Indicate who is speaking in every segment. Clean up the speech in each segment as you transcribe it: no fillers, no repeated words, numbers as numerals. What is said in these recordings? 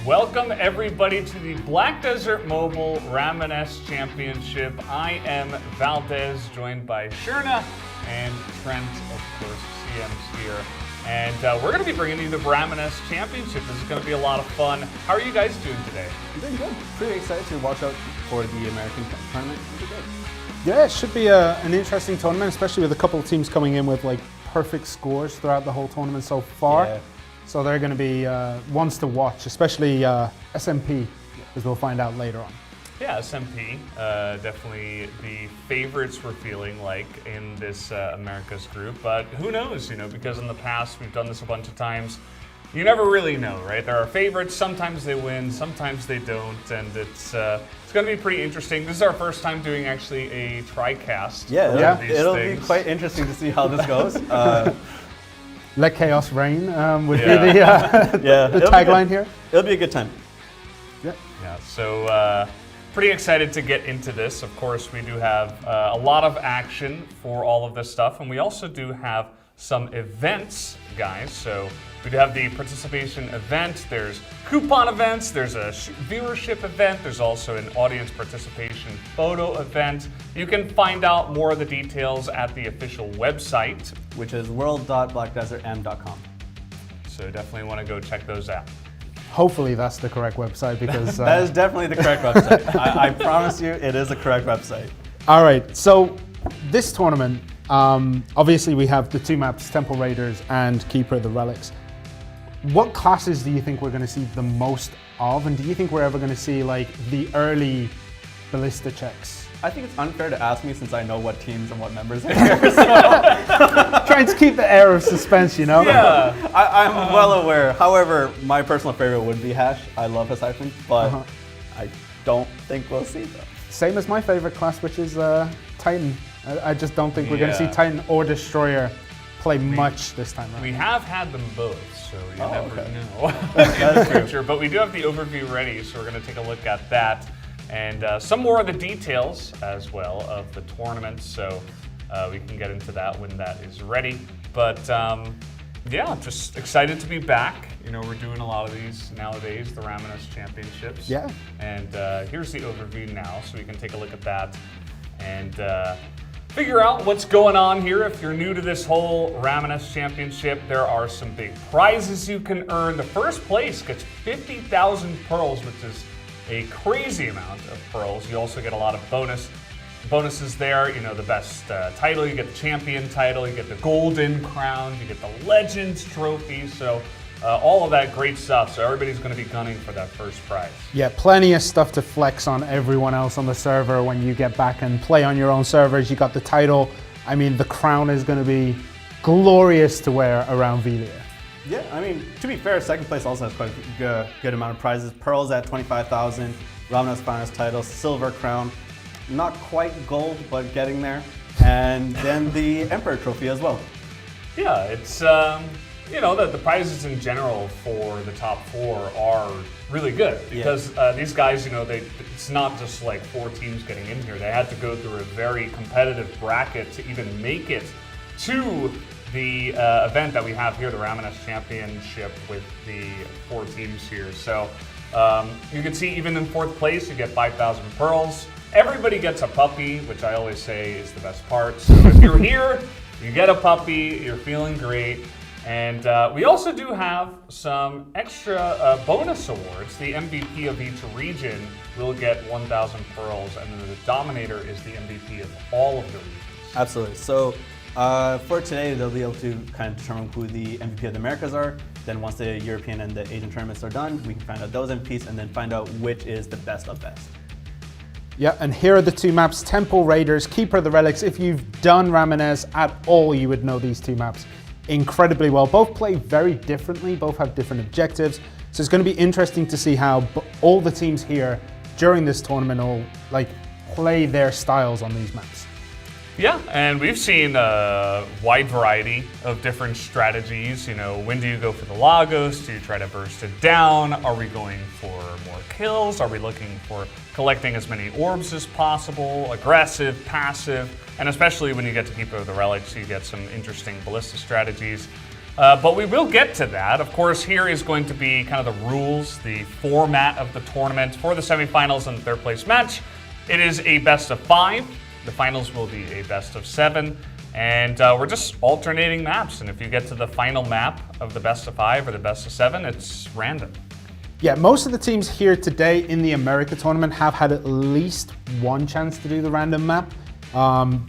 Speaker 1: Welcome everybody to the Black Desert Mobile Ramoness Championship. I am Valdez, joined by Shurna and Trent, of course, CM's here. And we're going to be bringing you the Ramoness Championship. This is going to be a lot of fun. How are you guys doing today?
Speaker 2: I'm doing good. Pretty excited to watch out for the American tournament.
Speaker 3: Yeah, it should be an interesting tournament, especially with a couple of teams coming in with like perfect scores throughout the whole tournament so far.
Speaker 2: Yeah.
Speaker 3: So they're going to be ones to watch, especially SMP, as we'll find out later on.
Speaker 1: Yeah, SMP, definitely the favorites we're feeling like in this Americas group. But who knows, because in the past we've done this a bunch of times. You never really know, right? There are favorites, sometimes they win, sometimes they don't, and it's going to be pretty interesting. This is our first time doing actually a TriCast.
Speaker 2: Yeah, it'll be quite interesting to see how this goes.
Speaker 3: Let chaos reign would be the tagline here.
Speaker 2: It'll be a good time.
Speaker 3: Yeah.
Speaker 1: So pretty excited to get into this. Of course, we do have a lot of action for all of this stuff, and we also do have some events, guys. So we do have the participation event, there's coupon events, there's a viewership event, there's also an audience participation photo event. You can find out more of the details at the official website,
Speaker 2: which is world.blackdesertm.com.
Speaker 1: So definitely want to go check those out.
Speaker 3: Hopefully that's the correct website because...
Speaker 2: that is definitely the correct website. I promise you it is the correct website.
Speaker 3: All right, so this tournament, obviously we have the two maps, Temple Raiders and Keeper of the Relics. What classes do you think we're going to see the most of, and do you think we're ever going to see like the early ballista checks?
Speaker 2: I think it's unfair to ask me since I know what teams and what members are here. So.
Speaker 3: Trying to keep the air of suspense,
Speaker 1: Yeah.
Speaker 2: I'm well aware. However, my personal favorite would be Hash. I love Hasiphon, but I don't think we'll see them.
Speaker 3: Same as my favorite class, which is Titan. I just don't think we're going to see Titan or Destroyer play much this time around.
Speaker 1: We have had them both, so you never know
Speaker 2: That is
Speaker 1: in the future. But we do have the overview ready, so we're going to take a look at that and some more of the details as well of the tournament. So we can get into that when that is ready. But yeah, just excited to be back. We're doing a lot of these nowadays, the Ramoness Championships.
Speaker 3: Yeah.
Speaker 1: And here's the overview now, so we can take a look at that and figure out what's going on here. If you're new to this whole Ramoness Championship, there are some big prizes you can earn. The first place gets 50,000 pearls, which is a crazy amount of pearls. You also get a lot of bonuses there. The best title, you get the champion title, you get the golden crown, you get the Legends trophy. So all of that great stuff. So everybody's going to be gunning for that first prize.
Speaker 3: Yeah, plenty of stuff to flex on everyone else on the server when you get back and play on your own servers. You got the title. I mean, the crown is going to be glorious to wear around Velia.
Speaker 2: Yeah, I mean, to be fair, second place also has quite a good amount of prizes. Pearls at 25,000, Ramoness Finest title, silver crown, not quite gold, but getting there. And then the Emperor trophy as well.
Speaker 1: Yeah, it's... the prizes in general for the top four are really good because these guys, it's not just like 4 teams getting in here. They had to go through a very competitive bracket to even make it to the event that we have here, the Ramoness Championship, with the 4 teams here. So you can see even in 4th place, you get 5,000 pearls. Everybody gets a puppy, which I always say is the best part. So if you're here, you get a puppy, you're feeling great. And we also do have some extra bonus awards. The MVP of each region will get 1,000 pearls, and then the Dominator is the MVP of all of the regions.
Speaker 2: Absolutely. So for today, they'll be able to kind of determine who the MVP of the Americas are. Then once the European and the Asian tournaments are done, we can find out those MVPs and then find out which is the best of best.
Speaker 3: Yeah, and here are the two maps, Temple Raiders, Keeper of the Relics. If you've done Ramoness at all, you would know these two maps incredibly well. Both play very differently, both have different objectives. So it's going to be interesting to see how all the teams here during this tournament all play their styles on these maps.
Speaker 1: Yeah, and we've seen a wide variety of different strategies. When do you go for the Lagos? Do you try to burst it down? Are we going for more kills? Are we looking for collecting as many orbs as possible? Aggressive, passive, and especially when you get to Keeper of the Relics, you get some interesting ballista strategies. But we will get to that. Of course, here is going to be kind of the rules, the format of the tournament for the semifinals and the third place match. It is a best of 5. The finals will be a best of 7. And we're just alternating maps. And if you get to the final map of the best of 5 or the best of 7, it's random.
Speaker 3: Yeah, most of the teams here today in the America tournament have had at least one chance to do the random map.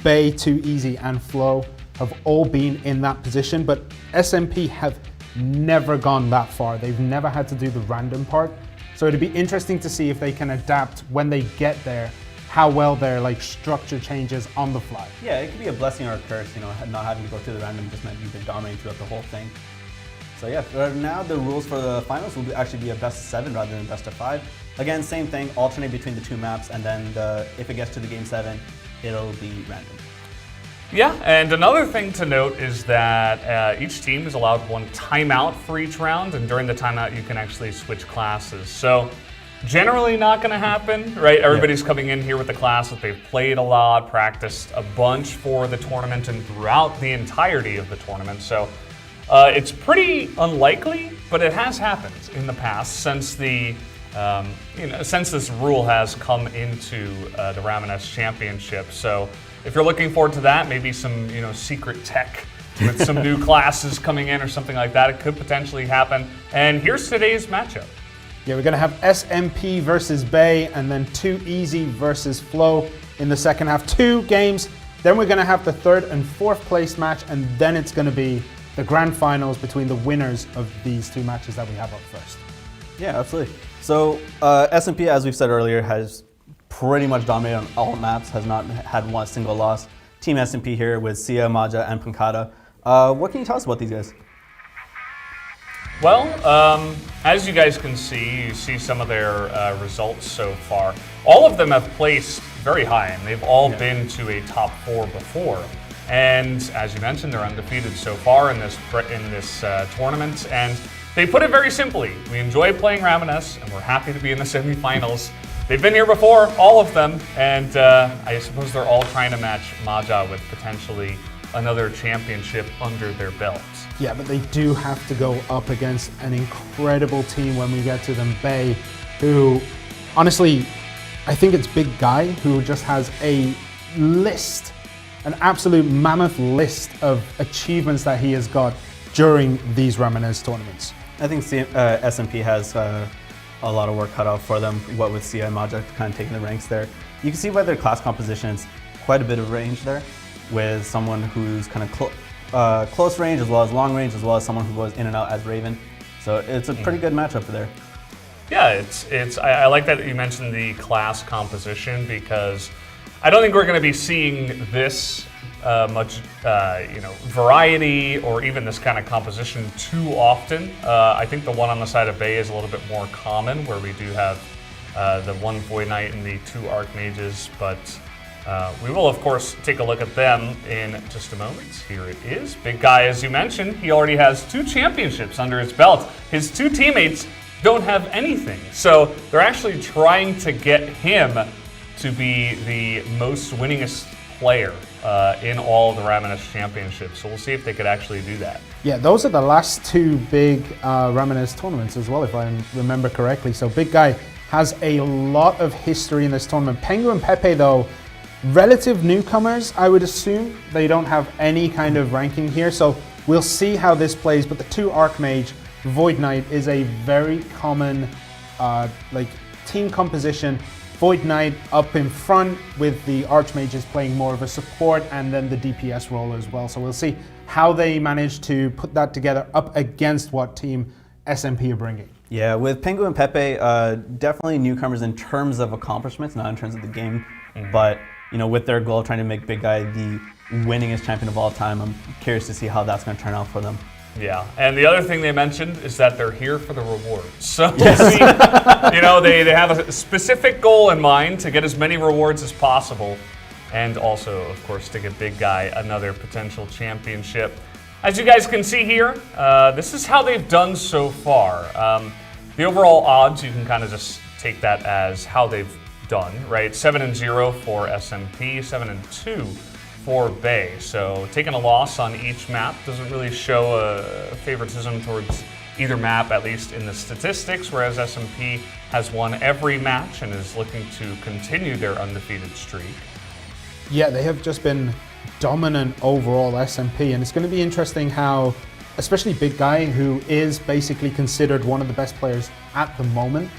Speaker 3: Bay, Too Easy, and Flow have all been in that position, but SMP have never gone that far. They've never had to do the random part. So it'd be interesting to see if they can adapt when they get there, how well their structure changes on the fly.
Speaker 2: Yeah, it could be a blessing or a curse, not having to go through the random just meant you've been dominating throughout the whole thing. So yeah, now the rules for the finals will actually be a best of 7 rather than best of 5. Again, same thing, alternate between the 2 maps, and then if it gets to the game 7, it'll be random.
Speaker 1: Yeah, and another thing to note is that each team is allowed 1 timeout for each round, and during the timeout you can actually switch classes. So generally not going to happen, right? Everybody's coming in here with the class that they've played a lot, practiced a bunch for the tournament and throughout the entirety of the tournament. So it's pretty unlikely, but it has happened in the past since the since this rule has come into the Ramoness Championship. So if you're looking forward to that, maybe some secret tech with some new classes coming in or something like that, it could potentially happen. And here's today's matchup.
Speaker 3: Yeah, we're going to have SMP versus Bay, and then Too Easy versus Flow in the second half. 2 games. Then we're going to have the 3rd and 4th place match, and then it's going to be the grand finals between the winners of these 2 matches that we have up first.
Speaker 2: Yeah, absolutely. So SMP, as we've said earlier, has pretty much dominated on all maps, has not had one single loss. Team SMP here with Sia, Maja, and Pankata. What can you tell us about these guys?
Speaker 1: Well, as you guys can see, you see some of their results so far. All of them have placed very high, and they've all been to a top 4 before. And as you mentioned, they're undefeated so far in this tournament. And they put it very simply: we enjoy playing Ramoness, and we're happy to be in the semifinals. They've been here before, all of them, and I suppose they're all trying to match Maja with potentially another championship under their belts.
Speaker 3: Yeah, but they do have to go up against an incredible team when we get to them. Bay, who, honestly, I think it's Big Guy, who just has a list, an absolute mammoth list of achievements that he has got during these Ramoness tournaments.
Speaker 2: I think SMP has a lot of work cut out for them, what with Sia and Maja kind of taking the ranks there. You can see by their class compositions, quite a bit of range there, with someone who's kind of close range as well as long range, as well as someone who goes in and out as Raven. So it's a pretty good matchup there.
Speaker 1: Yeah, I like that you mentioned the class composition, because I don't think we're going to be seeing this much variety or even this kind of composition too often. I think the one on the side of Bay is a little bit more common, where we do have the 1 Void Knight and the 2 Archmages, but we will, of course, take a look at them in just a moment. Here it is. Big Guy, as you mentioned, he already has 2 championships under his belt. His 2 teammates don't have anything. So they're actually trying to get him to be the most winningest player in all the Ramoness championships. So we'll see if they could actually do that.
Speaker 3: Yeah, those are the last 2 big Ramoness tournaments as well, if I remember correctly. So Big Guy has a lot of history in this tournament. Pengu and Pepe, though, relative newcomers, I would assume. They don't have any kind of ranking here, so we'll see how this plays. But the 2 Archmage, Void Knight is a very common team composition. Void Knight up in front with the Archmages playing more of a support, and then the DPS role as well. So we'll see how they manage to put that together up against what team SMP are bringing.
Speaker 2: Yeah, with Pengu and Pepe, definitely newcomers in terms of accomplishments, not in terms of the game, but with their goal of trying to make Big Guy the winningest champion of all time, I'm curious to see how that's going to turn out for them.
Speaker 1: Yeah, and the other thing they mentioned is that they're here for the rewards. So we'll see, they have a specific goal in mind to get as many rewards as possible, and also, of course, to get Big Guy another potential championship. As you guys can see here, this is how they've done so far. The overall odds, you can kind of just take that as how they've done, right? 7-0 for SMP, 7-2 for Bay. So taking a loss on each map doesn't really show a favoritism towards either map, at least in the statistics, whereas SMP has won every match and is looking to continue their undefeated streak.
Speaker 3: Yeah, they have just been dominant overall, SMP, and it's going to be interesting how, especially Big Guy, who is basically considered one of the best players at the moment,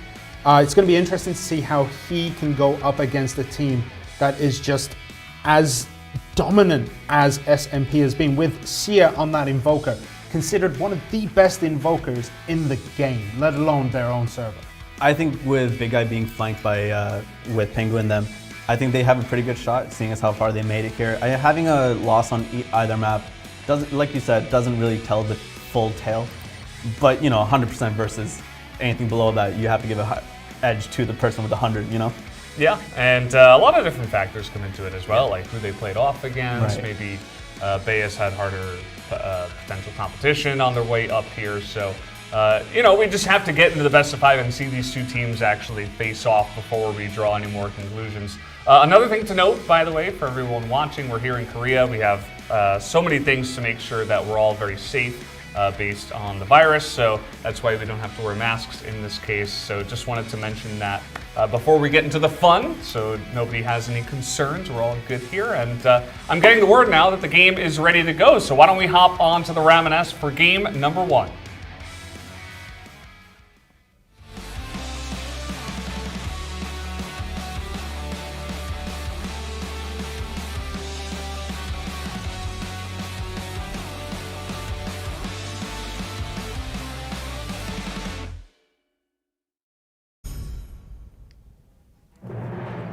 Speaker 3: it's going to be interesting to see how he can go up against a team that is just as dominant as SMP has been, with Sia on that Invoker, considered one of the best invokers in the game, let alone their own server.
Speaker 2: I think with Big Guy being flanked by with Penguin them, I think they have a pretty good shot, seeing as how far they made it here. Having a loss on either map doesn't, like you said, doesn't really tell the full tale. But 100% versus anything below that, you have to give a edge to the person with 100.
Speaker 1: Yeah, and a lot of different factors come into it as well, like who they played off against.
Speaker 2: Right.
Speaker 1: Maybe Bay has had harder potential competition on their way up here. So, we just have to get into the best of 5 and see these two teams actually face off before we draw any more conclusions. Another thing to note, by the way, for everyone watching, we're here in Korea. We have so many things to make sure that we're all very safe based on the virus. So that's why we don't have to wear masks in this case. So just wanted to mention that before we get into the fun, so nobody has any concerns. We're all good here. And I'm getting the word now that the game is ready to go. So why don't we hop on to the Ramoness for game number 1.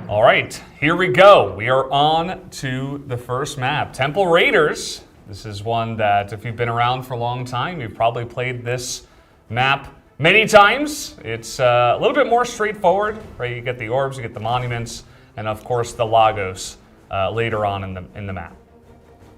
Speaker 1: All right, here we go. We are on to the first map, Temple Raiders. This is one that if you've been around for a long time, you've probably played this map many times. It's a little bit more straightforward, right? You get the orbs, you get the monuments, and of course the Lagos later on in the map.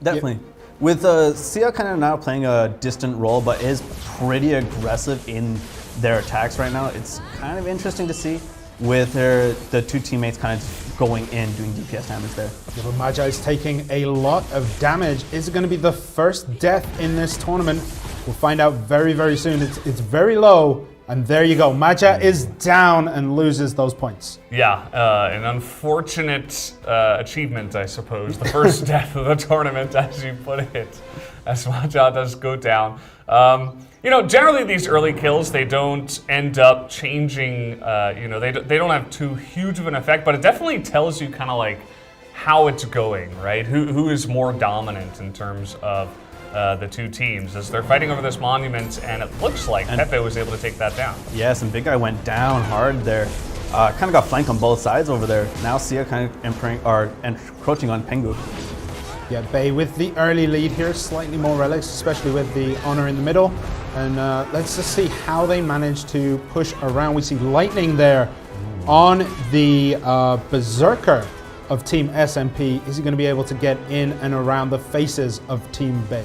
Speaker 2: Definitely. Yep. With Sia kind of now playing a distant role, but is pretty aggressive in their attacks right now. It's kind of interesting to see with the two teammates kind of going in, doing DPS damage there.
Speaker 3: Yeah, but Magi is taking a lot of damage. Is it going to be the first death in this tournament? We'll find out very, very soon. It's very low, and there you go. Magi is down and loses those points.
Speaker 1: Yeah, an unfortunate achievement, I suppose. The first death of the tournament, as you put it, as Magi does go down. Generally these early kills, they don't end up changing, they don't have too huge of an effect, but it definitely tells you kind of like how it's going, right? Who is more dominant in terms of the two teams as they're fighting over this monument, and it looks like Pepe was able to take that down.
Speaker 2: Yes, and Big Guy went down hard there. Kind of got flanked on both sides over there. Now Sia kind of encroaching on Pengu.
Speaker 3: Yeah, Bay with the early lead here, slightly more relics, especially with the honor in the middle. And let's just see how they manage to push around. We see Lightning there on the Berserker of Team SMP. Is he going to be able to get in and around the faces of Team Bay?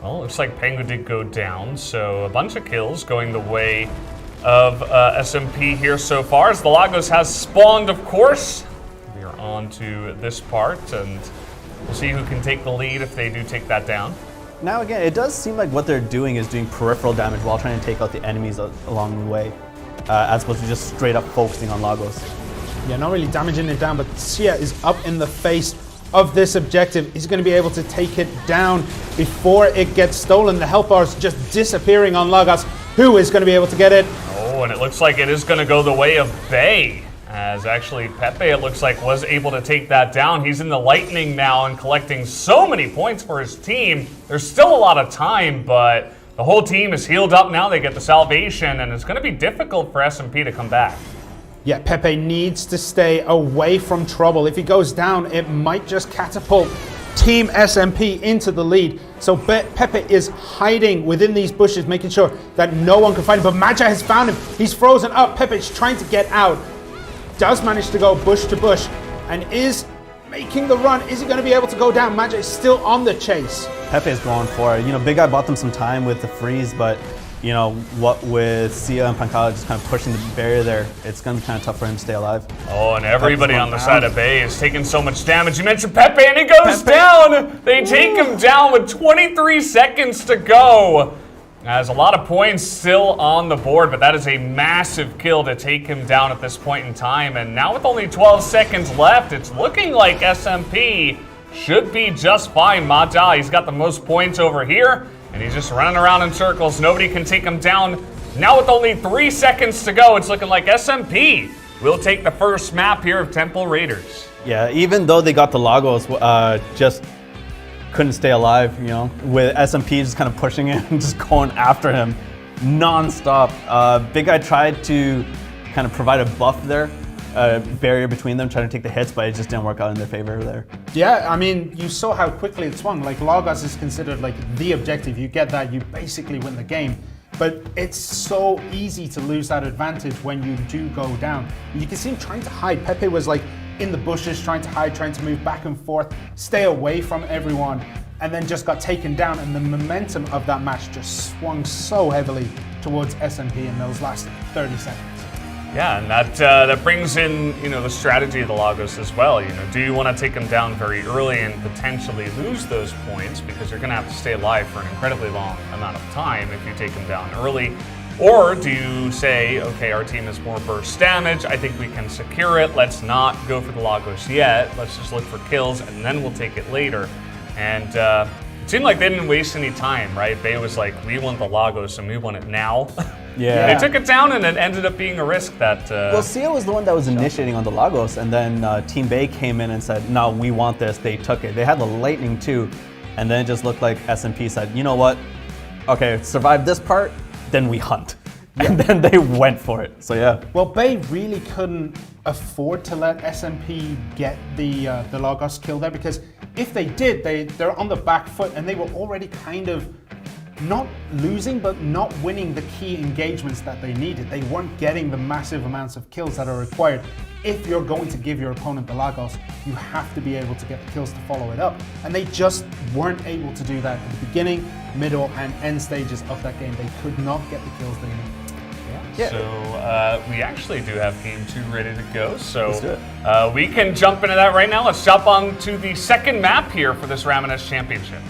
Speaker 1: Well, looks like Pengu did go down, so a bunch of kills going the way of SMP here so far, as the Lagos has spawned, of course. We are on to this part, and we'll see who can take the lead if they do take that down.
Speaker 2: Now again, it does seem like what they're doing is doing peripheral damage while trying to take out the enemies along the way, as opposed to just straight up focusing on Lagos.
Speaker 3: Yeah, not really damaging it down, but Sia is up in the face of this objective. He's going to be able to take it down before it gets stolen. The help bars just disappearing on Lagos. Who is going to be able to get it?
Speaker 1: Oh, and it looks like it is going to go the way of Bay. As actually Pepe, it looks like, was able to take that down. He's in the Lightning now and collecting so many points for his team. There's still a lot of time, but the whole team is healed up now. They get the salvation, and it's going to be difficult for SMP to come back.
Speaker 3: Yeah, Pepe needs to stay away from trouble. If he goes down, it might just catapult Team SMP into the lead. So Pepe is hiding within these bushes, making sure that no one can find him. But Magi has found him. He's frozen up. Pepe's trying to get out. Does manage to go bush to bush and is making the run. Is he going to be able to go down? Magi is still on the chase.
Speaker 2: Pepe is going for it. Big Guy bought them some time with the freeze, but you know, what with Sia and Pancala just kind of pushing the barrier there, it's going to be kind of tough for him to stay alive.
Speaker 1: Oh, and everybody on the side of Bay is taking so much damage. You mentioned Pepe, and he goes down. They take him down with 23 seconds to go. There's a lot of points still on the board, but that is a massive kill to take him down at this point in time. And now with only 12 seconds left, it's looking like SMP should be just fine. Maja, he's got the most points over here, and he's just running around in circles. Nobody can take him down. Now with only 3 seconds to go, it's looking like SMP will take the first map here of Temple Raiders.
Speaker 2: Yeah, even though they got the Lagos, just couldn't stay alive, you know, with SMP just kind of pushing him and just going after him non-stop. Big Guy tried to kind of provide a buff there, barrier between them, trying to take the hits, but it just didn't work out in their favor there.
Speaker 3: Yeah, I mean, you saw how quickly it swung. Like, Lagos is considered like the objective. You get that, you basically win the game. But it's so easy to lose that advantage when you do go down. You can see him trying to hide. Pepe was like in the bushes, trying to hide, trying to move back and forth, stay away from everyone, and then just got taken down. And the momentum of that match just swung so heavily towards SMP in those last 30 seconds.
Speaker 1: Yeah, and that brings in, you know, the strategy of the Lagos as well. You know, do you want to take them down very early and potentially lose those points because you're going to have to stay alive for an incredibly long amount of time if you take them down early? Or do you say, okay, our team has more burst damage, I think we can secure it, let's not go for the Lagos yet, let's just look for kills and then we'll take it later. And it seemed like they didn't waste any time, right? Bay was like, we want the Lagos and we want it now.
Speaker 2: Yeah.
Speaker 1: They took it down and it ended up being a risk that...
Speaker 2: well, Sia was the one that was initiating on the Lagos, and then Team Bay came in and said, no, we want this. They took it. They had the Lightning too, and then it just looked like SMP said, you know what? Okay, survive this part, then we hunt. Yeah. And then they went for it, so yeah.
Speaker 3: Well, Bay really couldn't afford to let SMP get the Lagos kill there, because if they did, they're on the back foot, and they were already kind of not losing, but not winning the key engagements that they needed. They weren't getting the massive amounts of kills that are required. If you're going to give your opponent the Lagos, you have to be able to get the kills to follow it up. And they just weren't able to do that at the beginning, middle, and end stages of that game. They could not get the kills they needed.
Speaker 1: Yeah. So we actually do have Game 2 ready to go. So
Speaker 2: let's do it.
Speaker 1: We can jump into that right now. Let's jump on to the second map here for this Ramoness Championship.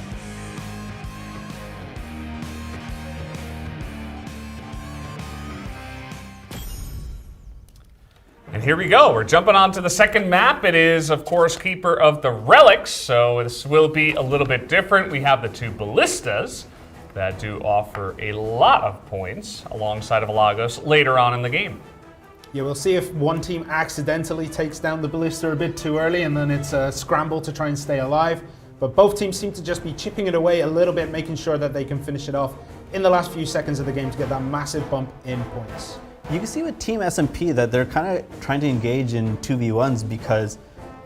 Speaker 1: And here we go. We're jumping on to the second map. It is, of course, Keeper of the Relics. So this will be a little bit different. We have the two Ballistas that do offer a lot of points alongside of Lagos later on in the game.
Speaker 3: Yeah, we'll see if one team accidentally takes down the Ballista a bit too early and then it's a scramble to try and stay alive. But both teams seem to just be chipping it away a little bit, making sure that they can finish it off in the last few seconds of the game to get that massive bump in points.
Speaker 2: You can see with Team SMP that they're kind of trying to engage in 2v1s because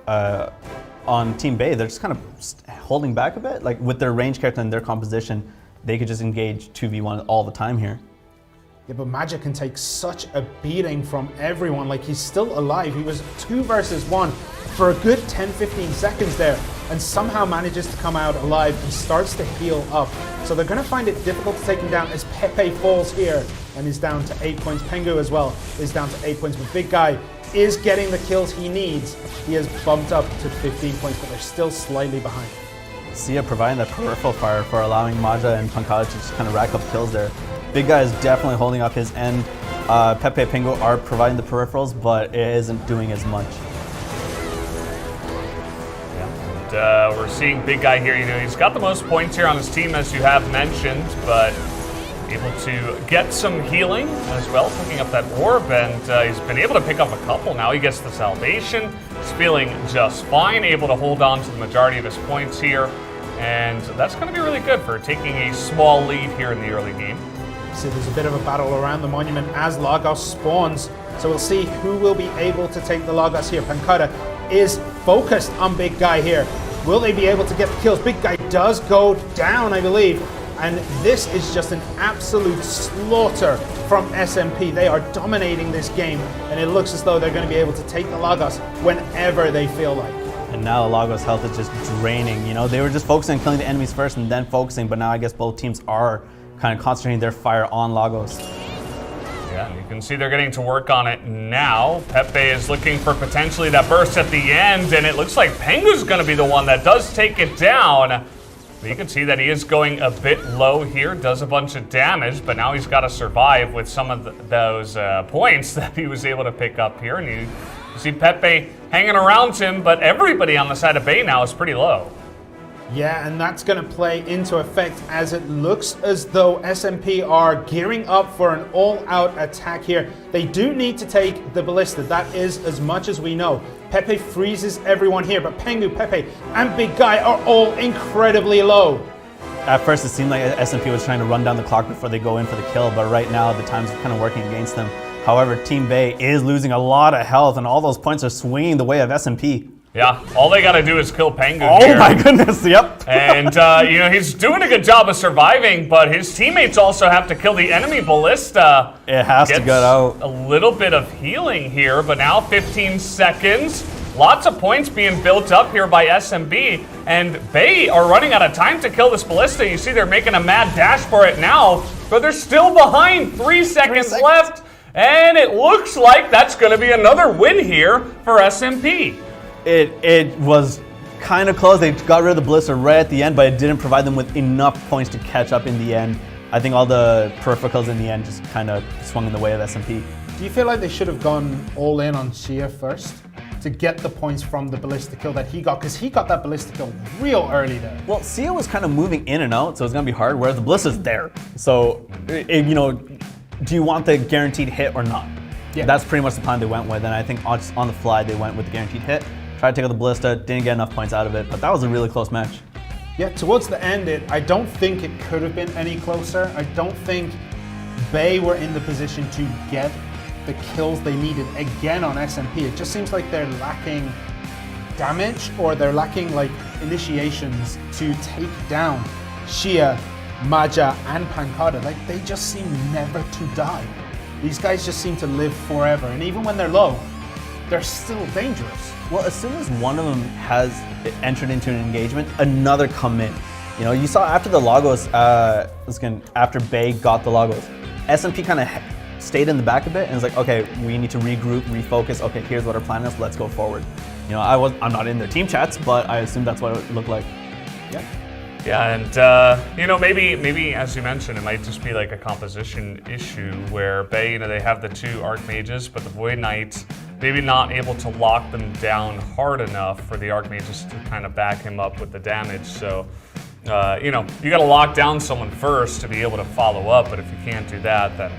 Speaker 2: on Team Bay, they're just kind of holding back a bit. Like with their range character and their composition, they could just engage 2v1 all the time here.
Speaker 3: Yeah, but Magic can take such a beating from everyone. Like, he's still alive. He was 2 versus 1 for a good 10-15 seconds there and somehow manages to come out alive and starts to heal up. So they're going to find it difficult to take him down as Pepe falls here and is down to 8 points. Pengu as well is down to 8 points, but Big Guy is getting the kills he needs. He has bumped up to 15 points, but they're still slightly behind.
Speaker 2: Sia providing that peripheral fire for allowing Maja and Pancala to just kind of rack up kills there. Big Guy is definitely holding up his end. Pepe and Pingo are providing the peripherals, but it isn't doing as much.
Speaker 1: Yeah, and we're seeing Big Guy here. You know, he's got the most points here on his team, as you have mentioned, but able to get some healing as well, picking up that orb, and he's been able to pick up a couple. Now he gets the salvation. He's feeling just fine, able to hold on to the majority of his points here, and that's going to be really good for taking a small lead here in the early game.
Speaker 3: So there's a bit of a battle around the monument as Lagos spawns. So we'll see who will be able to take the Lagos here. Pancada is focused on Big Guy here. Will they be able to get the kills? Big Guy does go down, I believe. And this is just an absolute slaughter from SMP. They are dominating this game, and it looks as though they're going to be able to take the Lagos whenever they feel like.
Speaker 2: And now Lagos' health is just draining. You know, they were just focusing on killing the enemies first and then focusing, but now I guess both teams are kind of concentrating their fire on Lagos.
Speaker 1: Yeah, and you can see they're getting to work on it now. Pepe is looking for potentially that burst at the end, and it looks like Pengu's going to be the one that does take it down. But you can see that he is going a bit low here, does a bunch of damage, but now he's got to survive with some of those points that he was able to pick up here. And you see Pepe hanging around him, but everybody on the side of Bay now is pretty low.
Speaker 3: Yeah, and that's going to play into effect as it looks as though SMP are gearing up for an all-out attack here. They do need to take the Ballista. That is as much as we know. Pepe freezes everyone here, but Pengu, Pepe, and Big Guy are all incredibly low.
Speaker 2: At first, it seemed like SMP was trying to run down the clock before they go in for the kill, but right now, the time's kind of working against them. However, Team Bay is losing a lot of health, and all those points are swinging the way of SMP.
Speaker 1: Yeah, all they got to do is kill Pengu
Speaker 2: here. Oh my goodness, yep.
Speaker 1: And, you know, he's doing a good job of surviving, but his teammates also have to kill the enemy Ballista.
Speaker 2: It has to get out.
Speaker 1: A little bit of healing here, but now 15 seconds. Lots of points being built up here by SMB, and Bay are running out of time to kill this Ballista. You see they're making a mad dash for it now, but they're still behind. 3 seconds left, and it looks like that's going to be another win here for SMP.
Speaker 2: It was kind of close. They got rid of the Ballista right at the end, but it didn't provide them with enough points to catch up in the end. I think all the peripherals in the end just kind of swung in the way of SMP.
Speaker 3: Do you feel like they should have gone all in on Shia first to get the points from the Ballista kill that he got? Because he got that Ballista kill real early there.
Speaker 2: Well, Sia was kind of moving in and out, so it's going to be hard, whereas the Ballista's there. So, you know, do you want the guaranteed hit or not? Yeah. That's pretty much the plan they went with, and I think on the fly they went with the guaranteed hit. Tried to take out the Ballista, didn't get enough points out of it, but that was a really close match.
Speaker 3: Yeah, towards the end, I don't think it could have been any closer. I don't think Bay were in the position to get the kills they needed again on SMP. It just seems like they're lacking damage, or they're lacking like initiations to take down Shia, Maja, and Pancada. Like, they just seem never to die. These guys just seem to live forever, and even when they're low, they're still dangerous.
Speaker 2: Well, as soon as one of them has entered into an engagement, another come in. You know, you saw after the Lagos, after Bay got the Lagos, SMP kind of stayed in the back a bit and was like, okay, we need to regroup, refocus. Okay, here's what our plan is. Let's go forward. You know, I'm not in their team chats, but I assume that's what it looked like.
Speaker 3: Yeah.
Speaker 1: Yeah, and you know, maybe as you mentioned, it might just be like a composition issue where Bay, you know, they have the two Archmages, but the Void Knight maybe not able to lock them down hard enough for the Archmages to kind of back him up with the damage. So, you know, you got to lock down someone first to be able to follow up, but if you can't do that, then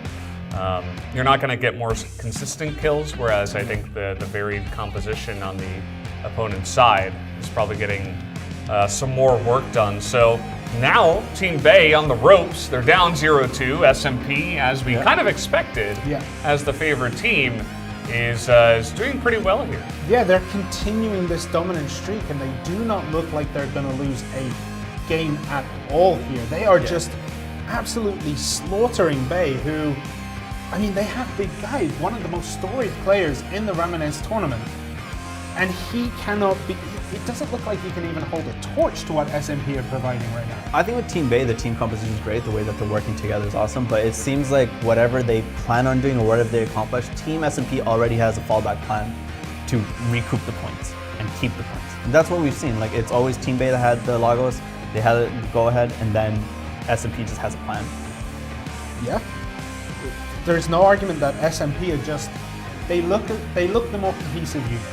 Speaker 1: you're not going to get more consistent kills, whereas I think the varied composition on the opponent's side is probably getting some more work done. So now Team Bay on the ropes. They're down 0-2. SMP, as we kind of expected, as the favorite team, is doing pretty well here.
Speaker 3: Yeah, they're continuing this dominant streak, and they do not look like they're going to lose a game at all here. They are just absolutely slaughtering Bay, who, I mean, they have Big Guy, one of the most storied players in the Ramoness tournament, and he cannot be. It doesn't look like he can even hold a torch to what SMP are providing right now.
Speaker 2: I think with Team Bay, the team composition is great. The way that they're working together is awesome. But it seems like whatever they plan on doing or whatever they accomplish, Team SMP already has a fallback plan to recoup the points and keep the points. And that's what we've seen. Like, it's always Team Bay that had the Lagos. They had it go ahead, and then SMP just has a plan.
Speaker 3: Yeah. There's no argument that SMP are just, they look the more cohesive unit.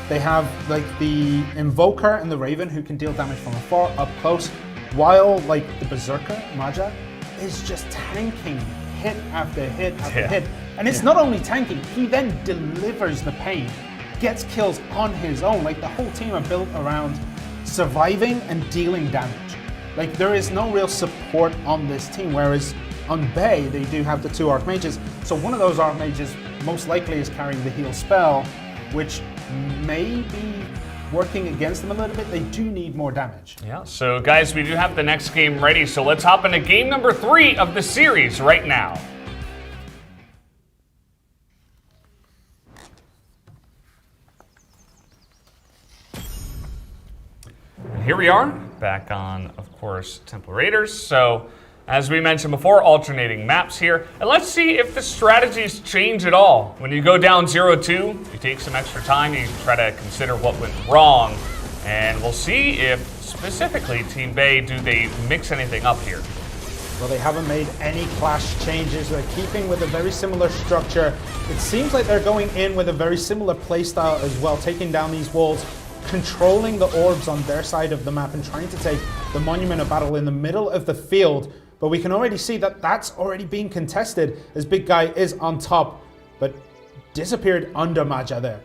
Speaker 3: They have like the Invoker and the Raven who can deal damage from afar, up close, while like the Berserker, Maja, is just tanking hit after hit after hit. And it's not only tanking, he then delivers the pain, gets kills on his own. Like, the whole team are built around surviving and dealing damage. Like, there is no real support on this team, whereas on Bay, they do have the two Archmages. So one of those Archmages most likely is carrying the heal spell, which may be working against them a little bit. They do need more damage.
Speaker 1: Yeah, so guys, we do have the next game ready, so let's hop into game number 3 of the series right now. And here we are, back on, of course, Temple Raiders. So as we mentioned before, alternating maps here. And let's see if the strategies change at all. When you go down 0-2, you take some extra time, you try to consider what went wrong. And we'll see if, specifically, Team Bay, do they mix anything up here?
Speaker 3: Well, they haven't made any clash changes. They're keeping with a very similar structure. It seems like they're going in with a very similar playstyle as well, taking down these walls, controlling the orbs on their side of the map and trying to take the Monument of Battle in the middle of the field. But we can already see that that's already being contested as Big Guy is on top, but disappeared under Maja there.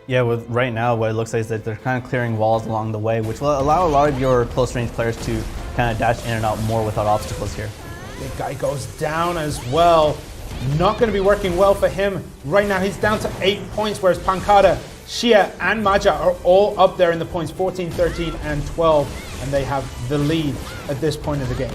Speaker 2: Yeah, with right now what it looks like is that they're kind of clearing walls along the way, which will allow a lot of your close range players to kind of dash in and out more without obstacles here.
Speaker 3: Big Guy goes down as well. Not going to be working well for him. Right now he's down to 8 points, whereas Pancada, Shia and Maja are all up there in the points, 14, 13 and 12, and they have the lead at this point of the game.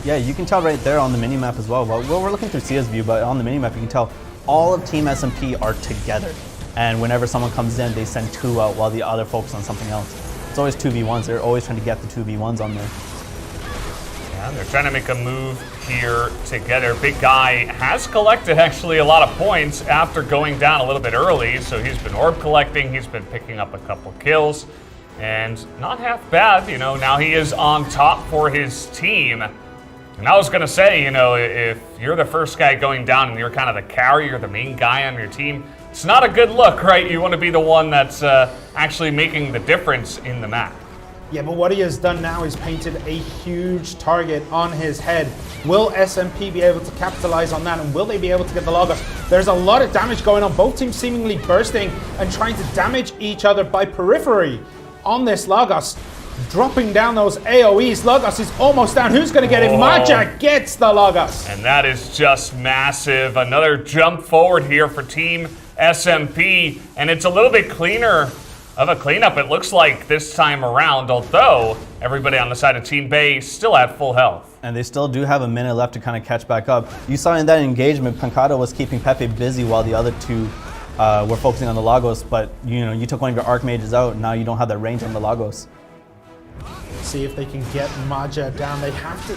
Speaker 2: Yeah, you can tell right there on the minimap as well. Well, we're looking through Sia's view, but on the minimap you can tell all of Team SMP are together. And whenever someone comes in, they send 2 out while the other focus on something else. It's always 2v1s. They're always trying to get the 2v1s on there.
Speaker 1: Yeah, they're trying to make a move here together. Big Guy has collected actually a lot of points after going down a little bit early. So he's been orb collecting. He's been picking up a couple kills. And not half bad, you know, now he is on top for his team. And I was going to say, you know, if you're the first guy going down and you're kind of the carry, you're the main guy on your team, it's not a good look, right? You want to be the one that's actually making the difference in the map.
Speaker 3: Yeah, but what he has done now is painted a huge target on his head. Will SMP be able to capitalize on that, and will they be able to get the Logos? There's a lot of damage going on, both teams seemingly bursting and trying to damage each other by periphery on this Logos. Dropping down those AoEs. Logos is almost down. Who's going to get it? Maja gets the Logos.
Speaker 1: And that is just massive. Another jump forward here for Team SMP. And it's a little bit cleaner of a cleanup, it looks like, this time around. Although everybody on the side of Team Bay still at full health.
Speaker 2: And they still do have a minute left to kind of catch back up. You saw in that engagement, Pancada was keeping Pepe busy while the other two were focusing on the Lagos. But, you know, you took one of your Archmages out. Now you don't have that range on the Lagos.
Speaker 3: See if they can get Maja down. They have to,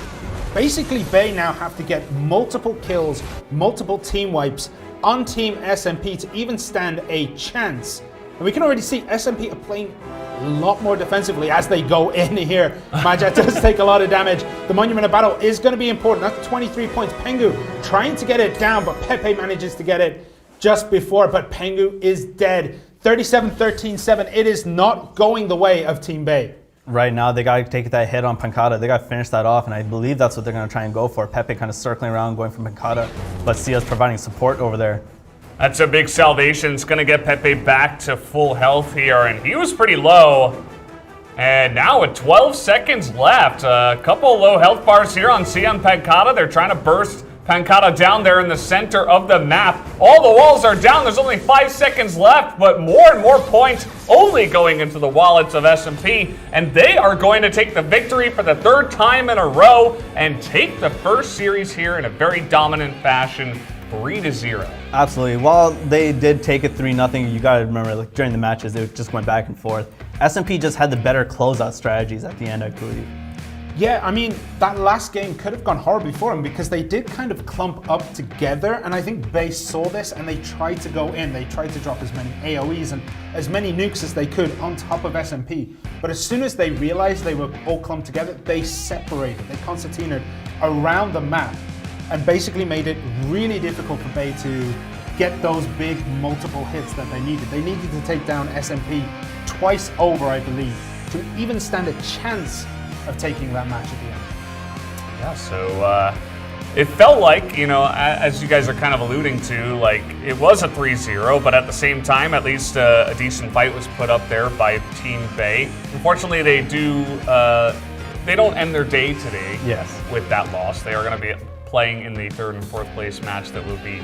Speaker 3: basically Bay now have to get multiple kills, multiple team wipes on Team SMP to even stand a chance. And we can already see SMP are playing a lot more defensively as they go in here. Maja does take a lot of damage. The Monument of Battle is going to be important. That's 23 points. Pengu trying to get it down, but Pepe manages to get it just before, but Pengu is dead. 37-13-7. It is not going the way of Team Bay.
Speaker 2: Right now, they got to take that hit on Pancada. They got to finish that off, and I believe that's what they're going to try and go for. Pepe kind of circling around, going for Pancada, but Sia's providing support over there.
Speaker 1: That's a big salvation. It's going to get Pepe back to full health here, and he was pretty low. And now with 12 seconds left, a couple low health bars here on Sia and Pancada. They're trying to burst Pancada down there in the center of the map. All the walls are down. There's only 5 seconds left, but more and more points only going into the wallets of SMP. And they are going to take the victory for the 3rd time in a row and take the first series here in a very dominant fashion, 3-0.
Speaker 2: Absolutely. While they did take it 3-0, you got to remember, like, during the matches, it just went back and forth. SMP just had the better closeout strategies at the end, I believe.
Speaker 3: Yeah, I mean, that last game could have gone horribly for them because they did kind of clump up together, and I think Bay saw this and they tried to go in. They tried to drop as many AoEs and as many nukes as they could on top of SMP. But as soon as they realized they were all clumped together, they separated. They concertinaed around the map and basically made it really difficult for Bay to get those big multiple hits that they needed. They needed to take down SMP twice over, I believe, to even stand a chance of taking that match at the end.
Speaker 1: Yeah, so it felt like, you know, as you guys are kind of alluding to, like, it was a 3-0, but at the same time, at least a decent fight was put up there by Team Bay. Unfortunately, they don't end their day today with that loss. They are going to be playing in the 3rd and 4th place match that will be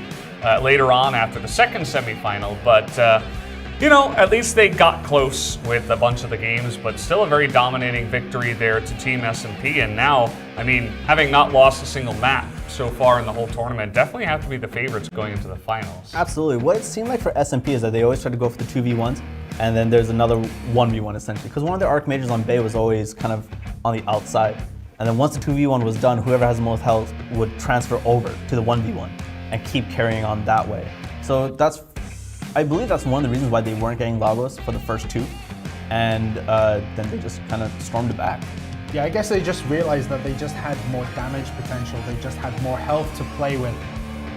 Speaker 1: later on after the 2nd semifinal, but you know, at least they got close with a bunch of the games, but still a very dominating victory there to Team SMP. And now, I mean, having not lost a single map so far in the whole tournament, definitely have to be the favorites going into the finals.
Speaker 2: Absolutely. What it seemed like for SMP is that they always try to go for the 2v1s, and then there's another 1v1 essentially. Because one of their Archmages on Bay was always kind of on the outside. And then once the 2v1 was done, whoever has the most health would transfer over to the 1v1 and keep carrying on that way. So I believe that's one of the reasons why they weren't getting Lagos for the first 2. And then they just kind of stormed it back.
Speaker 3: Yeah, I guess they just realized that they just had more damage potential. They just had more health to play with.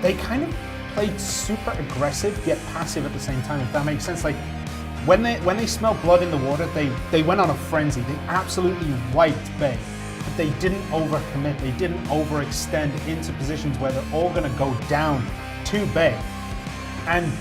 Speaker 3: They kind of played super aggressive yet passive at the same time, if that makes sense. Like when they smelled blood in the water, they went on a frenzy. They absolutely wiped Bay. But they didn't overcommit. They didn't overextend into positions where they're all going to go down to Bay. And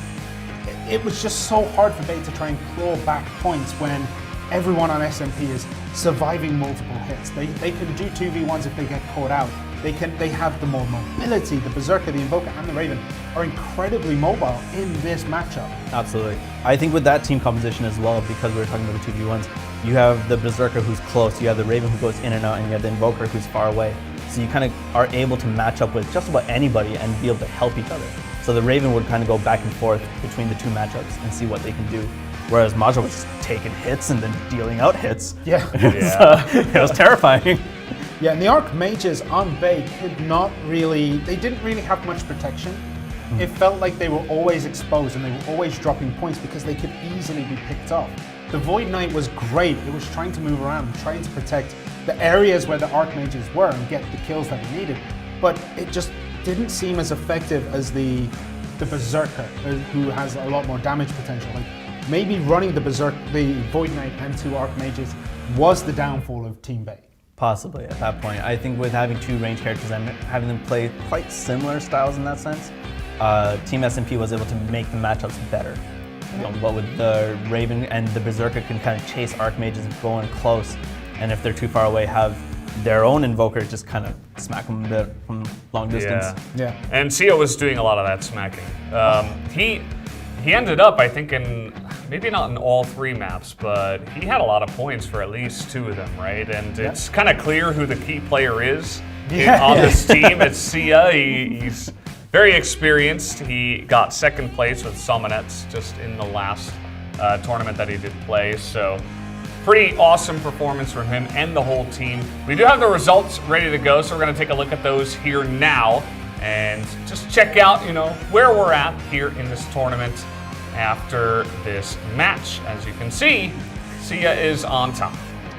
Speaker 3: it was just so hard for Bay to try and claw back points when everyone on SMP is surviving multiple hits. They can do 2v1s if they get caught out. They have the more mobility. The Berserker, the Invoker, and the Raven are incredibly mobile in this matchup.
Speaker 2: Absolutely. I think with that team composition as well, because we were talking about the 2v1s, you have the Berserker who's close, you have the Raven who goes in and out, and you have the Invoker who's far away. So you kind of are able to match up with just about anybody and be able to help each other. So the Raven would kind of go back and forth between the two matchups and see what they can do. Whereas Maja was just taking hits and then dealing out hits.
Speaker 3: Yeah.
Speaker 2: It was terrifying.
Speaker 3: Yeah, and the Archmages on Bay they didn't really have much protection. It felt like they were always exposed and they were always dropping points because they could easily be picked off. The Void Knight was great. It was trying to move around, trying to protect the areas where the Archmages were and get the kills that it needed. But it just didn't seem as effective as the Berserker, who has a lot more damage potential. Like maybe running the Void Knight and 2 Archmages was the downfall of Team Bay.
Speaker 2: Possibly at that point. I think with having 2 range characters and having them play quite similar styles in that sense, Team SMP was able to make the matchups better. But with the Raven and the Berserker can kind of chase Archmages and go in close, and if they're too far away, have their own Invoker just kind of smack them a bit from long distance.
Speaker 3: Yeah.
Speaker 1: And Sia was doing a lot of that smacking. He ended up, I think, in maybe not in all 3 maps, but he had a lot of points for at least 2 of them, right? And it's kind of clear who the key player is on this team. It's Sia. He's very experienced. He got 2nd place with Ramoness just in the last tournament that he did play. So pretty awesome performance from him and the whole team. We do have the results ready to go, so we're going to take a look at those here now and just check out, where we're at here in this tournament after this match. As you can see, Sia is on top.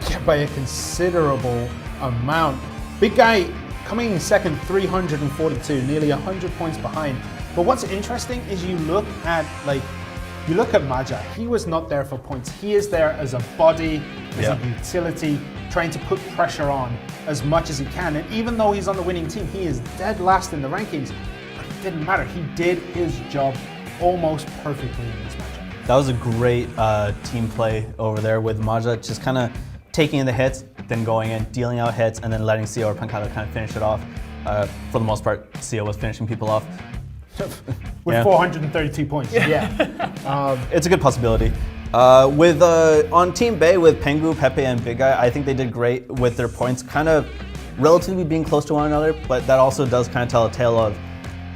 Speaker 3: Yeah, by a considerable amount. Big guy coming in second, 342, nearly 100 points behind. But what's interesting is you look at Maja. He was not there for points. He is there as a body, as a utility, trying to put pressure on as much as he can. And even though he's on the winning team, he is dead last in the rankings. But it didn't matter. He did his job almost perfectly in this matchup.
Speaker 2: That was a great team play over there with Maja, just kind of taking in the hits, then going in, dealing out hits, and then letting Sia or Pancada kind of finish it off. For the most part, Sia was finishing people off.
Speaker 3: With 432 points,
Speaker 2: it's a good possibility. On Team Bay with Pengu, Pepe, and Big Guy, I think they did great with their points, kind of relatively being close to one another, but that also does kind of tell a tale of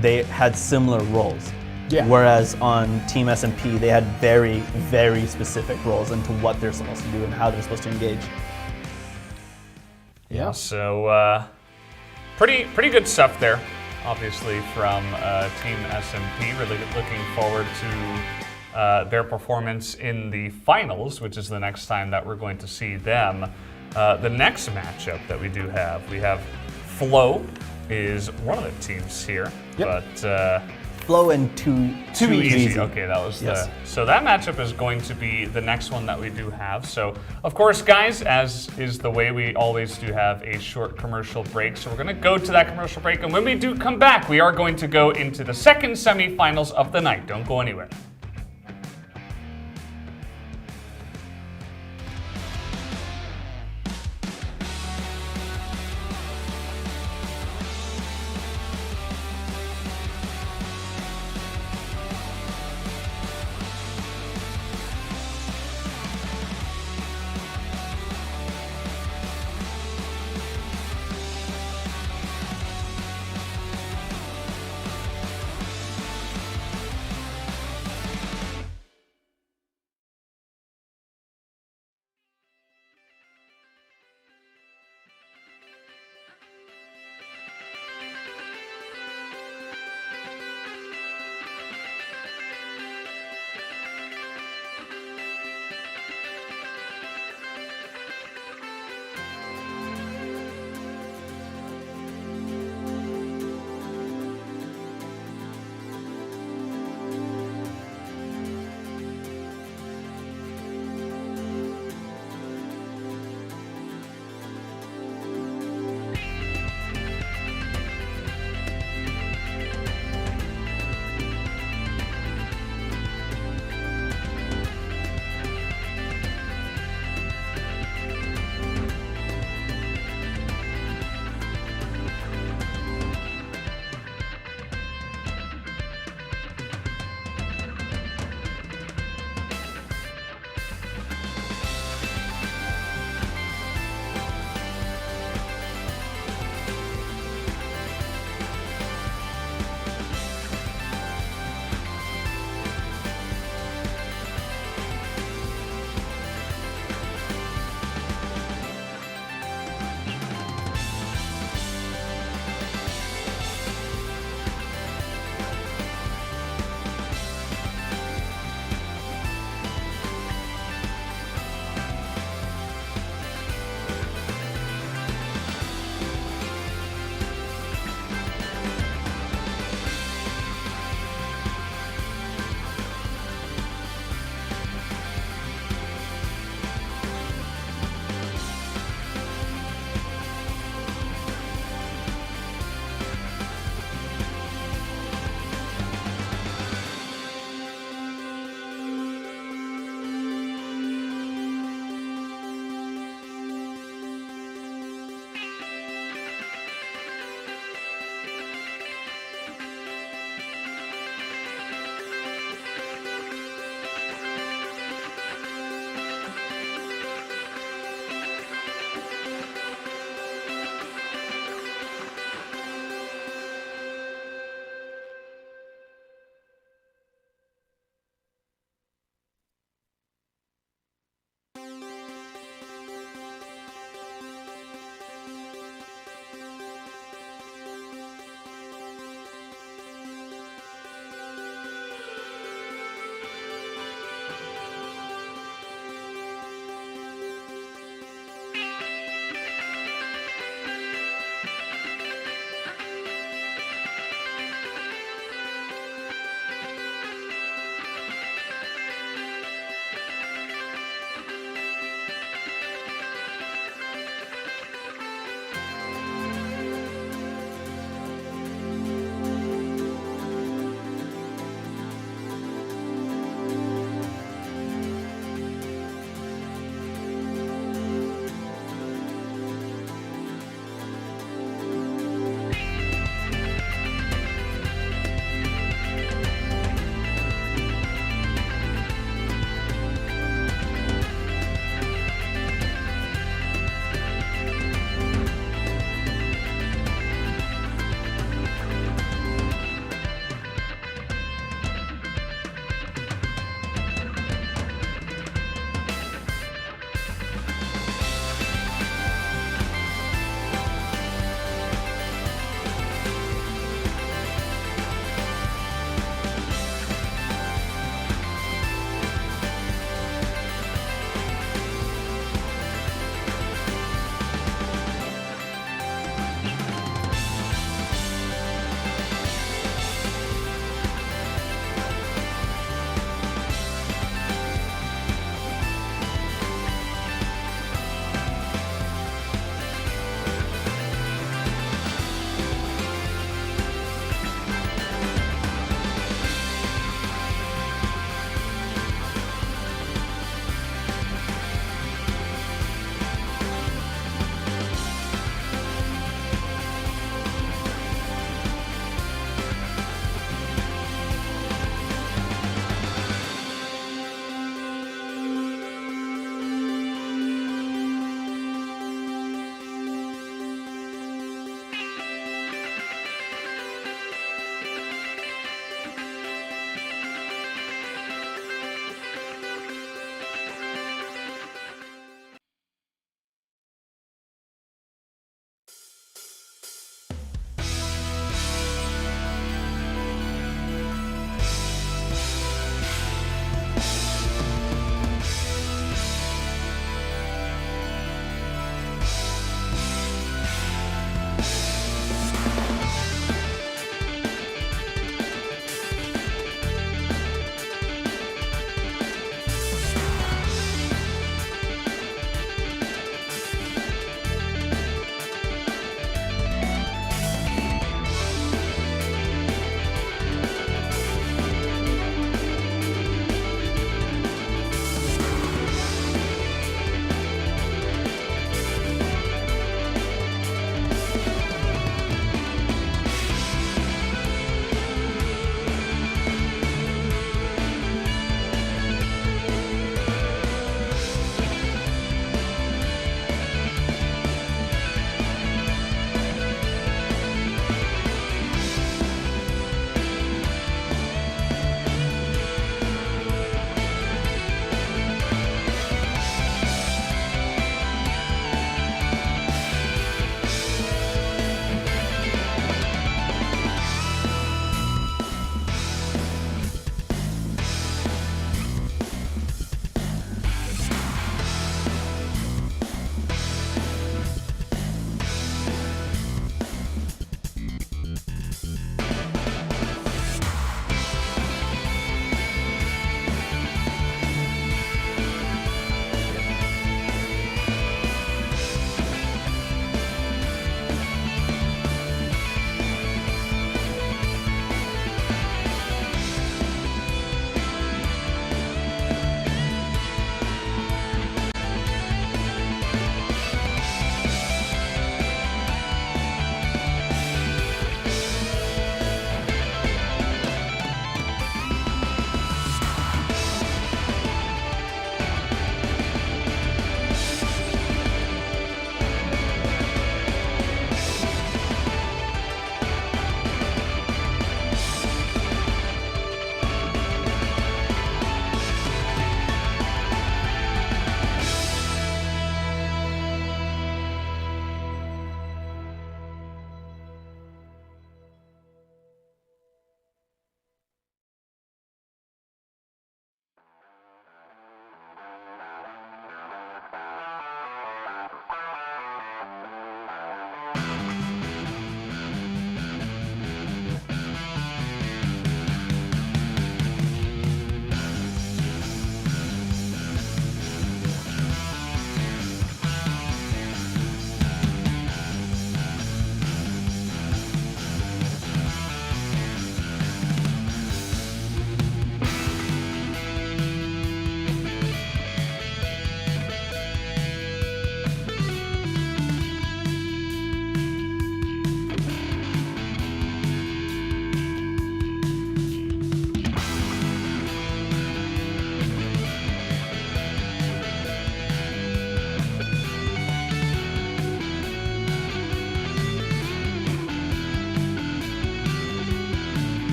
Speaker 2: they had similar roles.
Speaker 3: Yeah.
Speaker 2: Whereas on Team SMP, they had very, very specific roles into what they're supposed to do and how they're supposed to engage.
Speaker 1: Yeah, so pretty good stuff there, obviously, from Team SMP. Really looking forward to their performance in the finals, which is the next time that we're going to see them. The next matchup that we have Flow is one of the teams here, but
Speaker 2: Flow and too easy.
Speaker 1: Okay, that was so that matchup is going to be the next one that we do have. So, of course, guys, as is the way, we always do have a short commercial break. So we're going to go to that commercial break, and when we do come back, we are going to go into the second semifinals of the night. Don't go anywhere.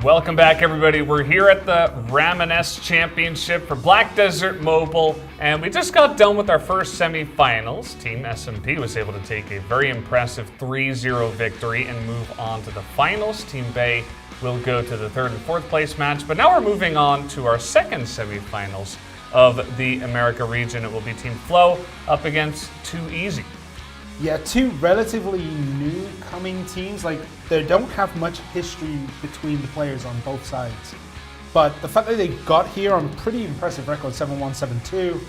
Speaker 1: Welcome back, everybody. We're here at the Ramoness Championship for Black Desert Mobile, and we just got done with our first semifinals. Team SMP was able to take a very impressive 3-0 victory and move on to the finals. Team Bay will go to the third and fourth place match, but now we're moving on to our second semifinals of the America region. It will be Team Flow up against Too Easy.
Speaker 3: Yeah, two relatively new coming teams. Like, they don't have much history between the players on both sides. But the fact that they got here on pretty impressive record, 7-1, 7-2,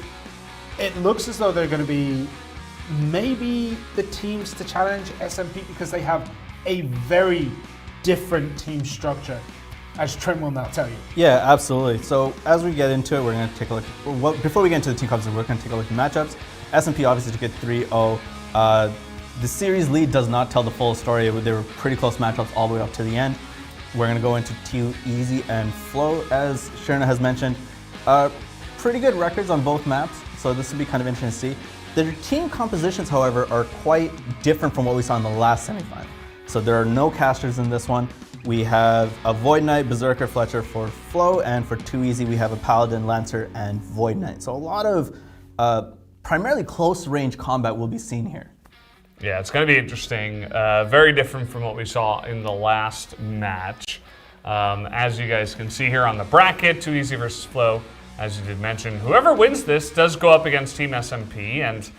Speaker 3: it looks as though they're going to be maybe the teams to challenge SMP because they have a very different team structure, as Trent will now tell you.
Speaker 2: Yeah, absolutely. So as we get into it, we're going to take a look. Well, before we get into the team composition, we're going to take a look at matchups. SMP obviously took it 3-0. The series lead does not tell the full story. They were pretty close matchups all the way up to the end. We're going to go into Too Easy and Flow, as Sherna has mentioned. Pretty good records on both maps, so this will be kind of interesting to see. Their team compositions, however, are quite different from what we saw in the last semifinal. So there are no casters in this one. We have a Void Knight, Berserker, Fletcher for Flow, and for Too Easy we have a Paladin, Lancer, and Void Knight. So a lot of primarily close range combat will be seen here.
Speaker 1: Yeah, it's going to be interesting. Very different from what we saw in the last match. As you guys can see here on the bracket, Too Easy versus Flow, as you did mention, whoever wins this does go up against Team SMP. And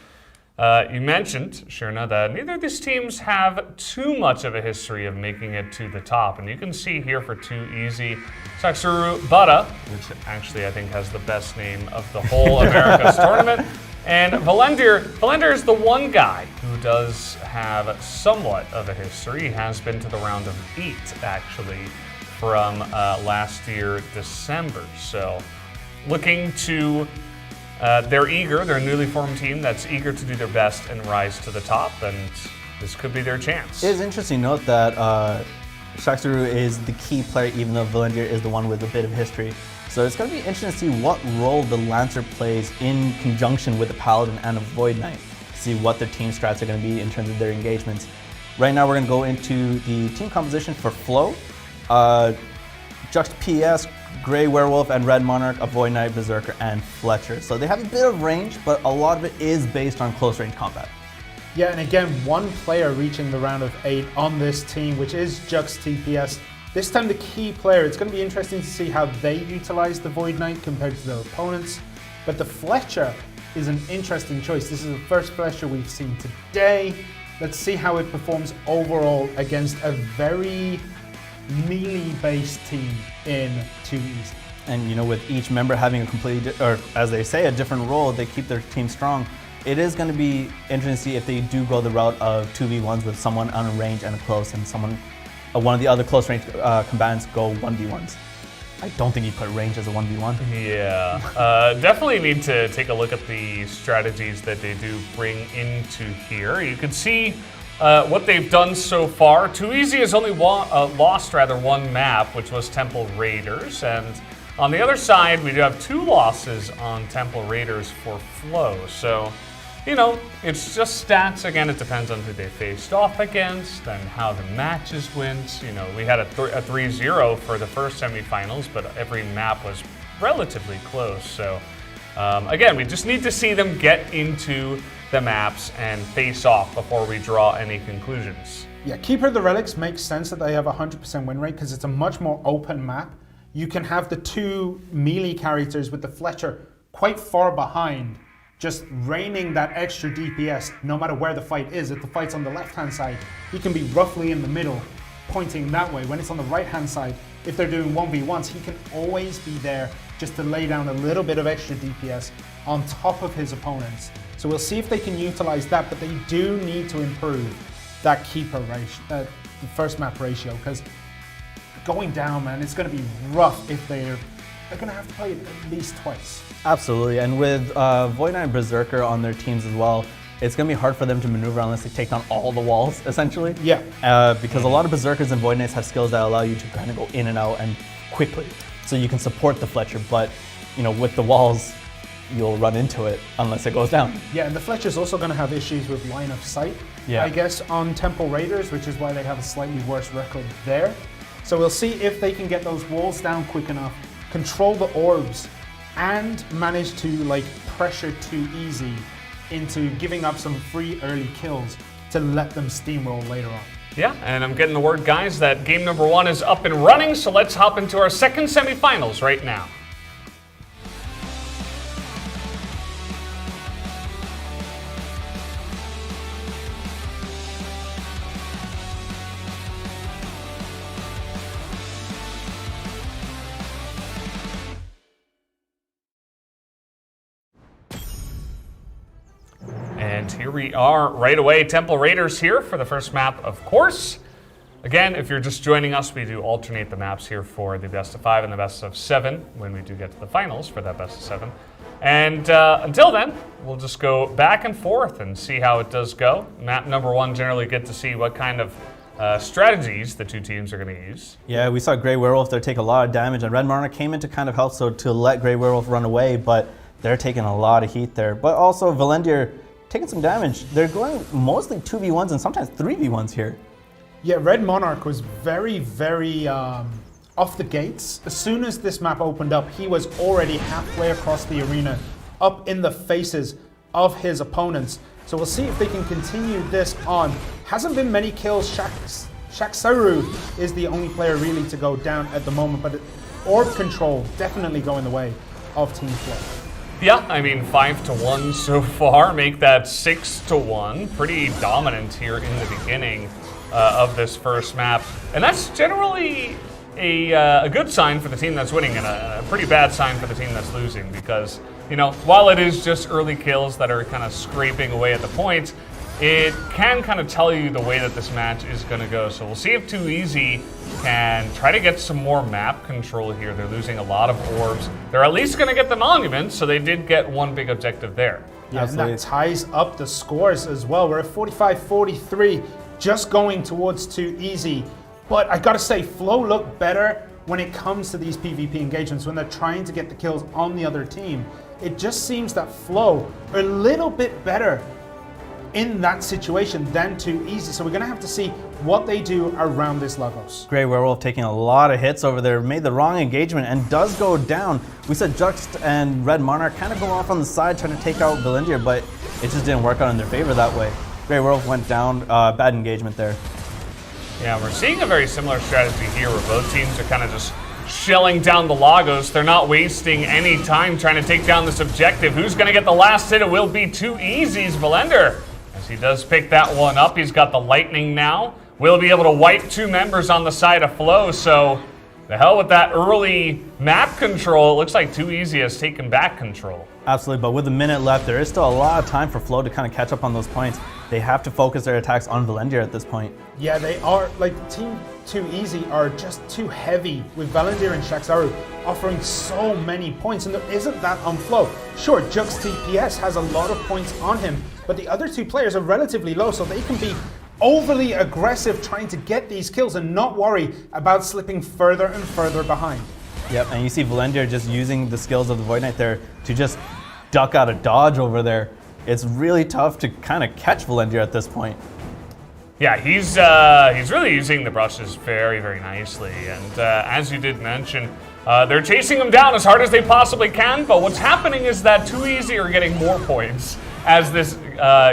Speaker 1: you mentioned, Sherna, that neither of these teams have too much of a history of making it to the top. And you can see here for Too Easy, Saksuru Bada, which actually I think has the best name of the whole America's tournament. And Valendir is the one guy who does have somewhat of a history. He has been to the round of 8, actually, from last year, December. So looking to, they're a newly formed team that's eager to do their best and rise to the top, and this could be their chance.
Speaker 2: It is interesting to note that Saksuru is the key player, even though Valendir is the one with a bit of history. So it's going to be interesting to see what role the Lancer plays in conjunction with the Paladin and a Void Knight. See what their team strats are going to be in terms of their engagements. Right now we're going to go into the team composition for Flow. Juxt PS, Grey Werewolf, and Red Monarch, a Void Knight, Berserker, and Fletcher. So they have a bit of range, but a lot of it is based on close range combat.
Speaker 3: Yeah, and again, one player reaching the round of 8 on this team, which is Juxt TPS. This time the key player, it's going to be interesting to see how they utilize the Void Knight compared to their opponents. But the Fletcher is an interesting choice. This is the first Fletcher we've seen today. Let's see how it performs overall against a very melee-based team in Too Easy.
Speaker 2: And you know, with each member having a completely, or as they say, a different role, they keep their team strong. It is going to be interesting to see if they do go the route of 2v1s with someone on a range and a close, and someone, one of the other close range combatants go 1v1s. I don't think you put range as a 1v1.
Speaker 1: Yeah, definitely need to take a look at the strategies that they do bring into here. You can see what they've done so far. Too Easy has only lost one map, which was Temple Raiders, and on the other side, we do have 2 losses on Temple Raiders for Flow. So, you know, it's just stats. Again, it depends on who they faced off against and how the matches went. You know, we had a 3-0 for the first semifinals, but every map was relatively close. So, again, we just need to see them get into the maps and face off before we draw any conclusions.
Speaker 3: Yeah, Keeper of the Relics makes sense that they have a 100% win rate because it's a much more open map. You can have the 2 melee characters with the Fletcher quite far behind, just raining that extra DPS no matter where the fight is. If the fight's on the left-hand side, he can be roughly in the middle, pointing that way. When it's on the right-hand side, if they're doing 1v1s, he can always be there just to lay down a little bit of extra DPS on top of his opponents. So we'll see if they can utilize that, but they do need to improve that keeper ratio, the first map ratio, because going down, man, it's going to be rough if they're going to have to play it at least twice.
Speaker 2: Absolutely, and with Void Knight and Berserker on their teams as well, it's going to be hard for them to maneuver unless they take down all the walls, essentially.
Speaker 3: Yeah.
Speaker 2: Because a lot of Berserkers and Void Knights have skills that allow you to kind of go in and out and quickly. So you can support the Fletcher, but you know, with the walls, you'll run into it unless it goes down.
Speaker 3: Yeah, and the Fletcher's also going to have issues with line of sight, I guess, on Temple Raiders, which is why they have a slightly worse record there. So we'll see if they can get those walls down quick enough, control the orbs, and manage to like pressure Too Easy into giving up some free early kills to let them steamroll later on.
Speaker 1: Yeah, and I'm getting the word, guys, that game number 1 is up and running, so let's hop into our second semifinals right now. And here we are right away, Temple Raiders here for the first map, of course. Again, if you're just joining us, we do alternate the maps here for the best of 5 and the best of 7 when we do get to the finals for that best of 7. And until then, we'll just go back and forth and see how it does go. Map number 1, generally get to see what kind of strategies the two teams are going to use.
Speaker 2: Yeah, we saw Grey Werewolf there take a lot of damage, and Red Monarch came in to kind of help to let Grey Werewolf run away, but they're taking a lot of heat there. But also, Valendir taking some damage. They're going mostly 2v1s and sometimes 3v1s here.
Speaker 3: Yeah, Red Monarch was very, very off the gates. As soon as this map opened up, he was already halfway across the arena, up in the faces of his opponents. So we'll see if they can continue this on. Hasn't been many kills. Shaksaru is the only player really to go down at the moment, but orb control definitely going the way of Team Flow.
Speaker 1: Yeah, I mean 5-1 so far, make that 6-1. Pretty dominant here in the beginning of this first map. And that's generally a good sign for the team that's winning and a pretty bad sign for the team that's losing because, you know, while it is just early kills that are kind of scraping away at the points, it can kind of tell you the way that this match is going to go. So we'll see if Too Easy can try to get some more map control here. They're losing a lot of orbs. They're at least going to get the monuments, so they did get one big objective there.
Speaker 3: Yeah, and that ties up the scores as well. We're at 45-43, just going towards Too Easy. But I gotta say, Flow look better when it comes to these PvP engagements, when they're trying to get the kills on the other team. It just seems that Flow are a little bit better in that situation than Too Easy. So we're gonna have to see what they do around this Lagos.
Speaker 2: Grey Werewolf taking a lot of hits over there, made the wrong engagement and does go down. We said Juxt and Red Monarch kind of go off on the side trying to take out Valendir, but it just didn't work out in their favor that way. Grey Werewolf went down, bad engagement there.
Speaker 1: Yeah, we're seeing a very similar strategy here where both teams are kind of just shelling down the Lagos. They're not wasting any time trying to take down this objective. Who's going to get the last hit? It will be Too Easy's Valendir. As he does pick that one up, he's got the lightning now. Will be able to wipe 2 members on the side of Flow, so the hell with that early map control. It looks like Too Easy has taken back control.
Speaker 2: Absolutely, but with a minute left, there is still a lot of time for Flow to kind of catch up on those points. They have to focus their attacks on Valendir at this point.
Speaker 3: Yeah, they are, like, Team Too Easy are just too heavy with Valendir and Shaksaru offering so many points, and there isn't that on Flow. Sure, Jux TPS has a lot of points on him, but the other 2 players are relatively low, so they can be overly aggressive trying to get these kills and not worry about slipping further and further behind.
Speaker 2: Yep, and you see Valendir just using the skills of the Void Knight there to just duck out of dodge over there. It's really tough to kind of catch Valendir at this point.
Speaker 1: Yeah, he's really using the brushes very, very nicely. And as you did mention, they're chasing him down as hard as they possibly can. But what's happening is that Too Easy are getting more points as this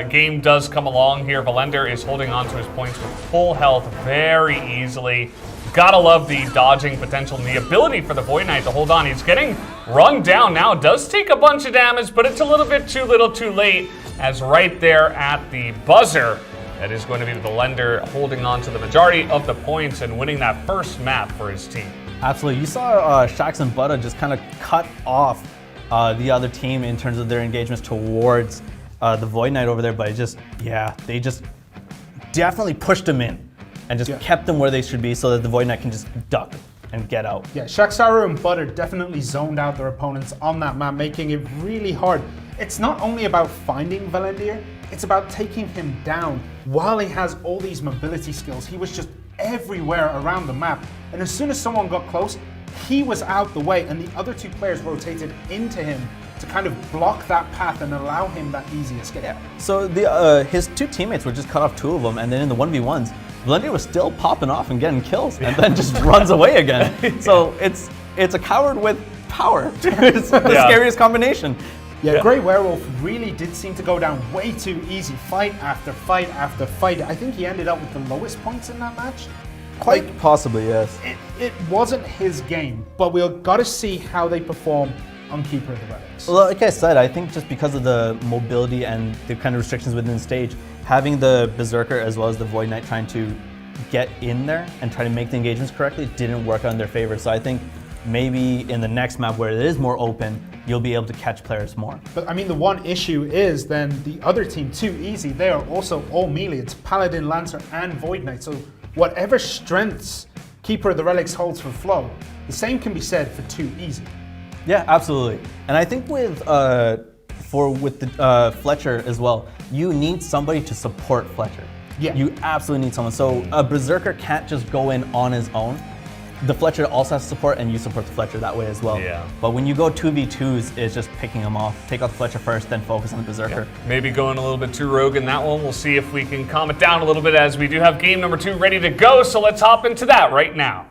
Speaker 1: game does come along here. Valendir is holding on to his points with full health very easily. Gotta love the dodging potential and the ability for the Void Knight to hold on. He's getting run down now. Does take a bunch of damage, but it's a little bit too little too late, as right there at the buzzer, that is going to be Valendir holding on to the majority of the points and winning that first map for his team.
Speaker 2: Absolutely. You saw Shax and Buddha just kind of cut off the other team in terms of their engagements towards the Void Knight over there, but they just definitely pushed him in and just kept them where they should be so that the Void Knight can just duck and get out.
Speaker 3: Yeah, Shaksaru and Butter definitely zoned out their opponents on that map, making it really hard. It's not only about finding Valendir, it's about taking him down while he has all these mobility skills. He was just everywhere around the map, and as soon as someone got close, he was out the way, and the other 2 players rotated into him to kind of block that path and allow him that easy escape.
Speaker 2: Yeah. So his 2 teammates would just cut off 2 of them, and then in the 1v1s, Valendir was still popping off and getting kills, and then just runs away again. So it's a coward with power. It's the scariest combination.
Speaker 3: Yeah, Grey Werewolf really did seem to go down way too easy, fight after fight after fight. I think he ended up with the lowest points in that match.
Speaker 2: Quite possibly, yes.
Speaker 3: It wasn't his game, but we've got to see how they perform on Keeper of the Relics.
Speaker 2: Well, like I said, I think just because of the mobility and the kind of restrictions within the stage, having the Berserker as well as the Void Knight trying to get in there and try to make the engagements correctly didn't work out in their favor. So I think maybe in the next map where it is more open, you'll be able to catch players more.
Speaker 3: But I mean, the one issue is then the other team, Too Easy, they are also all melee. It's Paladin, Lancer, and Void Knight. So whatever strengths Keeper of the Relics holds for Flow, the same can be said for Too Easy.
Speaker 2: Yeah, absolutely. And I think with Fletcher as well, you need somebody to support Fletcher.
Speaker 3: Yeah.
Speaker 2: You absolutely need someone. So a Berserker can't just go in on his own. The Fletcher also has support, and you support the Fletcher that way as well.
Speaker 1: Yeah.
Speaker 2: But when you go 2v2s, it's just picking them off. Take out the Fletcher first, then focus on the Berserker.
Speaker 1: Yeah. Maybe going a little bit too rogue in that one. We'll see if we can calm it down a little bit as we do have game number 2 ready to go. So let's hop into that right now.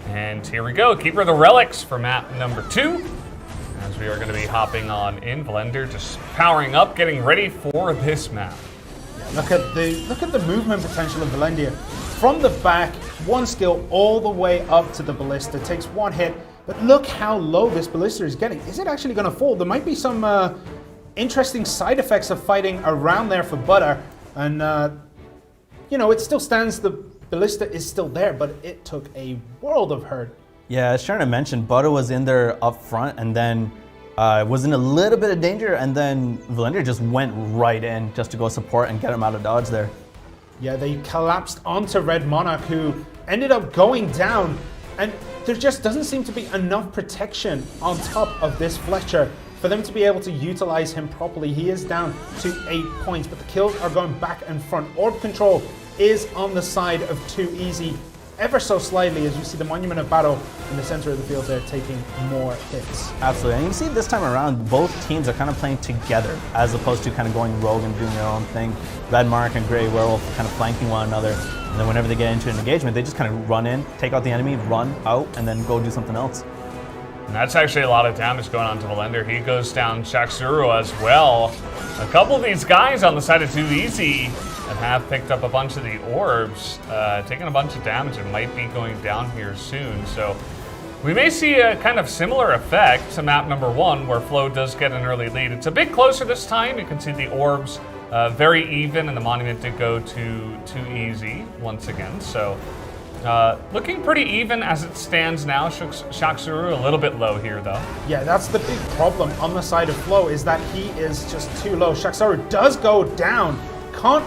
Speaker 1: And here we go, Keeper of the Relics for map number 2. As we are going to be hopping on in, Valendir just powering up, getting ready for this map.
Speaker 3: Look at the movement potential of Valendir. From the back, one skill all the way up to the ballista. Takes one hit, but look how low this ballista is getting. Is it actually going to fall? There might be some interesting side effects of fighting around there for Butter. And, it still stands. The ballista is still there, but it took a world of hurt.
Speaker 2: Yeah, as Sharon mentioned, Butter was in there up front and then was in a little bit of danger, and then Valendir just went right in just to go support and get him out of dodge there.
Speaker 3: Yeah, they collapsed onto Red Monarch, who ended up going down, and there just doesn't seem to be enough protection on top of this Fletcher for them to be able to utilize him properly. He is down to 8 points, but the kills are going back and front. Orb control is on the side of Too Easy, ever so slightly, as you see the Monument of Battle in the center of the field there taking more hits.
Speaker 2: Absolutely, and you see this time around, both teams are kind of playing together as opposed to kind of going rogue and doing their own thing. Red Monarch and Grey Werewolf kind of flanking one another, and then whenever they get into an engagement, they just kind of run in, take out the enemy, run out, and then go do something else.
Speaker 1: And that's actually a lot of damage going on to Valendir. He goes down Shaxuru as well. A couple of these guys on the side of Too Easy that have picked up a bunch of the orbs, taking a bunch of damage and might be going down here soon. So we may see a kind of similar effect to map number 1, where Flo does get an early lead. It's a bit closer this time. You can see the orbs very even, and the monument did go to Too Easy once again. So looking pretty even as it stands now. Shaxuru a little bit low here, though.
Speaker 3: Yeah, that's the big problem on the side of Flo, is that he is just too low. Shaxuru does go down, can't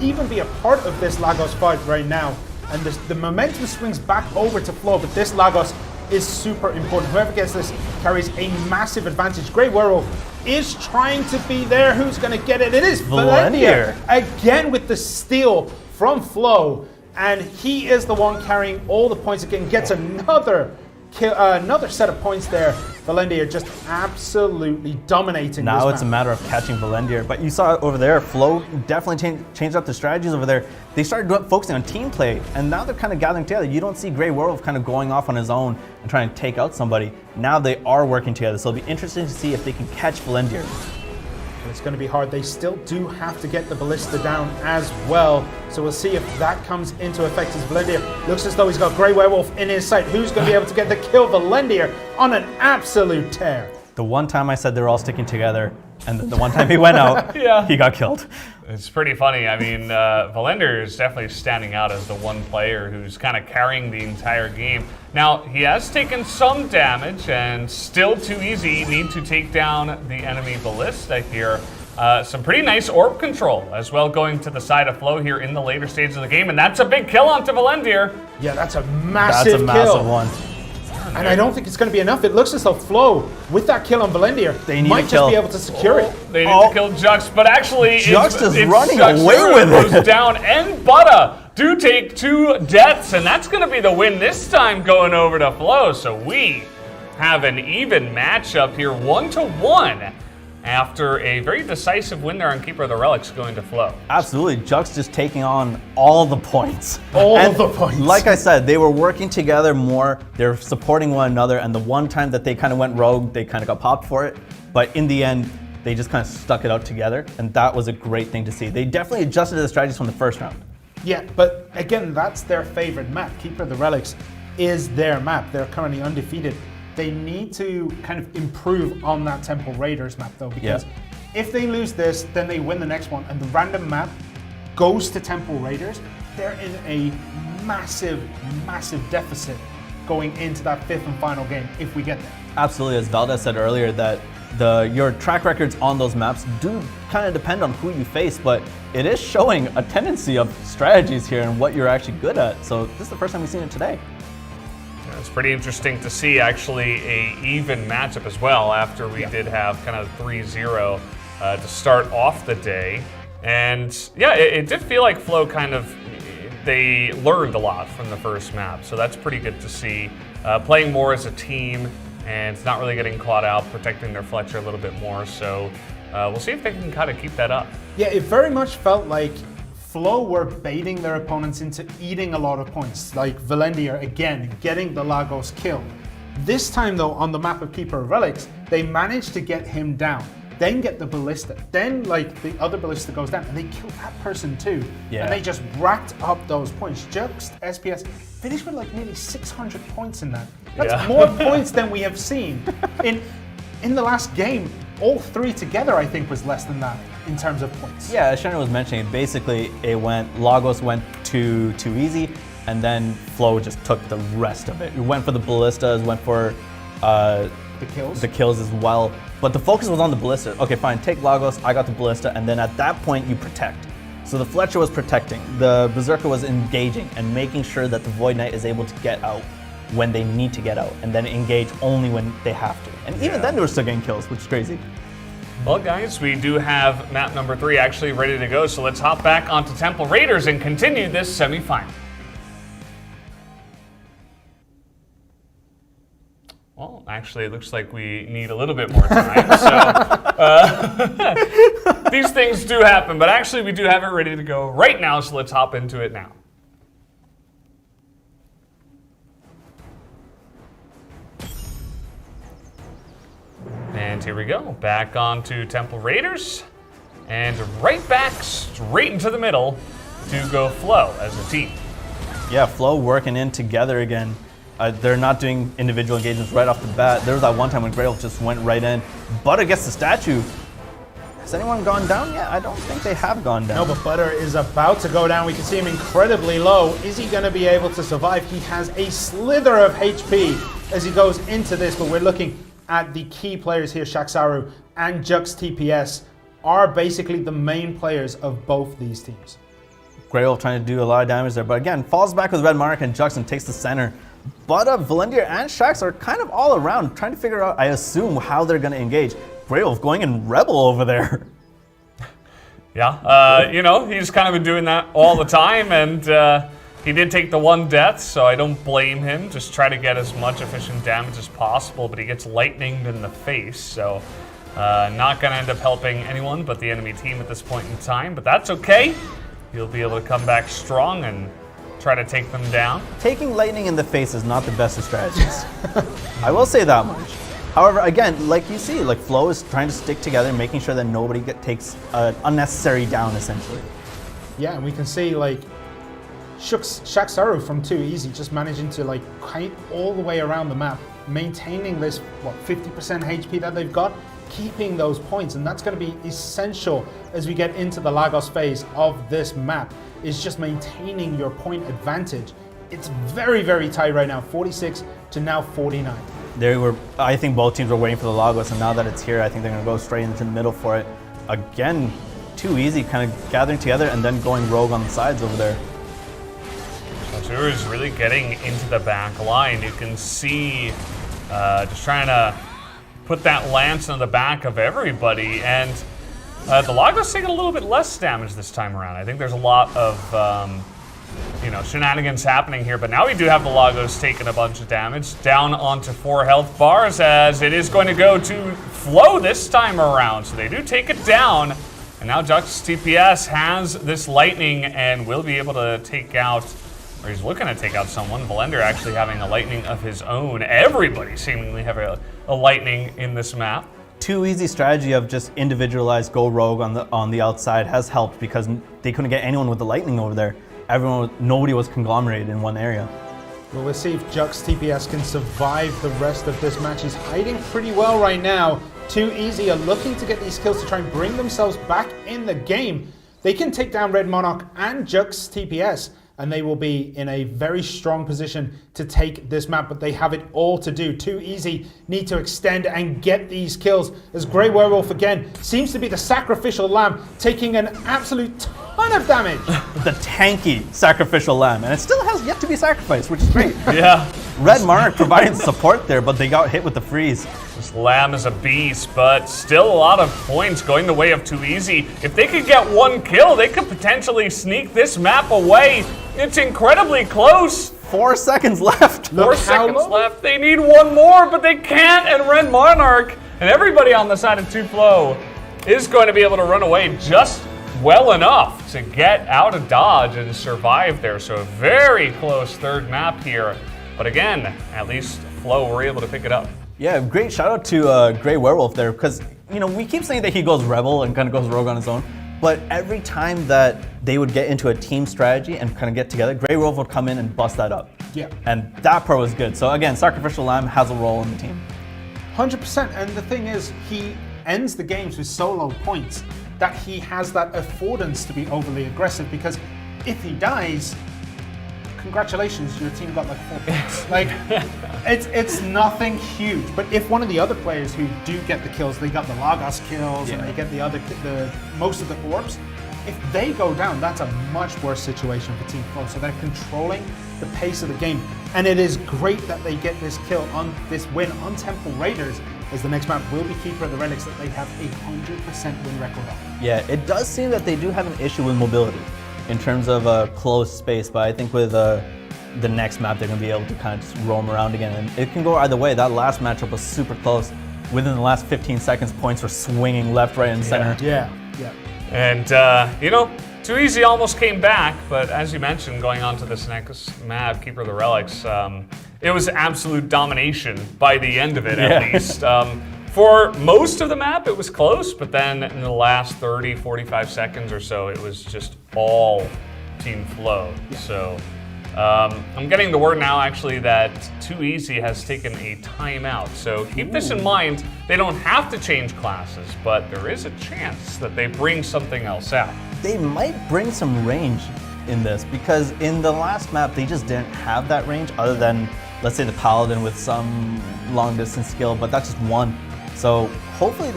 Speaker 3: even be a part of this Lagos fight right now. And the momentum swings back over to Flo, but this Lagos is super important. Whoever gets this carries a massive advantage. Grey Werewolf is trying to be there. Who's going to get it? It is Valendir again with the steal from Flo. And he is the one carrying all the points again. Gets another set of points there. Valendir just absolutely dominating.
Speaker 2: Now
Speaker 3: this
Speaker 2: it's
Speaker 3: map.
Speaker 2: a matter of catching Valendir. But you saw over there, Flo definitely changed up the strategies over there. They started focusing on team play, and now they're kind of gathering together. You don't see Grey Werewolf kind of going off on his own and trying to take out somebody. Now they are working together, so it'll be interesting to see if they can catch Valendir.
Speaker 3: It's going to be hard. They still do have to get the ballista down as well. So we'll see if that comes into effect as Valendir looks as though he's got Grey Werewolf in his sight. Who's going to be able to get the kill? Valendir on an absolute tear.
Speaker 2: The one time I said they were all sticking together, and the one time he went out, he got killed.
Speaker 1: It's pretty funny. I mean, Valendir is definitely standing out as the one player who's kind of carrying the entire game. Now, he has taken some damage, and still Too Easy need to take down the enemy ballista here. Some pretty nice orb control as well going to the side of Flo here in the later stages of the game, and that's a big kill onto Valendir.
Speaker 3: Yeah, that's a massive kill.
Speaker 2: That's a massive one.
Speaker 3: And I don't think it's going to be enough. It looks as though Flo, with that kill on Valendir,
Speaker 2: they need
Speaker 3: might just be able to secure it.
Speaker 1: They need to kill Jux, but actually
Speaker 2: Jux is running
Speaker 1: Shaxuru
Speaker 2: away with it.
Speaker 1: goes down, and Butter do take 2 deaths, and that's going to be the win this time going over to Flo. So we have an even matchup here, 1-1, after a very decisive win there on Keeper of the Relics going to Flo.
Speaker 2: Absolutely. Jux just taking on all the points.
Speaker 3: All the points.
Speaker 2: Like I said, they were working together more. They're supporting one another. And the one time that they kind of went rogue, they kind of got popped for it. But in the end, they just kind of stuck it out together. And that was a great thing to see. They definitely adjusted the strategies from the first round.
Speaker 3: Yeah, but again, that's their favorite map. Keeper of the Relics is their map. They're currently undefeated. They need to kind of improve on that Temple Raiders map, though, because if they lose this, then they win the next one, and the random map goes to Temple Raiders. They're in a massive, massive deficit going into that 5th and final game if we get there.
Speaker 2: Absolutely, as Valdez said earlier, that your track records on those maps do kind of depend on who you face, but it is showing a tendency of strategies here and what you're actually good at. So this is the first time we've seen it today.
Speaker 1: Yeah, it's pretty interesting to see actually a even matchup as well after we did have kind of 3-0 to start off the day. And yeah, it did feel like Flo they learned a lot from the first map. So that's pretty good to see. Playing more as a team, and not really getting caught out, protecting their Fletcher a little bit more. So we'll see if they can kind of keep that up.
Speaker 3: Yeah, it very much felt like Flo were baiting their opponents into eating a lot of points, like Valendier, again, getting the Lagos kill. This time, though, on the map of Keeper of Relics, they managed to get him down, then get the Ballista, then, like, the other Ballista goes down, and they kill that person, too.
Speaker 2: Yeah.
Speaker 3: And they just racked up those points. Jux SPS finished with, like, nearly 600 points in that. That's more points than we have seen. In the last game, all 3 together, I think, was less than that in terms of points.
Speaker 2: Yeah, as Shannon was mentioning, basically Lagos went too easy, and then Flo just took the rest of it. We went for the Ballistas, went for the kills as well. But the focus was on the Ballista. Okay, fine, take Lagos, I got the Ballista, and then at that point you protect. So the Fletcher was protecting, the Berserker was engaging and making sure that the Void Knight is able to get out when they need to get out, and then engage only when they have to. And even then they were still getting kills, which is crazy.
Speaker 1: Well, guys, we do have map number 3 actually ready to go, so let's hop back onto Temple Raiders and continue this semifinal. Well, actually, it looks like we need a little bit more time, so these things do happen, but actually we do have it ready to go right now, so let's hop into it now. And here we go, back onto Temple Raiders, and right back straight into the middle to go Flo as a team.
Speaker 2: Yeah, Flo working in together again. They're not doing individual engagements right off the bat. There was that one time when Grail just went right in. Butter gets the statue. Has anyone gone down yet? I don't think they have gone down.
Speaker 3: No, but Butter is about to go down. We can see him incredibly low. Is he going to be able to survive? He has a slither of HP as he goes into this, but we're looking at the key players here. Shaxaru and Jux TPS are basically the main players of both these teams.
Speaker 2: Grail trying to do a lot of damage there, but again, falls back with Red Mark and Jux and takes the center. But Valendier and Shax are kind of all around, trying to figure out, I assume, how they're going to engage. Grail going in Rebel over there.
Speaker 1: Yeah, you know, he's kind of been doing that all the time, and he did take the 1 death, so I don't blame him. Just try to get as much efficient damage as possible, but he gets lightninged in the face, so not going to end up helping anyone but the enemy team at this point in time, but that's okay. He'll be able to come back strong and try to take them down.
Speaker 2: Taking lightning in the face is not the best of strategies. I will say that much. However, again, like you see, like Flo is trying to stick together, making sure that nobody takes an unnecessary down, essentially.
Speaker 3: Yeah, and we can see like Shaxaru from 2 easy, just managing to like kite all the way around the map, maintaining this 50% HP that they've got, keeping those points, and that's going to be essential as we get into the Lagos phase of this map. Is just maintaining your point advantage. It's very, very tight right now, 46 to now 49.
Speaker 2: I think both teams were waiting for the Lagos, and now that it's here, I think they're going to go straight into the middle for it. Again, too easy, kind of gathering together and then going rogue on the sides over there.
Speaker 1: Shaxaru is really getting into the back line. You can see just trying to put that lance on the back of everybody, and the Lagos taking a little bit less damage this time around. I think there's a lot of shenanigans happening here. But now we do have the Lagos taking a bunch of damage, down onto 4 health bars, as it is going to go to Flow this time around. So they do take it down, and now Jux TPS has this lightning and will be able to take out, or he's looking to take out someone. Blender actually having a lightning of his own. Everybody seemingly have a lightning in this map.
Speaker 2: Too easy strategy of just individualized go rogue on the outside has helped because they couldn't get anyone with the lightning over there. Nobody was conglomerated in one area.
Speaker 3: Well, we'll see if Jux TPS can survive the rest of this match. He's hiding pretty well right now. Too Easy are looking to get these kills to try and bring themselves back in the game. They can take down Red Monarch and Jux TPS, and they will be in a very strong position to take this map, but they have it all to do. Too Easy need to extend and get these kills, as Grey Werewolf again seems to be the sacrificial lamb, taking an absolute ton of damage.
Speaker 2: The tanky sacrificial lamb, and it still has yet to be sacrificed, which is great.
Speaker 1: Yeah.
Speaker 2: Red Monarch providing support there, but they got hit with the freeze.
Speaker 1: This Lamb is a beast, but still a lot of points going the way of Too Easy. If they could get 1 kill, they could potentially sneak this map away. It's incredibly close.
Speaker 2: 4 seconds left.
Speaker 1: 4 seconds left. They need 1 more, but they can't. And Red Monarch and everybody on the side of 2Flow is going to be able to run away just well enough to get out of dodge and survive there. So a very close 3rd map here. But again, at least Flow were able to pick it up.
Speaker 2: Yeah, great shout out to Grey Werewolf there, because we keep saying that he goes rebel and kind of goes rogue on his own, but every time that they would get into a team strategy and kind of get together, Grey Werewolf would come in and bust that up.
Speaker 3: Yeah.
Speaker 2: And that part was good. So again, Sacrificial Lamb has a role in the team.
Speaker 3: 100%, and the thing is, he ends the games with so low points that he has that affordance to be overly aggressive, because if he dies, congratulations, your team got like 4 points. Like, it's nothing huge. But if one of the other players who do get the kills, they got the Lagos kills and they get the most of the orbs, if they go down, that's a much worse situation for Team Flow. So they're controlling the pace of the game. And it is great that they get this kill on this win on Temple Raiders, as the next map will be Keeper of the Relics that they have a 100% win record on.
Speaker 2: Yeah, it does seem that they do have an issue with mobility in terms of a closed space, but I think with the next map they're going to be able to kind of just roam around again, and it can go either way. That last matchup was super close. Within the last 15 seconds, points were swinging left, right, and center.
Speaker 3: Yeah.
Speaker 1: And, Too Easy almost came back, but as you mentioned, going on to this next map, Keeper of the Relics, it was absolute domination by the end of it, at least. For most of the map, it was close, but then in the last 30, 45 seconds or so, it was just all Team Flow. So I'm getting the word now, actually, that Too Easy has taken a timeout. So keep this in mind. They don't have to change classes, but there is a chance that they bring something else out.
Speaker 2: They might bring some range in this, because in the last map, they just didn't have that range other than, let's say, the Paladin with some long distance skill, but that's just one. So hopefully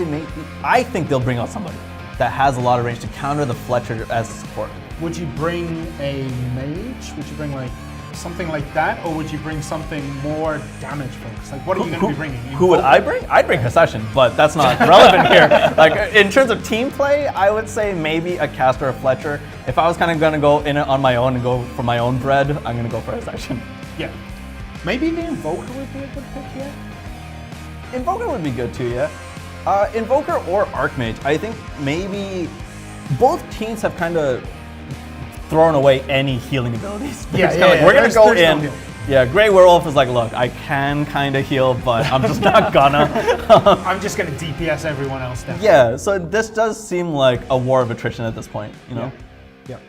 Speaker 2: I think they'll bring out somebody that has a lot of range to counter the Fletcher as support.
Speaker 3: Would you bring a mage? Would you bring like something like that, or would you bring something more damage focused? Like, what are you going to be bringing?
Speaker 2: Who would I bring? I'd bring Hessashin, but that's not relevant here. Like, in terms of team play, I would say maybe a Caster or Fletcher. If I was kind of going to go in it on my own and go for my own bread, I'm going to go for Hessashin.
Speaker 3: Yeah. Maybe the Invoker would be a good pick here.
Speaker 2: Invoker would be good too, yeah. Invoker or Archmage. I think maybe both teams have kind of thrown away any healing abilities. We're gonna go in. No, yeah, Grey Werewolf is like, look, I can kind of heal, but I'm just not gonna.
Speaker 3: I'm just gonna DPS everyone else down.
Speaker 2: Yeah, so this does seem like a war of attrition at this point, you know?
Speaker 3: Yeah.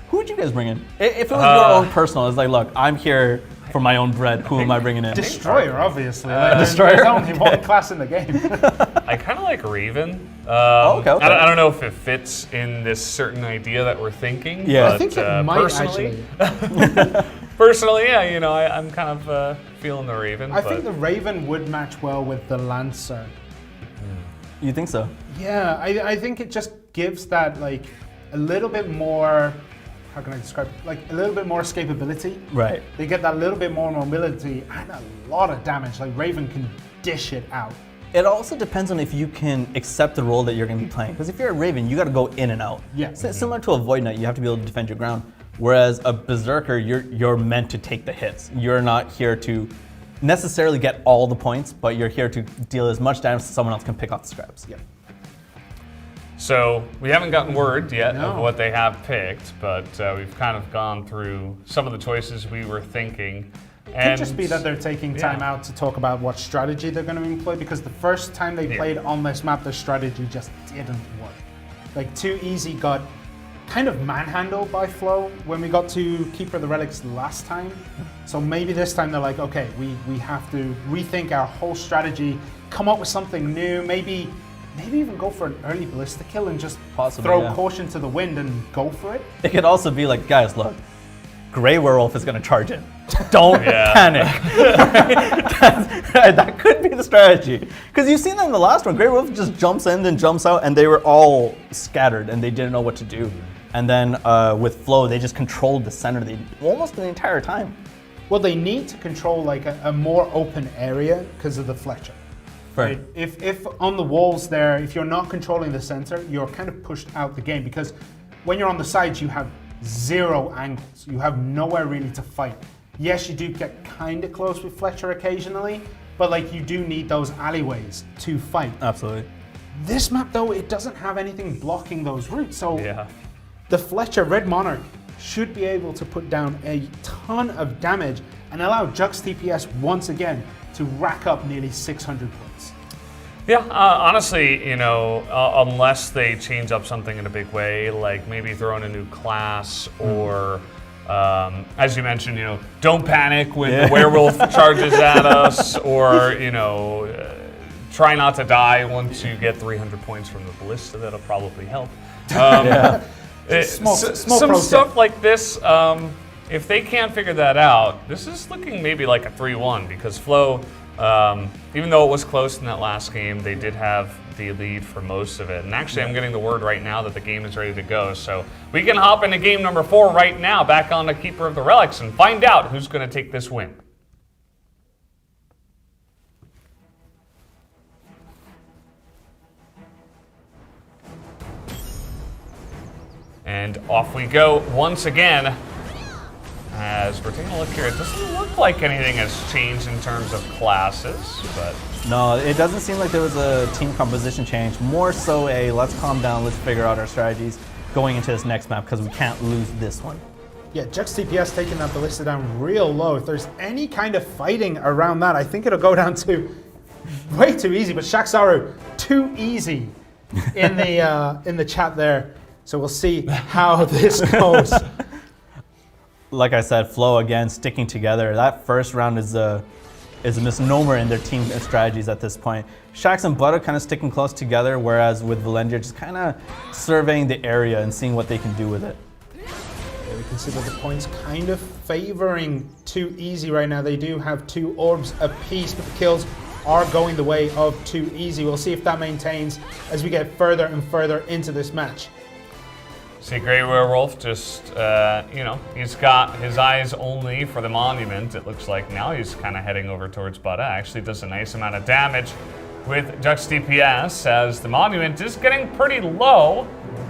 Speaker 2: Who would you guys bring in? If it was your own personal, it's like, look, I'm here for my own bread. Who am I bringing in?
Speaker 3: Destroyer, obviously.
Speaker 2: Destroyer.
Speaker 3: There's only one class in the game.
Speaker 1: I kind of like Raven.
Speaker 2: Okay.
Speaker 1: I don't know if it fits in this certain idea that we're thinking.
Speaker 2: Yeah,
Speaker 1: but,
Speaker 3: I think it might
Speaker 1: personally,
Speaker 3: actually.
Speaker 1: Personally, yeah, I'm kind of feeling the Raven.
Speaker 3: I think the Raven would match well with the Lancer.
Speaker 2: You think so?
Speaker 3: Yeah, I think it just gives that like a little bit more. How can I describe it? Like a little bit more escapability.
Speaker 2: Right.
Speaker 3: They get that little bit more mobility and a lot of damage. Like Raven can dish it out.
Speaker 2: It also depends on if you can accept the role that you're going to be playing. Because if you're a Raven, you got to go in and out.
Speaker 3: Yeah.
Speaker 2: Similar to a Void Knight, you have to be able to defend your ground. Whereas a Berserker, you're meant to take the hits. You're not here to necessarily get all the points, but you're here to deal as much damage so someone else can pick off the scraps.
Speaker 3: Yeah.
Speaker 1: So we haven't gotten word yet of what they have picked, but we've kind of gone through some of the choices we were thinking.
Speaker 3: It could just be that they're taking time out to talk about what strategy they're going to employ, because the first time they played on this map, their strategy just didn't work. Like, Too Easy got kind of manhandled by Flow when we got to Keeper of the Relics last time. So maybe this time they're like, okay, we have to rethink our whole strategy, come up with something new, maybe even go for an early ballista kill and just throw caution to the wind and go for it.
Speaker 2: It could also be like, guys, look, Grey Werewolf is going to charge in. Don't panic. That could be the strategy. Because you've seen that in the last one. Grey Werewolf just jumps in, then jumps out, and they were all scattered, and they didn't know what to do. And then with Flow, they just controlled the center almost the entire time.
Speaker 3: Well, they need to control like a more open area because of the Fletcher. Right? If on the walls there, if you're not controlling the center, you're kind of pushed out the game, because when you're on the sides, you have 0 angles. You have nowhere really to fight. Yes, you do get kind of close with Fletcher occasionally, but like you do need those alleyways to fight.
Speaker 2: Absolutely.
Speaker 3: This map though, it doesn't have anything blocking those routes. So the Fletcher Red Monarch should be able to put down a ton of damage and allow Jux TPS once again to rack up nearly 600 points.
Speaker 1: Yeah, honestly, you know, unless they change up something in a big way, like maybe throw in a new class or, as you mentioned, you know, don't panic when the werewolf charges at us, or, you know, try not to die once you get 300 points from the ballista. That'll probably help. Small some stuff like this, if they can't figure that out, this is looking maybe like a 3-1, because Flow, even though it was close in that last game, they did have the lead for most of it. And actually, I'm getting the word right now that the game is ready to go. So we can hop into game number 4 right now, back on the Keeper of the Relics, and find out who's going to take this win. And off we go once again. As we're taking a look here, it doesn't look like anything has changed in terms of classes, but...
Speaker 2: No, it doesn't seem like there was a team composition change. More so a let's calm down, let's figure out our strategies going into this next map, because we can't lose this one.
Speaker 3: Yeah, Jux TPS taking that ballista down real low. If there's any kind of fighting around that, I think it'll go down to way Too Easy, but Shaksaru, Too Easy in the chat there. So we'll see how this goes.
Speaker 2: Like I said, Flow again sticking together. That first round is a misnomer in their team strategies at this point. Shax and Butter kind of sticking close together, whereas with Valendia just kind of surveying the area and seeing what they can do with it.
Speaker 3: Yeah, we can see that the points kind of favoring Too Easy right now. They do have 2 orbs apiece, but the kills are going the way of Too Easy. We'll see if that maintains as we get further and further into this match.
Speaker 1: See, Grey Werewolf just, you know, he's got his eyes only for the monument, it looks like. Now he's kind of heading over towards Buddha. Actually does a nice amount of damage with Jux DPS, as the monument is getting pretty low.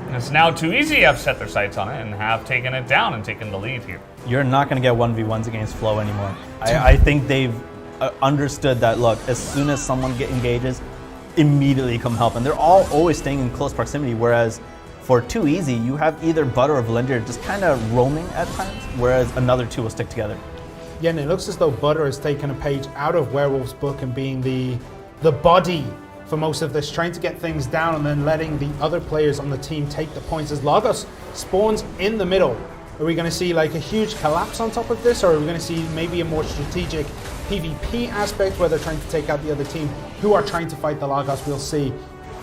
Speaker 1: It's now Too Easy have set their sights on it and have taken it down and taken the lead here.
Speaker 2: You're not going to get 1v1s against Flow anymore. I think they've understood that, look, as soon as someone engages, immediately come help. And they're all always staying in close proximity, whereas for Too Easy, you have either Butter or Valendia just kind of roaming at times, whereas another 2 will stick together.
Speaker 3: Yeah, and it looks as though Butter has taken a page out of Werewolf's book and being the body for most of this, trying to get things down and then letting the other players on the team take the points. As Lagos spawns in the middle, are we going to see like a huge collapse on top of this, or are we going to see maybe a more strategic PvP aspect where they're trying to take out the other team who are trying to fight the Lagos? We'll see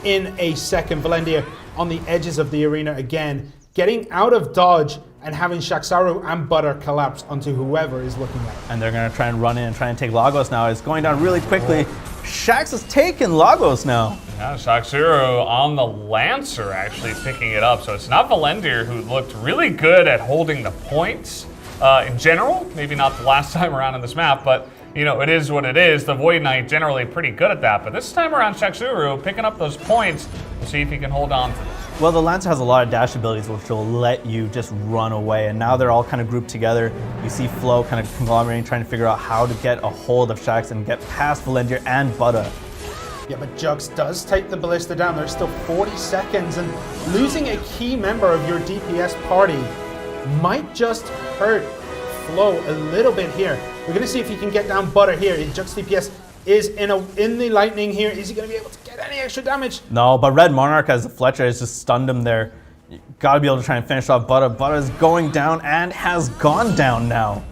Speaker 3: in a second. Valendia on the edges of the arena again, getting out of dodge and having Shaksaru and Butter collapse onto whoever is looking at it.
Speaker 2: And they're going to try and run in and try and take Lagos now. It's going down really quickly. Shax has taken Lagos now.
Speaker 1: Yeah, Shaksaru on the Lancer actually picking it up. So it's not Valendir, who looked really good at holding the points in general. Maybe not the last time around in this map, but you know, it is what it is. The Void Knight generally pretty good at that, but this time around Shaksaru picking up those points. We'll see if he can hold on to this.
Speaker 2: Well, the Lancer has a lot of dash abilities which will let you just run away, and now they're all kind of grouped together. You see Flo kind of conglomerating, trying to figure out how to get a hold of Shaxx and get past Valendir and Buddha.
Speaker 3: Yeah, but Jux does take the Ballista down. There's still 40 seconds, and losing a key member of your DPS party might just hurt Flo a little bit here. We're going to see if he can get down Butter here. Jux DPS is in the lightning here. Is he going to be able to get any extra damage?
Speaker 2: No, but Red Monarch as a Fletcher has just stunned him there. You gotta be able to try and finish off Butter. Butter's going down and has gone down now.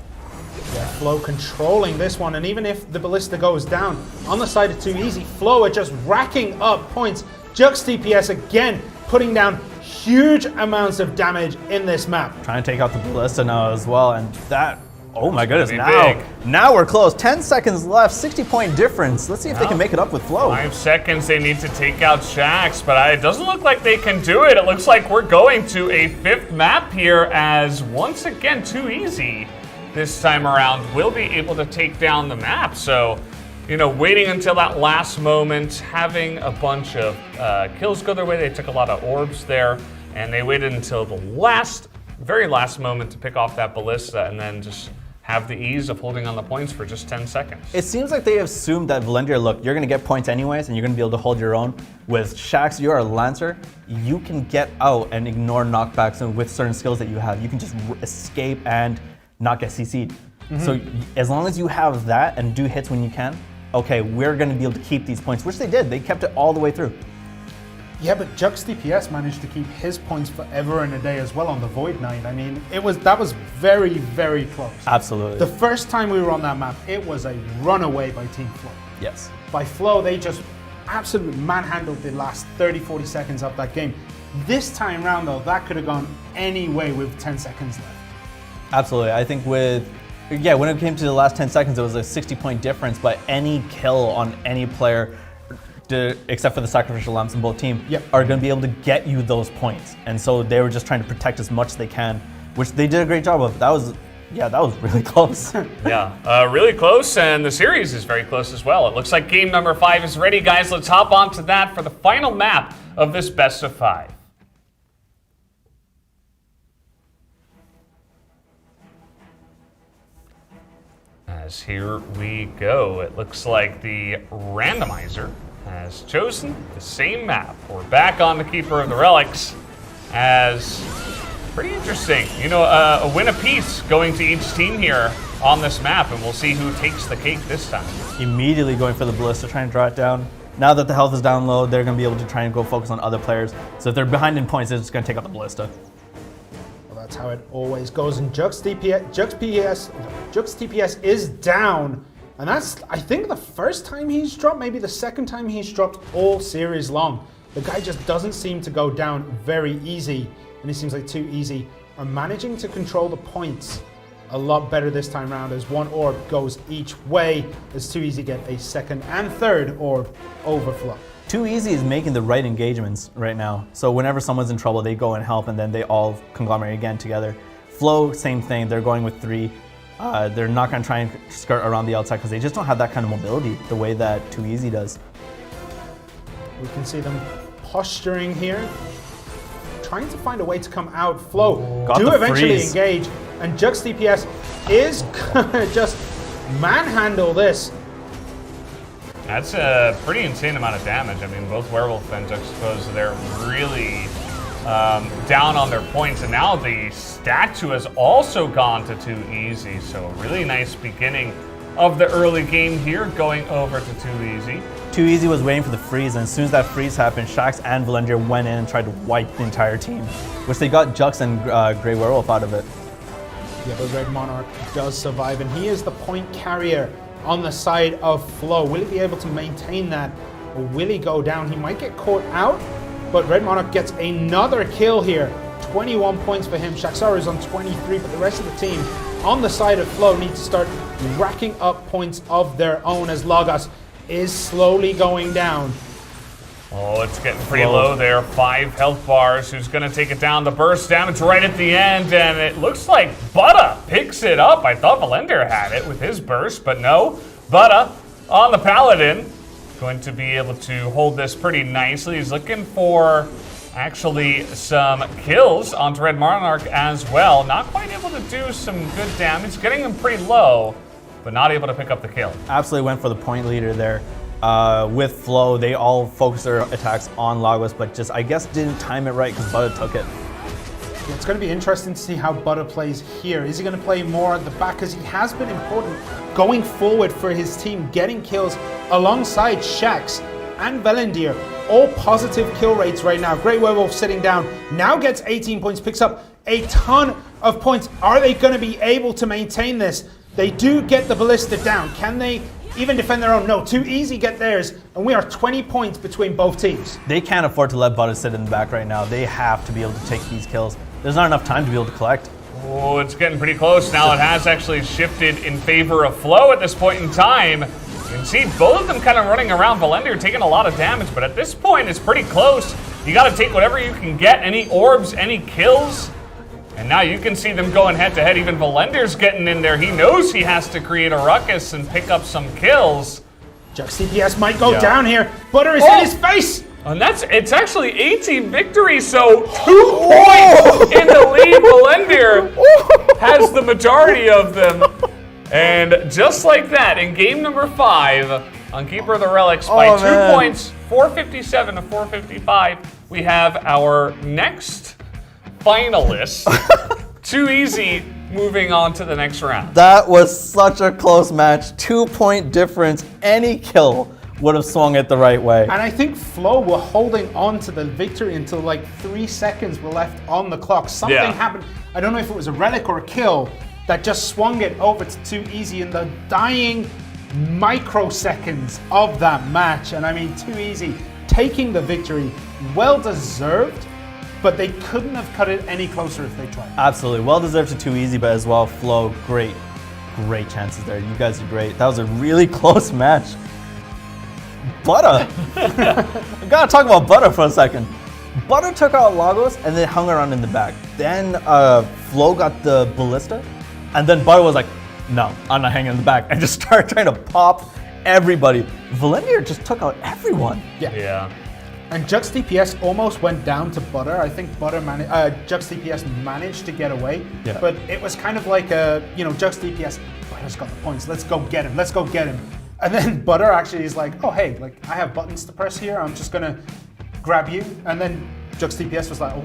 Speaker 3: Yeah, Flo controlling this one, and even if the Ballista goes down on the side of Too Easy, Flo are just racking up points. Jux DPS again putting down huge amounts of damage in this map.
Speaker 2: Trying to take out the Ballista now as well, and that, oh my goodness,
Speaker 1: Big.
Speaker 2: now we're close. 10 seconds left, 60-point difference. Let's see if they can make it up with Flo.
Speaker 1: 5 seconds they need to take out Shaxx, but it doesn't look like they can do it. It looks like we're going to a 5th map here as once again Too Easy this time around will be able to take down the map. So, you know, waiting until that last moment, having a bunch of kills go their way. They took a lot of orbs there, and they waited until the very last moment to pick off that Ballista and then just have the ease of holding on the points for just 10 seconds.
Speaker 2: It seems like they assumed that Valendir, look, you're going to get points anyways, and you're going to be able to hold your own. With Shaxx, you're a Lancer. You can get out and ignore knockbacks, and with certain skills that you have, you can just escape and not get CC'd. So as long as you have that and do hits when you can, okay, we're going to be able to keep these points, which they did. They kept it all the way through.
Speaker 3: Yeah, but Jux DPS managed to keep his points forever and a day as well on the Void Knight. I mean, that was very, very close.
Speaker 2: Absolutely.
Speaker 3: The first time we were on that map, it was a runaway by Team Flo.
Speaker 2: Yes.
Speaker 3: By Flo, they just absolutely manhandled the last 30, 40 seconds of that game. This time round, though, that could have gone any way with 10 seconds left.
Speaker 2: Absolutely. I think when it came to the last 10 seconds, it was a 60-point difference, but any kill on any player, except for the sacrificial lambs in both teams, are going to be able to get you those points. And so they were just trying to protect as much as they can, which they did a great job of. That was really close.
Speaker 1: Really close, and the series is very close as well. It looks like game number 5 is ready, guys. Let's hop onto that for the final map of this best of 5. As here we go. It looks like the randomizer has chosen the same map. We're back on the Keeper of the Relics as pretty interesting. You know, a win apiece going to each team here on this map, and we'll see who takes the cake this time.
Speaker 2: Immediately going for the Ballista, trying to draw it down. Now that the health is down low, they're going to be able to try and go focus on other players. So if they're behind in points, they're just going to take out the Ballista.
Speaker 3: That's how it always goes. And Jux TPS is down. And that's, I think, the first time he's dropped, maybe the second time he's dropped all series long. The guy just doesn't seem to go down very easy. And it seems like Too Easy are managing to control the points a lot better this time around as one orb goes each way as Too Easy get a second and third orb overflow.
Speaker 2: Too Easy is making the right engagements right now. So whenever someone's in trouble, they go and help, and then they all conglomerate again together. Flo, same thing. They're going with 3. They're not going to try and skirt around the outside because they just don't have that kind of mobility the way that Too Easy does.
Speaker 3: We can see them posturing here, trying to find a way to come out. Flo do eventually engage, and Jux DPS is going to just manhandle this.
Speaker 1: That's a pretty insane amount of damage. I mean, both Werewolf and Juxtapose, they're really down on their points. And now the statue has also gone to Too Easy. So a really nice beginning of the early game here, going over to Too Easy.
Speaker 2: Too Easy was waiting for the freeze, and as soon as that freeze happened, Shaxx and Valendir went in and tried to wipe the entire team, which they got Jux and Grey Werewolf out of it.
Speaker 3: Yeah, but Red Monarch does survive, and he is the point carrier on the side of Flo. Will he be able to maintain that, or will he go down? He might get caught out, but Red Monarch gets another kill here. 21 points for him. Shaxara is on 23, but the rest of the team on the side of Flo need to start racking up points of their own as Lagos is slowly going down.
Speaker 1: Oh, it's getting pretty low there. 5 health bars. Who's going to take it down? The burst damage right at the end, and it looks like Butta picks it up. I thought Valendir had it with his burst, but no. Butta on the Paladin. Going to be able to hold this pretty nicely. He's looking for actually some kills onto Red Monarch as well. Not quite able to do some good damage, getting him pretty low, but not able to pick up the kill.
Speaker 2: Absolutely went for the point leader there. With Flow, they all focused their attacks on Lagos, but just, I guess, didn't time it right because Butter took it.
Speaker 3: It's going to be interesting to see how Butter plays here. Is he going to play more at the back? Because he has been important going forward for his team, getting kills alongside Shax and Valendir. All positive kill rates right now. Great Werewolf sitting down. Now gets 18 points, picks up a ton of points. Are they going to be able to maintain this? They do get the Ballista down. Can they even defend their own? No, Too Easy get theirs. And we are 20 points between both teams.
Speaker 2: They can't afford to let Butter sit in the back right now. They have to be able to take these kills. There's not enough time to be able to collect.
Speaker 1: Oh, it's getting pretty close now. It has actually shifted in favor of Flow at this point in time. You can see both of them kind of running around. Valendir taking a lot of damage, but at this point it's pretty close. You got to take whatever you can get, any orbs, any kills. And now you can see them going head to head. Even Valendir's getting in there. He knows he has to create a ruckus and pick up some kills.
Speaker 3: Jux DPS might go down here. Butter is in his face.
Speaker 1: And it's actually 18 victories, so 2 points in the lead. Valendir has the majority of them. And just like that, in game number 5, on Keeper of the Relics, by 2 points, 457 to 455, we have our next finalist. Too Easy moving on to the next round.
Speaker 2: That was such a close match. 2-point difference. Any kill would have swung it the right way.
Speaker 3: And I think Flow were holding on to the victory until like 3 seconds were left on the clock. Something happened. I don't know if it was a relic or a kill that just swung it over to Too Easy in the dying microseconds of that match. And I mean, Too Easy taking the victory, well deserved, but they couldn't have cut it any closer if they tried.
Speaker 2: Absolutely. Well deserved to Too Easy, but as well, Flow, great chances there. You guys are great. That was a really close match. Butter. I gotta talk about Butter for a second. Butter took out Lagos and then hung around in the back. Then Flo got the Ballista, and then Butter was like, no, I'm not hanging in the back, and just started trying to pop everybody. Valendir just took out everyone.
Speaker 1: Yeah.
Speaker 3: And Jux DPS almost went down to Butter. I think Jux DPS managed to get away, but it was kind of like Jux DPS, Butter's got the points, let's go get him. And then Butter actually is like, oh hey, like I have buttons to press here, I'm just gonna grab you. And then Jux DPS was like, oh,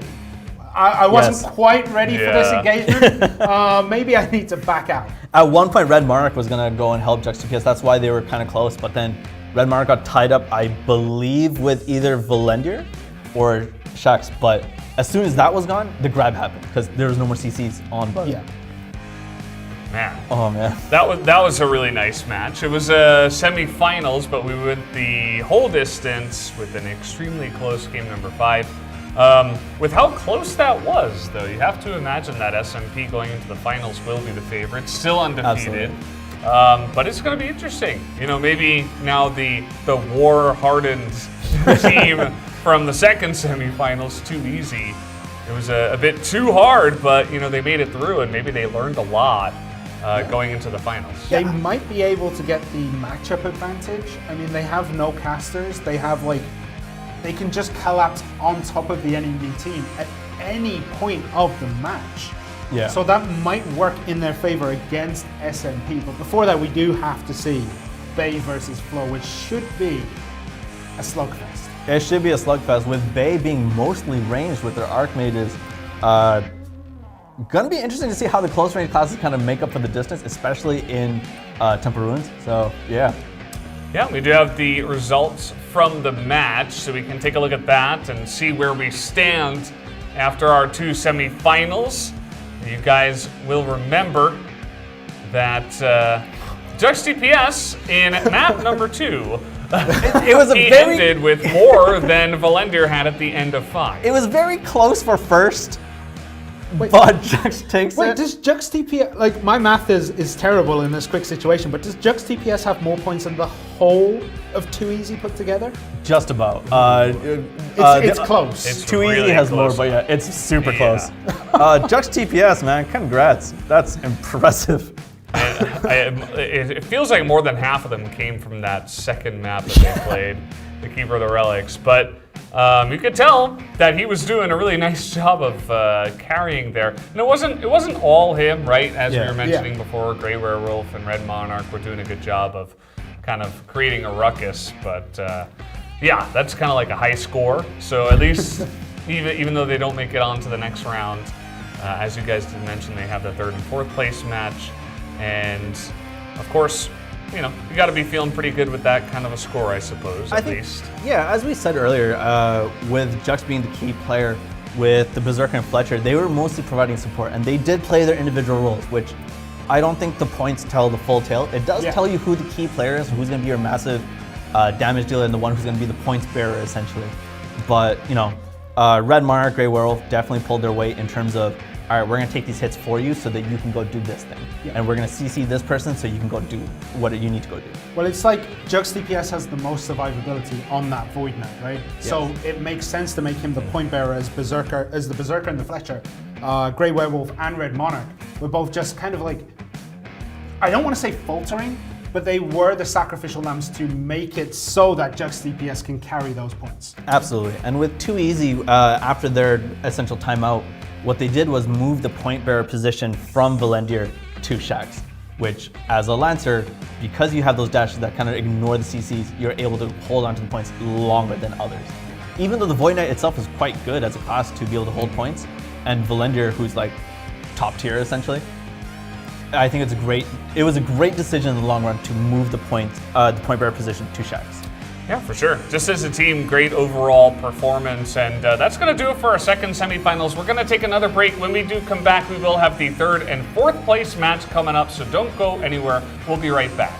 Speaker 3: I wasn't quite ready for this engagement. Maybe I need to back out.
Speaker 2: At one point, Red Monarch was gonna go and help Jux DPS. That's why they were kind of close. But then Red Monarch got tied up, I believe, with either Valendir or Shax. But as soon as that was gone, the grab happened because there was no more CCs on Butter.
Speaker 3: Yeah.
Speaker 1: Man.
Speaker 2: Oh man.
Speaker 1: That was a really nice match. It was a semi-finals, but we went the whole distance with an extremely close game number 5. With how close that was, though, you have to imagine that SMP going into the finals will be the favorite, still undefeated. But it's going to be interesting. You know, maybe now the war-hardened team from the second semifinals, Too Easy. It was a bit too hard, but you know they made it through, and maybe they learned a lot going into the finals.
Speaker 3: They might be able to get the matchup advantage. I mean, they have no casters. They have they can just collapse on top of the enemy team at any point of the match.
Speaker 2: Yeah.
Speaker 3: So that might work in their favor against SMP. But before that, we do have to see Bay versus Flo, which should be a slugfest.
Speaker 2: It should be a slugfest with Bay being mostly ranged with their Archmages. Gonna be interesting to see how the close range classes kind of make up for the distance, especially in Temple Ruins. So yeah.
Speaker 1: Yeah, we do have the results from the match, so we can take a look at that and see where we stand after our 2 semifinals. You guys will remember that Jux DPS in map number 2
Speaker 2: it was
Speaker 1: ended with more than Valendir had at the end of 5.
Speaker 2: It was very close for first, but Jux takes it.
Speaker 3: Does Jux DPS, like my math is terrible in this quick situation, but does Jux DPS have more points than the whole of Too Easy put together?
Speaker 2: Just about.
Speaker 3: It's close.
Speaker 1: It's
Speaker 2: Too
Speaker 1: really
Speaker 2: Easy has
Speaker 1: close.
Speaker 2: more, but yeah, it's super close. Jux TPS, man, congrats. That's impressive.
Speaker 1: It feels like more than half of them came from that second map that they played, the Keeper of the Relics. But You could tell that he was doing a really nice job of carrying there. And it wasn't all him, right? As we were mentioning before, Grey Werewolf and Red Monarch were doing a good job of kind of creating a ruckus. But yeah, that's kind of like a high score. So at least, even though they don't make it on to the next round, as you guys did mention, they have the 3rd and 4th place match. And of course, you got to be feeling pretty good with that kind of a score, I suppose, at least.
Speaker 2: Yeah, as we said earlier, with Jux being the key player, with the Berserker and Fletcher, they were mostly providing support, and they did play their individual roles, which I don't think the points tell the full tale. It does tell you who the key player is, who's going to be your massive damage dealer, and the one who's going to be the points bearer, essentially. But, Red Monarch, Grey Werewolf definitely pulled their weight in terms of, all right, we're going to take these hits for you so that you can go do this thing. And we're going to CC this person so you can go do what you need to go do.
Speaker 3: Well, it's like Jux DPS has the most survivability on that Void Knight, right? Yes. So it makes sense to make him the point bearer as the Berserker and the Fletcher. Grey Werewolf and Red Monarch were both just kind of like, I don't want to say faltering, but they were the sacrificial lambs to make it so that Jux DPS can carry those points.
Speaker 2: Absolutely. And with Too Easy, after their essential timeout, what they did was move the point bearer position from Valendir to Shax, which as a Lancer, because you have those dashes that kind of ignore the CCs, you're able to hold on to the points longer than others. Even though the Void Knight itself is quite good as a class to be able to hold points, and Valendir, who's like top tier essentially, I think it was a great decision in the long run to move the point bearer position to Shax.
Speaker 1: Yeah, for sure. Just as a team, great overall performance. And that's going to do it for our second semifinals. We're going to take another break. When we do come back, we will have the 3rd and 4th place match coming up. So don't go anywhere. We'll be right back.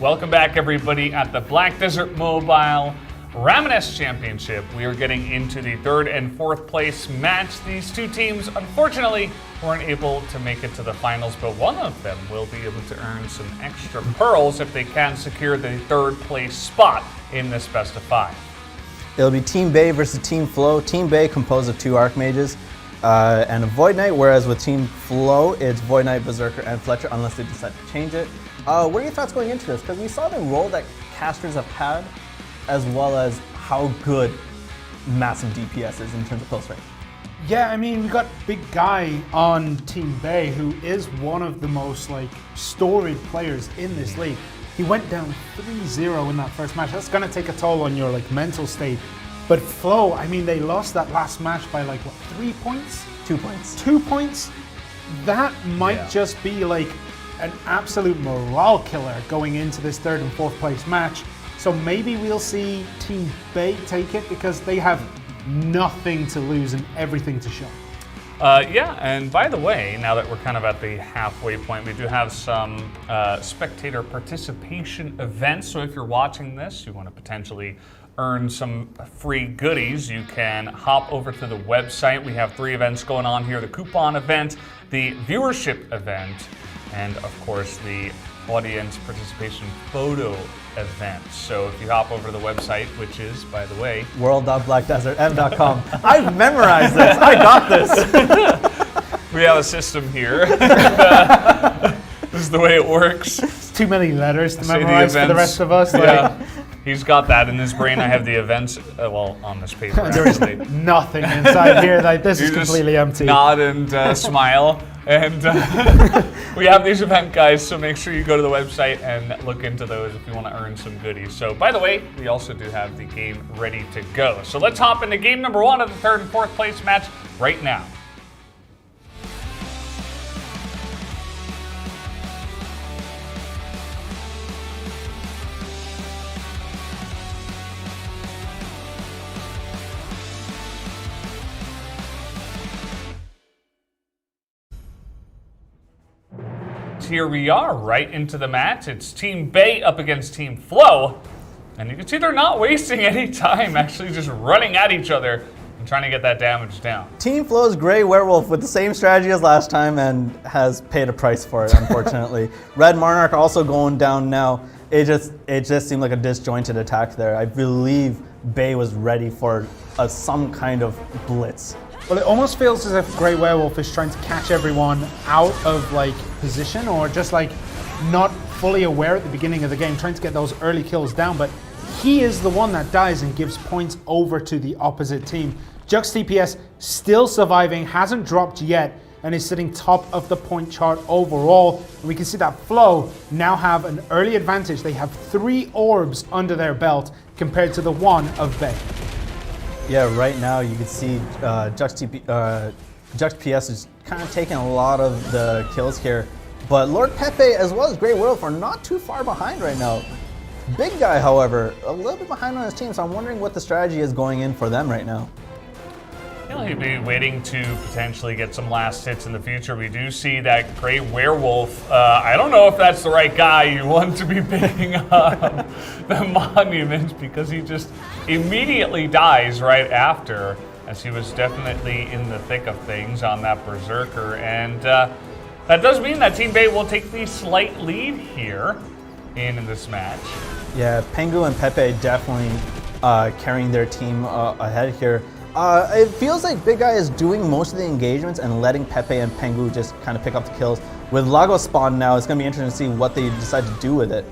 Speaker 1: Welcome back, everybody, at the Black Desert Mobile Ramoness Championship. We are getting into the 3rd and 4th place match. These two teams, unfortunately, weren't able to make it to the finals, but one of them will be able to earn some extra pearls if they can secure the 3rd place spot in this best of 5.
Speaker 2: It'll be Team Bay versus Team Flow. Team Bay composed of 2 Archmages and a Void Knight, whereas with Team Flow, it's Void Knight, Berserker, and Fletcher, unless they decide to change it. What are your thoughts going into this? Because we saw the role that casters have had, as well as how good massive DPS is in terms of close range.
Speaker 3: Yeah, I mean, we got Big Guy on Team Bay, who is one of the most storied players in this league. He went down 3-0 in that first match. That's gonna take a toll on your mental state. But Flow, I mean, they lost that last match by 3 points?
Speaker 2: 2 points.
Speaker 3: 2 points? That might just be an absolute morale killer going into this 3rd and 4th place match. So maybe we'll see Team Bay take it because they have nothing to lose and everything to show.
Speaker 1: Yeah, and by the way, now that we're kind of at the halfway point, we do have some spectator participation events. So if you're watching this, you want to potentially earn some free goodies, you can hop over to the website. We have 3 events going on here: the coupon event, the viewership event, and of course the audience participation photo event. So if you hop over to the website, which is, by the way,
Speaker 2: world.blackdesertm.com. I've memorized this. I got this.
Speaker 1: We have a system here. This is the way it works.
Speaker 3: It's too many letters to memorize for the rest of us.
Speaker 1: Yeah. He's got that in his brain. I have the events, on this paper.
Speaker 3: There is nothing inside here. This is completely empty.
Speaker 1: Nod and smile. And we have these event guides, so make sure you go to the website and look into those if you want to earn some goodies. So, by the way, we also do have the game ready to go. So let's hop into game number 1 of the 3rd and 4th place match right now. Here we are, right into the match. It's Team Bay up against Team Flow. And you can see they're not wasting any time, actually just running at each other and trying to get that damage down.
Speaker 2: Team Flow's Grey Werewolf with the same strategy as last time and has paid a price for it, unfortunately. Red Monarch also going down now. It just seemed like a disjointed attack there. I believe Bay was ready for some kind of blitz.
Speaker 3: Well, it almost feels as if Grey Werewolf is trying to catch everyone out of position, or just not fully aware at the beginning of the game, trying to get those early kills down. But he is the one that dies and gives points over to the opposite team. Jux TPS still surviving, hasn't dropped yet, and is sitting top of the point chart overall. And we can see that Flow now have an early advantage. They have 3 orbs under their belt compared to the 1 of Bay.
Speaker 2: Yeah, right now you can see Jux PS is kind of taking a lot of the kills here. But Lord Pepe as well as Grey Werewolf are not too far behind right now. Big Guy, however, a little bit behind on his team, so I'm wondering what the strategy is going in for them right now.
Speaker 1: He'll be waiting to potentially get some last hits in the future. We do see that Grey Werewolf. I don't know if that's the right guy you want to be picking up the monument, because he just immediately dies right after, as he was definitely in the thick of things on that Berserker. And that does mean that Team Bay will take the slight lead here in this match.
Speaker 2: Yeah, Pengu and Pepe definitely carrying their team ahead here. It feels like Big Guy is doing most of the engagements and letting Pepe and Pengu just kind of pick up the kills. With Lagos spawn now, it's going to be interesting to see what they decide to do with it.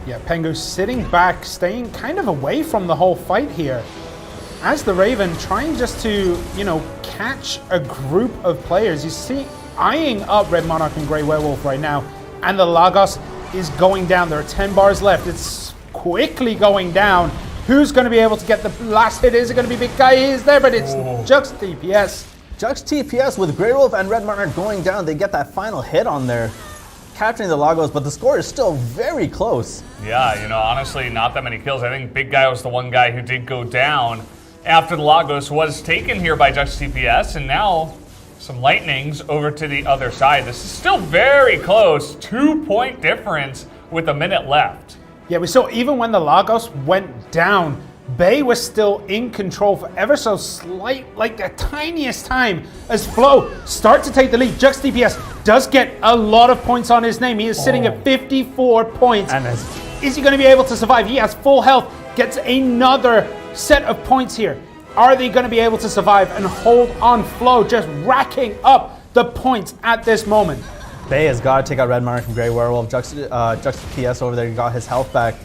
Speaker 3: Yeah, Pengu sitting back, staying kind of away from the whole fight here. As the Raven trying just to, catch a group of players. You see, eyeing up Red Monarch and Grey Werewolf right now, and the Lagos is going down. There are 10 bars left. It's quickly going down. Who's going to be able to get the last hit? Is it going to be Big Guy? He is there, but it's Jux TPS.
Speaker 2: Jux TPS with Grey Wolf and Red Monarch going down. They get that final hit on there, capturing the Lagos, but the score is still very close.
Speaker 1: Yeah, honestly, not that many kills. I think Big Guy was the one guy who did go down after the Lagos was taken here by Jux TPS, and now some lightnings over to the other side. This is still very close. 2-point difference with a minute left.
Speaker 3: Yeah, we saw even when the Lagos went down, Bay was still in control for ever so slight, like the tiniest time, as Flo start to take the lead. Jux DPS does get a lot of points on his name. He is sitting at 54 points.
Speaker 2: And
Speaker 3: is he going to be able to survive? He has full health, gets another set of points here. Are they going to be able to survive and hold on? Flo just racking up the points at this moment.
Speaker 2: Bay has got to take out Red Monarch and Grey Werewolf. Jux DPS over there got his health back.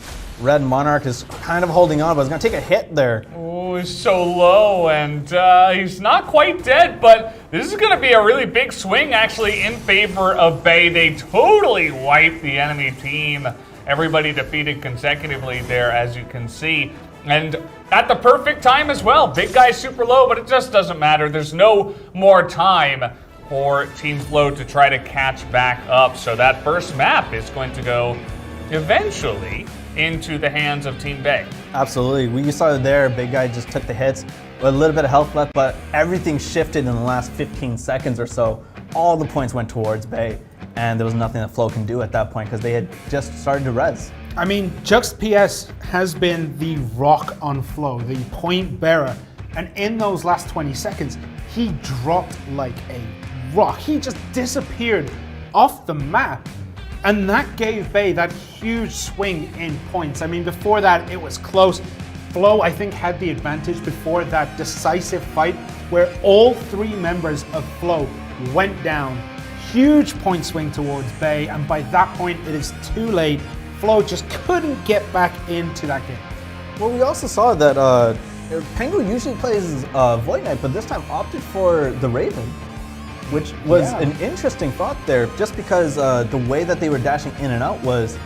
Speaker 2: Red Monarch is kind of holding on, but he's going to take a hit there.
Speaker 1: Oh, he's so low, and he's not quite dead, but this is going to be a really big swing, actually, in favor of Bay. They totally wiped the enemy team. Everybody defeated consecutively there, as you can see. And at the perfect time as well. Big guy's super low, but it just doesn't matter. There's no more time for Team Flo to try to catch back up. So that first map is going to go eventually into the hands of Team Bay.
Speaker 2: Absolutely. We saw there, Big Guy just took the hits with a little bit of health left, but everything shifted in the last 15 seconds or so. All the points went towards Bay, and there was nothing that Flo can do at that point because they had just started to res.
Speaker 3: I mean, Jux PS has been the rock on Flo, the point bearer, and in those last 20 seconds, he dropped like a rock. He just disappeared off the map. And that gave Bay that huge swing in points. I mean, before that, it was close. Flo, I think, had the advantage before that decisive fight where all three members of Flo went down. Huge point swing towards Bay, and by that point, it is too late. Flo just couldn't get back into that game.
Speaker 2: Well, we also saw that Pengu usually plays Void Knight, but this time opted for the Raven, which was an interesting thought there, just because the way that they were dashing in and out was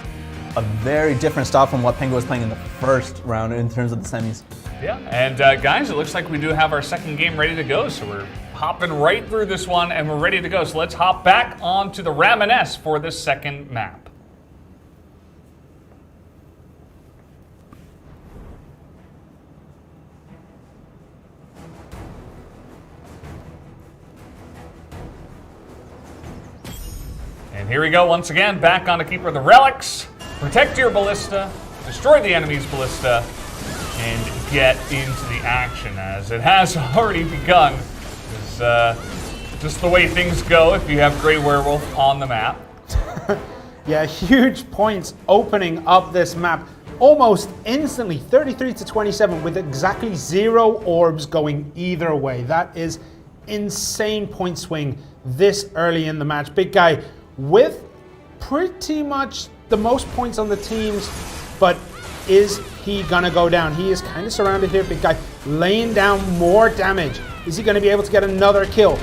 Speaker 2: a very different style from what Pengu was playing in the first round in terms of the semis.
Speaker 1: Yeah, and guys, it looks like we do have our second game ready to go, so we're hopping right through this one and we're ready to go. So let's hop back onto the Ramoness for the second map. And here we go once again, back on to Keeper the Relics. Protect your ballista, destroy the enemy's ballista, and get into the action as it has already begun. It's just the way things go if you have Grey Werewolf on the map.
Speaker 3: Yeah, huge points opening up this map almost instantly, 33 to 27 with exactly 0 orbs going either way. That is insane point swing this early in the match. Big Guy with pretty much the most points on the teams, but is he gonna go down? He is kind of surrounded here. Big Guy laying down more damage. Is he gonna be able to get another kill?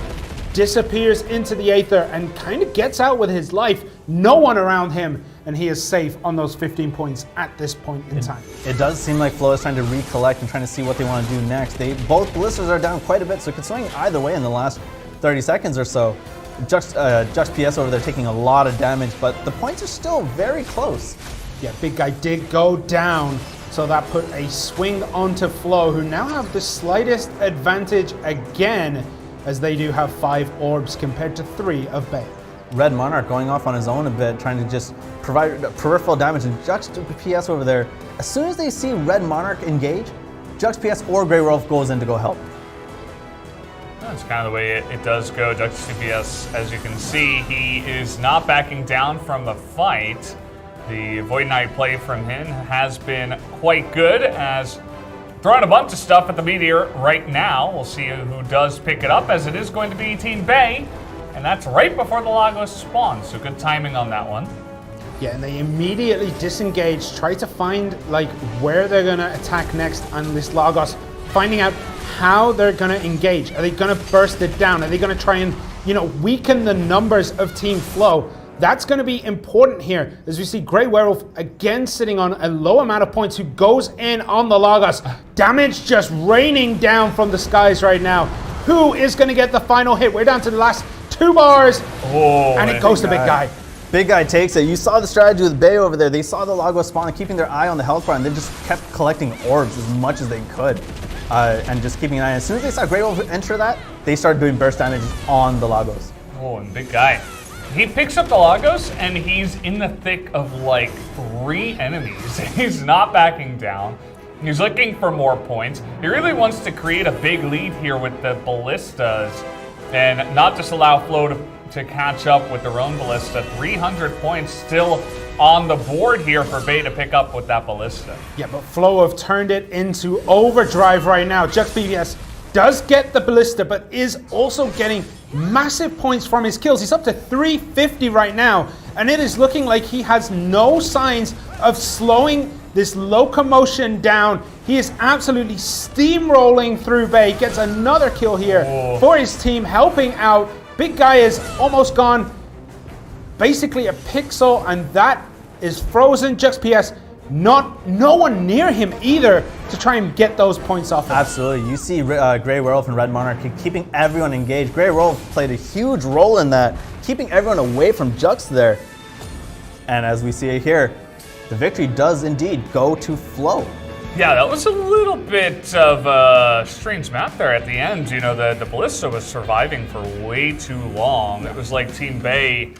Speaker 3: Disappears into the Aether and kind of gets out with his life. No one around him, and he is safe on those 15 points at this point in time.
Speaker 2: It does seem like Flo is trying to recollect and trying to see what they want to do next. Both ballistas are down quite a bit, so it could swing either way in the last 30 seconds or so. Jux PS over there taking a lot of damage, but the points are still very close.
Speaker 3: Yeah, Big Guy did go down, so that put a swing onto Flo, who now have the slightest advantage again, as they do have 5 orbs compared to 3 of Bay.
Speaker 2: Red Monarch going off on his own a bit, trying to just provide peripheral damage, and Jux PS over there, as soon as they see Red Monarch engage, Jux PS or Grey Werewolf goes in to go help.
Speaker 1: That's kind of the way it does go. Jux DPS, as you can see, he is not backing down from the fight. The Void Knight play from him has been quite good, as throwing a bunch of stuff at the Meteor right now. We'll see who does pick it up, as it is going to be Team Bay, and that's right before the Lagos spawns, so good timing on that one.
Speaker 3: Yeah, and they immediately disengage, try to find like where they're gonna attack next on this Lagos, finding out how they're gonna engage. Are they gonna burst it down? Are they gonna try and, weaken the numbers of Team Flo? That's gonna be important here, as we see Grey Werewolf again sitting on a low amount of points, who goes in on the Lagos. Damage just raining down from the skies right now. Who is gonna get the final hit? We're down to the last 2 bars, and it goes to Big Guy.
Speaker 2: Big Guy takes it. You saw the strategy with Bay over there. They saw the Lagos spawn and keeping their eye on the health bar, and they just kept collecting orbs as much as they could. And just keeping an eye. As soon as they saw Grey Wolf enter that, they started doing burst damage on the Lagos.
Speaker 1: Oh, and Big Guy he picks up the Lagos, and he's in the thick of like 3 enemies. He's not backing down. He's looking for more points. He really wants to create a big lead here with the ballistas and not just allow Flow to catch up with their own ballista. 300 points still on the board here for Bay to pick up with that ballista.
Speaker 3: Yeah, but Flow have turned it into overdrive right now. Jux BBS does get the ballista, but is also getting massive points from his kills. He's up to 350 right now, and it is looking like he has no signs of slowing this locomotion down. He is absolutely steamrolling through Bay. Gets another kill here for his team, helping out. Big Guy is almost gone. Basically a pixel, and that is frozen. Jux PS, no one near him either to try and get those points off him.
Speaker 2: Absolutely. You see Grey Werewolf and Red Monarch keeping everyone engaged. Grey Werewolf played a huge role in that, keeping everyone away from Jux there. And as we see it here, the victory does indeed go to Flow.
Speaker 1: Yeah, that was a little bit of a strange map there at the end. You know, the ballista was surviving for way too long. It was like Team Bay,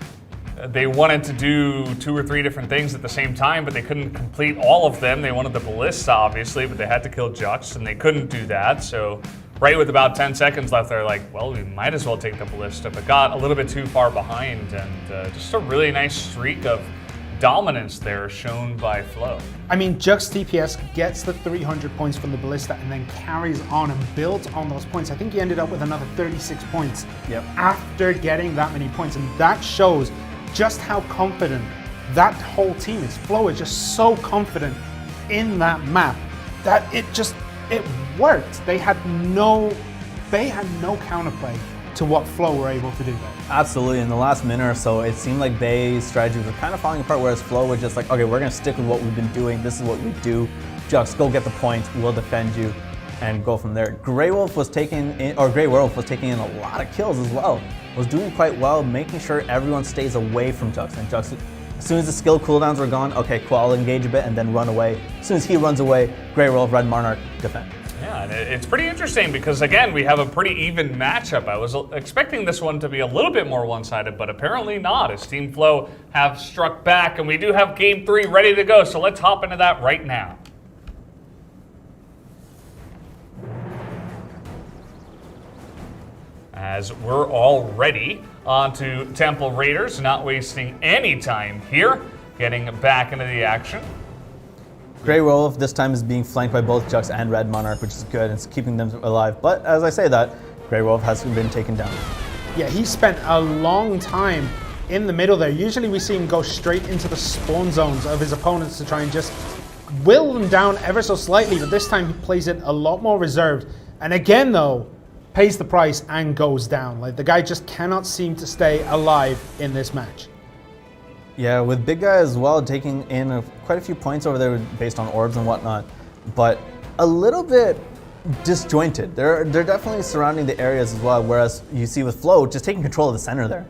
Speaker 1: they wanted to do 2 or 3 different things at the same time, but they couldn't complete all of them. They wanted the ballista, obviously, but they had to kill Jux, and they couldn't do that. So right with about 10 seconds left, they're like, well, we might as well take the ballista, but got a little bit too far behind. And just a really nice streak of dominance there shown by Flow.
Speaker 3: I mean, Jux TPS gets the 300 points from the ballista and then carries on and builds on those points. I think he ended up with another 36 points after getting that many points, and that shows just how confident that whole team is. Flow is just so confident in that map that it worked. They had no counterplay to what Flow were able to do.
Speaker 2: Absolutely. In the last minute or so, it seemed like Bay's strategies were kind of falling apart, whereas Flow was just like, okay, we're going to stick with what we've been doing. This is what we do. Jux, go get the points. We'll defend you, and go from there. Grey Werewolf was taking in a lot of kills as well. Was doing quite well, making sure everyone stays away from Jux. And Jux, as soon as the skill cooldowns were gone, okay, cool, I'll engage a bit and then run away. As soon as he runs away, Grey Werewolf, Red Monarch, defend.
Speaker 1: Yeah, and it's pretty interesting because, again, we have a pretty even matchup. I was expecting this one to be a little bit more one-sided, but apparently not, as Team Flow have struck back, and we do have Game 3 ready to go, so let's hop into that right now. As we're already on to Temple Raiders, not wasting any time here, getting back into the action.
Speaker 2: Grey Werewolf this time is being flanked by both Jux and Red Monarch, which is good. It's keeping them alive. But as I say that, Grey Werewolf has been taken down.
Speaker 3: Yeah, he spent a long time in the middle there. Usually we see him go straight into the spawn zones of his opponents to try and just will them down ever so slightly, but this time he plays it a lot more reserved. And again though, pays the price and goes down. Like, the guy just cannot seem to stay alive in this match.
Speaker 2: Yeah, with Big Guy as well, taking in quite a few points over there based on orbs and whatnot, but a little bit disjointed. They're definitely surrounding the areas as well, whereas you see with Flow just taking control of the center there.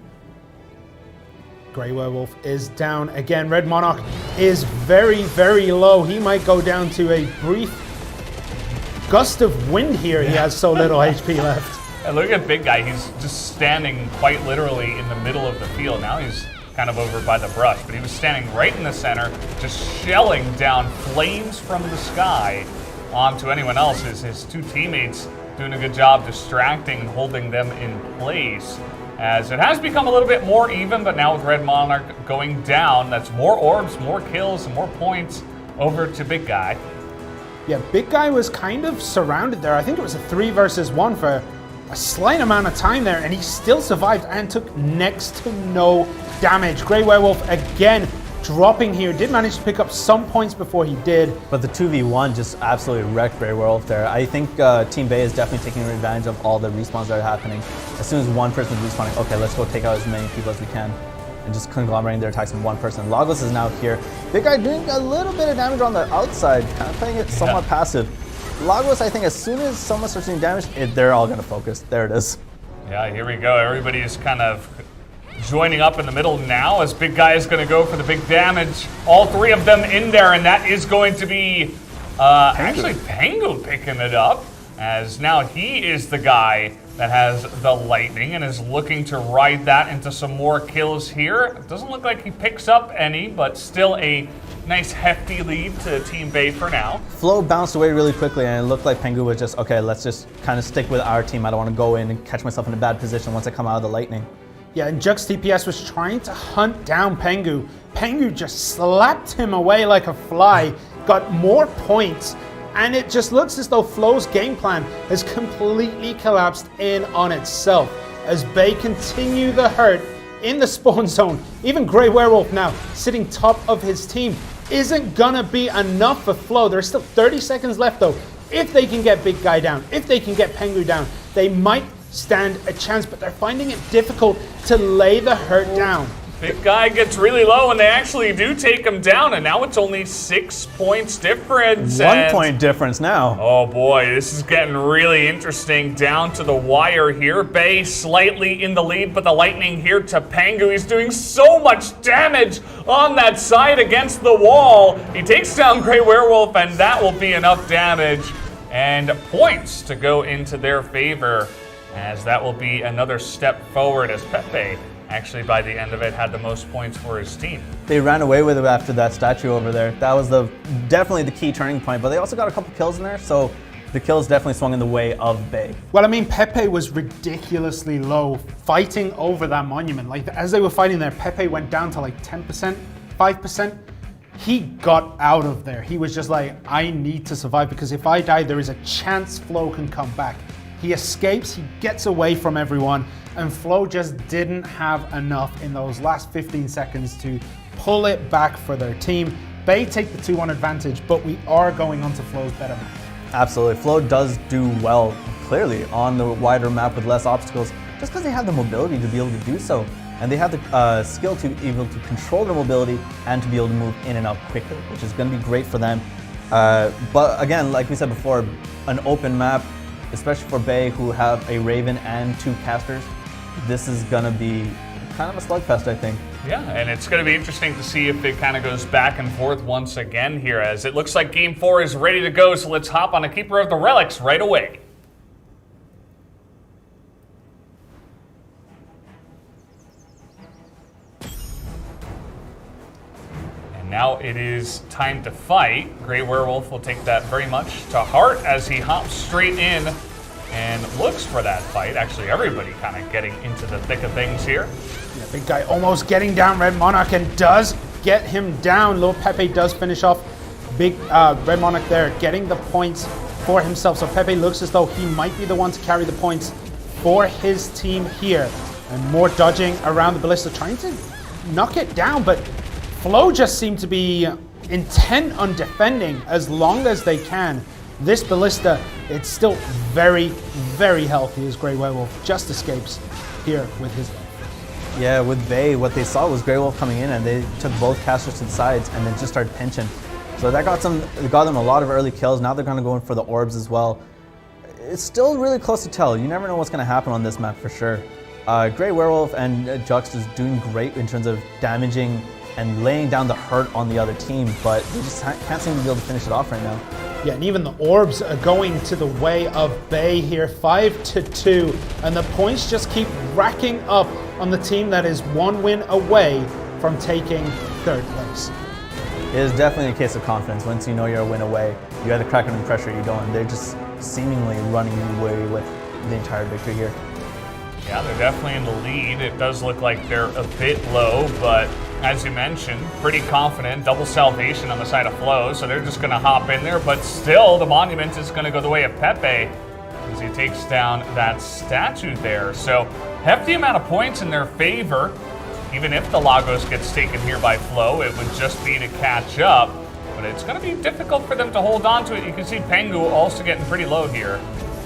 Speaker 3: Grey Werewolf is down again. Red Monarch is very, very low. He might go down to a brief gust of wind here. He has so little HP left.
Speaker 1: And look at Big Guy. He's just standing quite literally in the middle of the field. Now he's kind of over by the brush, but he was standing right in the center, just shelling down flames from the sky onto anyone else. His 2 teammates doing a good job distracting and holding them in place. As it has become a little bit more even, but now with Red Monarch going down, that's more orbs, more kills, and more points over to Big Guy.
Speaker 3: Yeah, Big Guy was kind of surrounded there. I think it was a 3 versus 1 for a slight amount of time there, and he still survived and took next to no damage. Grey Werewolf again dropping here. Did manage to pick up some points before he did.
Speaker 2: But the 2v1 just absolutely wrecked Grey Werewolf there. I think Team Bay is definitely taking advantage of all the respawns that are happening. As soon as one person is respawning, okay, let's go take out as many people as we can. And just conglomerating their attacks on one person. Lagos is now here. Big Guy doing a little bit of damage on the outside, kind of playing it somewhat passive. Lagos, I think as soon as someone starts doing damage, they're all going to focus. There it is.
Speaker 1: Yeah, here we go. Everybody is kind of joining up in the middle now as Big Guy is going to go for the big damage. All 3 of them in there, and that is going to be actually Pangu picking it up, as now he is the guy that has the Lightning and is looking to ride that into some more kills here. It doesn't look like he picks up any, but still a nice hefty lead to Team Bay for now.
Speaker 2: Flo bounced away really quickly, and it looked like Pengu was just, okay, let's just kind of stick with our team. I don't want to go in and catch myself in a bad position once I come out of the Lightning.
Speaker 3: Yeah, and Jux TPS was trying to hunt down Pengu. Pengu just slapped him away like a fly, got more points, and it just looks as though Flo's game plan has completely collapsed in on itself as Bay continue the hurt in the spawn zone. Even Grey Werewolf now sitting top of his team isn't gonna be enough for Flo. There's still 30 seconds left though. If they can get Big Guy down, if they can get Pengu down, they might stand a chance, but they're finding it difficult to lay the hurt down.
Speaker 1: Big Guy gets really low and they actually do take him down, and now it's only 6 points difference.
Speaker 2: 1 point difference now.
Speaker 1: Oh boy, this is getting really interesting down to the wire here. Bay slightly in the lead, but the Lightning here to Pengu. He's doing so much damage on that side against the wall. He takes down Grey Werewolf, and that will be enough damage and points to go into their favor, as that will be another step forward as Pepe actually by the end of it had the most points for his team.
Speaker 2: They ran away with it after that statue over there. That was definitely the key turning point, but they also got a couple kills in there, so the kills definitely swung in the way of Bay.
Speaker 3: Well, I mean, Pepe was ridiculously low fighting over that monument. Like, as they were fighting there, Pepe went down to like 10%, 5%. He got out of there. He was just like, I need to survive, because if I die, there is a chance Flo can come back. He escapes, he gets away from everyone, and Flo just didn't have enough in those last 15 seconds to pull it back for their team. Bay take the 2-1 advantage, but we are going on to Flo's better map.
Speaker 2: Absolutely. Flo does do well, clearly, on the wider map with less obstacles, just because they have the mobility to be able to do so. And they have the skill to be able to control their mobility and to be able to move in and out quickly, which is going to be great for them. But again, like we said before, an open map, especially for Bay, who have a Raven and 2 casters, this is going to be kind of a slugfest, I think.
Speaker 1: Yeah, and it's going to be interesting to see if it kind of goes back and forth once again here, as it looks like Game 4 is ready to go, so let's hop on a Keeper of the Relics right away. And now it is time to fight. Grey Werewolf will take that very much to heart as he hops straight in and looks for that fight. Actually, everybody kind of getting into the thick of things here.
Speaker 3: Yeah, Big Guy almost getting down Red Monarch and does get him down. Lil Pepe does finish off Big Red Monarch there, getting the points for himself. So Pepe looks as though he might be the one to carry the points for his team here. And more dodging around the Ballista, trying to knock it down, but Flo just seem to be intent on defending as long as they can. This Ballista, it's still very, very healthy as Grey Werewolf just escapes here with his life.
Speaker 2: Yeah, with Bay, what they saw was Grey Wolf coming in, and they took both casters to the sides and then just started pinching. So that got them a lot of early kills. Now they're going to go in for the orbs as well. It's still really close to tell. You never know what's going to happen on this map for sure. Grey Werewolf and Jux is doing great in terms of damaging and laying down the hurt on the other team, but they just can't seem to be able to finish it off right now.
Speaker 3: Yeah, and even the orbs are going to the way of Bay here, 5-2, and the points just keep racking up on the team that is 1 win away from taking 3rd place.
Speaker 2: It is definitely a case of confidence. Once you know you're a win away, you have the crack under pressure, you don't. They're just seemingly running away with the entire victory here.
Speaker 1: Yeah, they're definitely in the lead. It does look like they're a bit low, but as you mentioned, pretty confident. Double salvation on the side of Flo, so they're just going to hop in there. But still, the monument is going to go the way of Pepe as he takes down that statue there. So hefty amount of points in their favor. Even if the Lagos gets taken here by Flo, it would just be to catch up. But it's going to be difficult for them to hold on to it. You can see Pengu also getting pretty low here.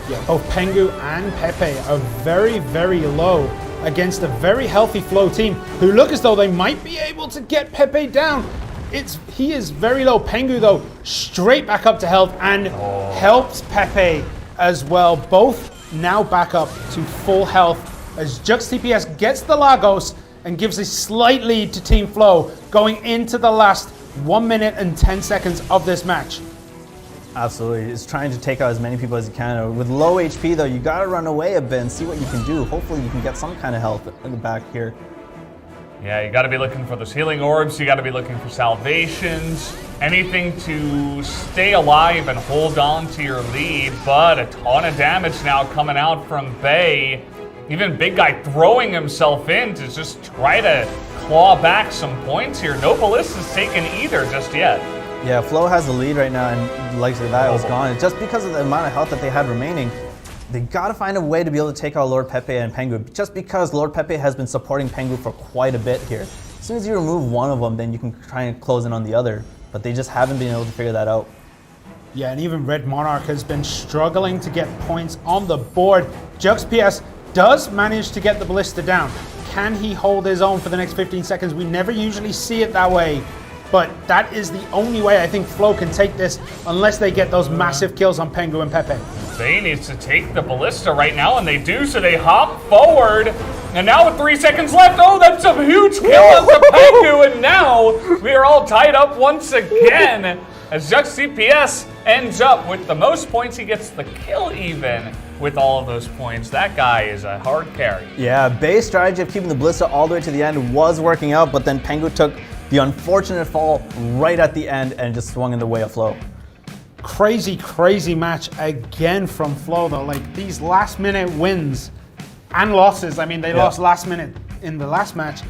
Speaker 3: Yeah, both Pengu and Pepe are very, very low against a very healthy Flo team who look as though they might be able to get Pepe down. He is very low. Pengu, though, straight back up to health and helps Pepe as well. Both now back up to full health as Jux TPS gets the Lagos and gives a slight lead to Team Flo going into the last 1 minute and 10 seconds of this match.
Speaker 2: Absolutely. It's trying to take out as many people as you can. With low HP, though, you got to run away a bit and see what you can do. Hopefully, you can get some kind of health in the back here.
Speaker 1: Yeah, you got to be looking for those healing orbs. You got to be looking for salvations. Anything to stay alive and hold on to your lead. But a ton of damage now coming out from Bay. Even Big Guy throwing himself in to just try to claw back some points here. No ballista's taken either just yet.
Speaker 2: Yeah, Flo has the lead right now, and like that was gone. Just because of the amount of health that they had remaining, they gotta find a way to be able to take out Lord Pepe and Pengu. Just because Lord Pepe has been supporting Pengu for quite a bit here. As soon as you remove one of them, then you can try and close in on the other. But they just haven't been able to figure that out.
Speaker 3: Yeah, and even Red Monarch has been struggling to get points on the board. Jux PS does manage to get the ballista down. Can he hold his own for the next 15 seconds? We never usually see it that way. But that is the only way I think Flo can take this, unless they get those massive kills on Pengu and Pepe.
Speaker 1: Bay needs to take the ballista right now, and they do, so they hop forward. And now with 3 seconds left, oh, that's a huge kill onto Pengu, and now we are all tied up once again. As Jux CPS ends up with the most points, he gets the kill even with all of those points. That guy is a hard carry.
Speaker 2: Yeah, Bay's strategy of keeping the ballista all the way to the end was working out, but then Pengu took the unfortunate fall right at the end and just swung in the way of Flo.
Speaker 3: Crazy, crazy match again from Flo, though. Like, these last minute wins and losses. I mean, they lost last minute in the last match.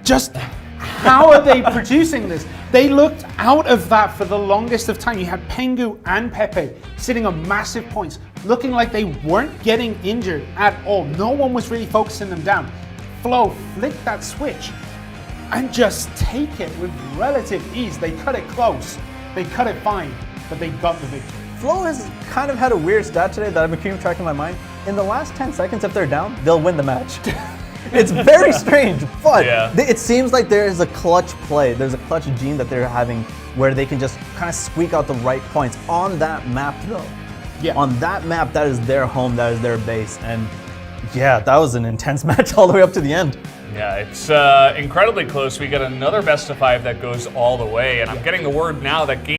Speaker 3: Just how are they producing this? They looked out of that for the longest of time. You had Pengu and Pepe sitting on massive points, looking like they weren't getting injured at all. No one was really focusing them down. Flo flicked that switch and just take it with relative ease. They cut it close, they cut it fine, but they got the victory.
Speaker 2: Flo has kind of had a weird stat today that I've been keeping track in my mind. In the last 10 seconds, if they're down, they'll win the match. It's very strange, but it seems like there is a clutch play. There's a clutch gene that they're having where they can just kind of squeak out the right points on that map, though. Yeah. On that map, that is their home, that is their base, and yeah, that was an intense match all the way up to the end.
Speaker 1: Yeah, it's incredibly close. We get another best of 5 that goes all the way, and I'm getting the word now that game,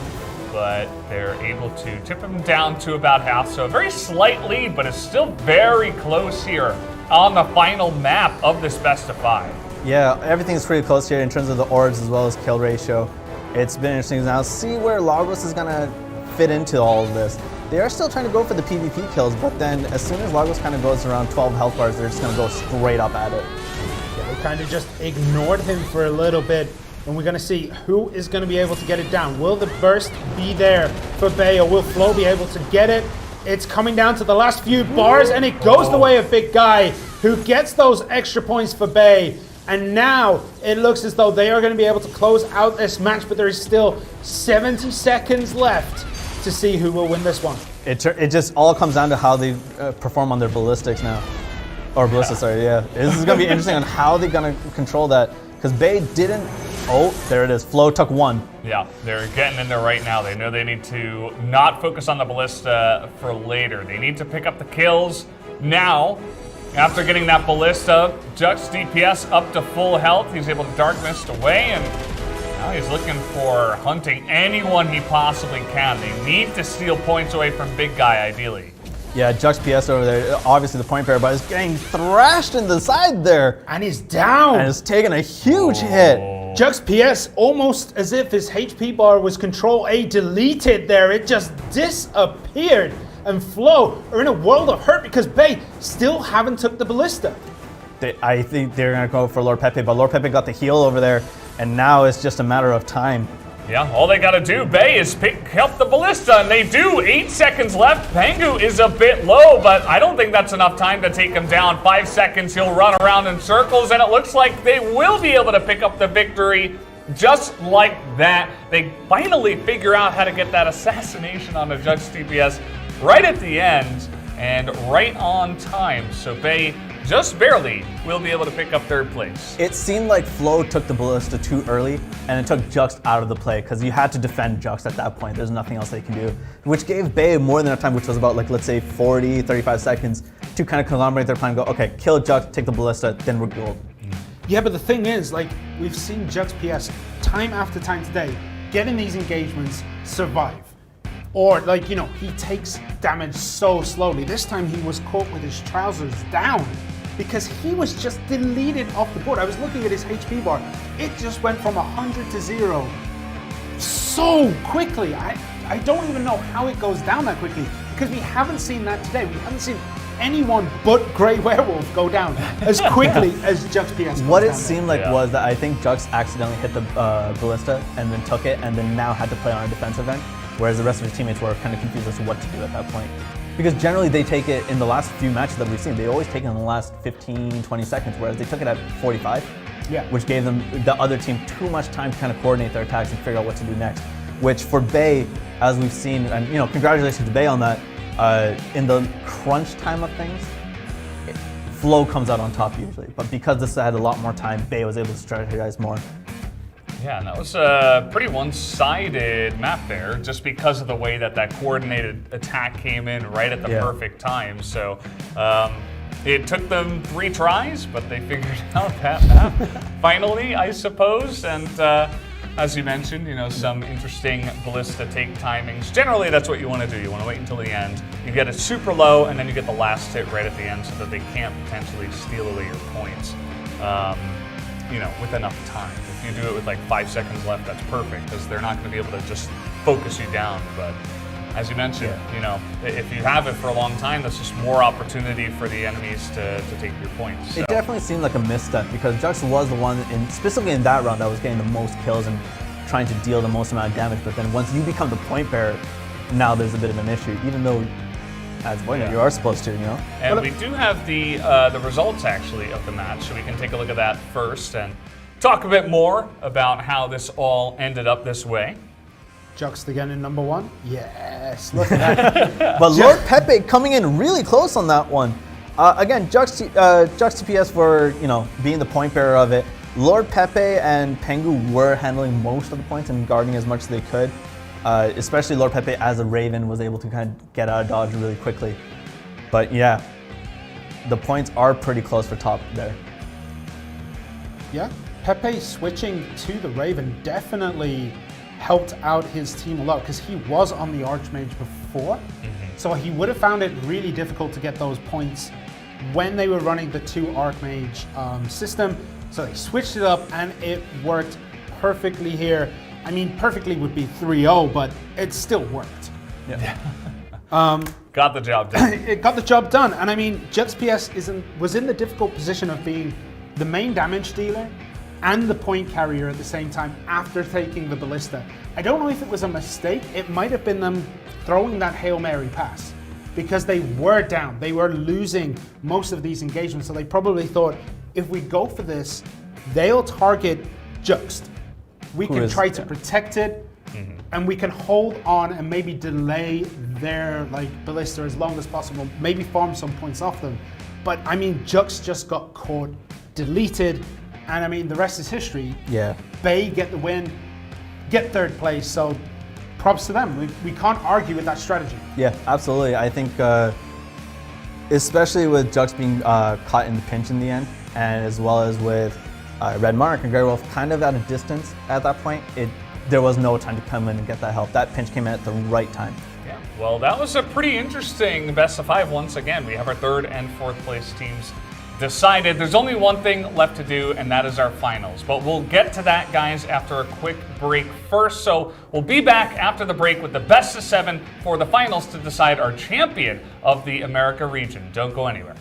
Speaker 1: but they're able to tip them down to about half, so a very slight lead, but it's still very close here on the final map of this best of 5.
Speaker 2: Yeah, everything's pretty close here in terms of the orbs as well as kill ratio. It's been interesting now. See where Lagos is gonna fit into all of this. They are still trying to go for the PvP kills, but then as soon as Lagos kind of goes around 12 health bars, they're just gonna go straight up at it.
Speaker 3: Yeah, they kind of just ignored him for a little bit, and we're gonna see who is gonna be able to get it down. Will the burst be there for Bay, or will Flo be able to get it? It's coming down to the last few bars, and it goes the way of Big Guy, who gets those extra points for Bay. And now it looks as though they are going to be able to close out this match, but there is still 70 seconds left to see who will win this one.
Speaker 2: It just all comes down to how they perform on their ballistics now. Or ballistics, sorry, yeah. This is going to be interesting on how they're going to control that. Because Bay didn't... Oh, there it is. Flo took one.
Speaker 1: Yeah, they're getting in there right now. They know they need to not focus on the ballista for later. They need to pick up the kills now. After getting that ballista, Jux DPS up to full health. He's able to Dark Mist away, and now he's looking for hunting anyone he possibly can. They need to steal points away from Big Guy, ideally.
Speaker 2: Yeah, Jux PS over there, obviously the point bearer, but is getting thrashed in the side there.
Speaker 3: And he's down.
Speaker 2: And is taking a huge hit.
Speaker 3: Jux PS, almost as if his HP bar was Control-A deleted there. It just disappeared. And Flo are in a world of hurt because Bay still haven't took the ballista.
Speaker 2: I think they're going to go for Lord Pepe, but Lord Pepe got the heal over there, and now it's just a matter of time.
Speaker 1: Yeah, all they got to do, Bay, is pick up the ballista, and they do. 8 seconds left. Pengu is a bit low, but I don't think that's enough time to take him down. 5 seconds, he'll run around in circles, and it looks like they will be able to pick up the victory just like that. They finally figure out how to get that assassination on the Jux DPS right at the end and right on time. So Bay just barely will be able to pick up third place.
Speaker 2: It seemed like Flo took the ballista too early and it took Jux out of the play because you had to defend Jux at that point. There's nothing else they can do, which gave Bay more than enough time, which was about like, let's say 40, 35 seconds to kind of conglomerate their plan and go, okay, kill Jux, take the ballista, then we're gold.
Speaker 3: Yeah, but the thing is, like, we've seen Jux PS time after time today getting these engagements survive. Or like, he takes damage so slowly. This time he was caught with his trousers down because he was just deleted off the board. I was looking at his HP bar. It just went from 100 to 0 so quickly. I don't even know how it goes down that quickly because we haven't seen that today. We haven't seen anyone but Grey Werewolf go down as quickly as Jux PS.
Speaker 4: What it seemed like was that I think Jux accidentally hit the ballista and then took it and then now had to play on a defensive end, whereas the rest of his teammates were kind of confused as to what to do at that point. Because generally they take it in the last few matches that we've seen, they always take it in the last 15, 20 seconds, whereas they took it at 45, which gave them, the other team, too much time to kind of coordinate their attacks and figure out what to do next. Which for Bay, as we've seen, and congratulations to Bay on that, in the crunch time of things, Flow comes out on top usually. But because this had a lot more time, Bay was able to strategize more.
Speaker 1: Yeah, and that was a pretty one-sided map there, just because of the way that coordinated attack came in right at the perfect time. So it took them 3 tries, but they figured out that map finally, I suppose. And as you mentioned, some interesting ballista take timings. Generally, that's what you want to do. You want to wait until the end. You get it super low, and then you get the last hit right at the end so that they can't potentially steal away your points, with enough time. If you do it with like 5 seconds left, that's perfect because they're not going to be able to just focus you down. But as you mentioned, if you have it for a long time, that's just more opportunity for the enemies to take your points. So.
Speaker 4: It definitely seemed like a misstep because Jux was the one, specifically in that round, that was getting the most kills and trying to deal the most amount of damage. But then once you become the point bearer, now there's a bit of an issue, even though as you are supposed to,
Speaker 1: And we do have the results actually of the match, so we can take a look at that first and talk a bit more about how this all ended up this way.
Speaker 3: Jux again in number 1. Yes, look at that.
Speaker 4: But Lord Pepe coming in really close on that one. Again, Jux TPS were, being the point bearer of it. Lord Pepe and Pengu were handling most of the points and guarding as much as they could. Especially Lord Pepe as a Raven was able to kind of get out of dodge really quickly. But yeah, the points are pretty close for top there.
Speaker 3: Yeah, Pepe switching to the Raven definitely helped out his team a lot because he was on the Archmage before. So he would have found it really difficult to get those points when they were running the 2 Archmage system. So they switched it up and it worked perfectly here. I mean, perfectly would be 3-0, but it still worked.
Speaker 1: Yeah. Got the job done.
Speaker 3: It got the job done. And I mean, Jux PS was in the difficult position of being the main damage dealer and the point carrier at the same time after taking the ballista. I don't know if it was a mistake. It might have been them throwing that Hail Mary pass because they were down. They were losing most of these engagements. So they probably thought, if we go for this, they'll target Juxt. We can try to protect it, and we can hold on and maybe delay their ballista as long as possible, maybe farm some points off them. But I mean, Jux just got caught, deleted, and I mean, the rest is history.
Speaker 4: Yeah.
Speaker 3: Bay get the win, get 3rd place, so props to them. We can't argue with that strategy.
Speaker 4: Yeah, absolutely. I think, especially with Jux being caught in the pinch in the end, and as well as with Red Monarch and Grey Wolf kind of at a distance at that point, there was no time to come in and get that help. That pinch came in at the right time.
Speaker 1: Yeah, well, that was a pretty interesting best of 5 once again. We have our 3rd and 4th place teams decided. There's only one thing left to do, and that is our finals. But we'll get to that, guys, after a quick break first. So we'll be back after the break with the best of 7 for the finals to decide our champion of the America region. Don't go anywhere.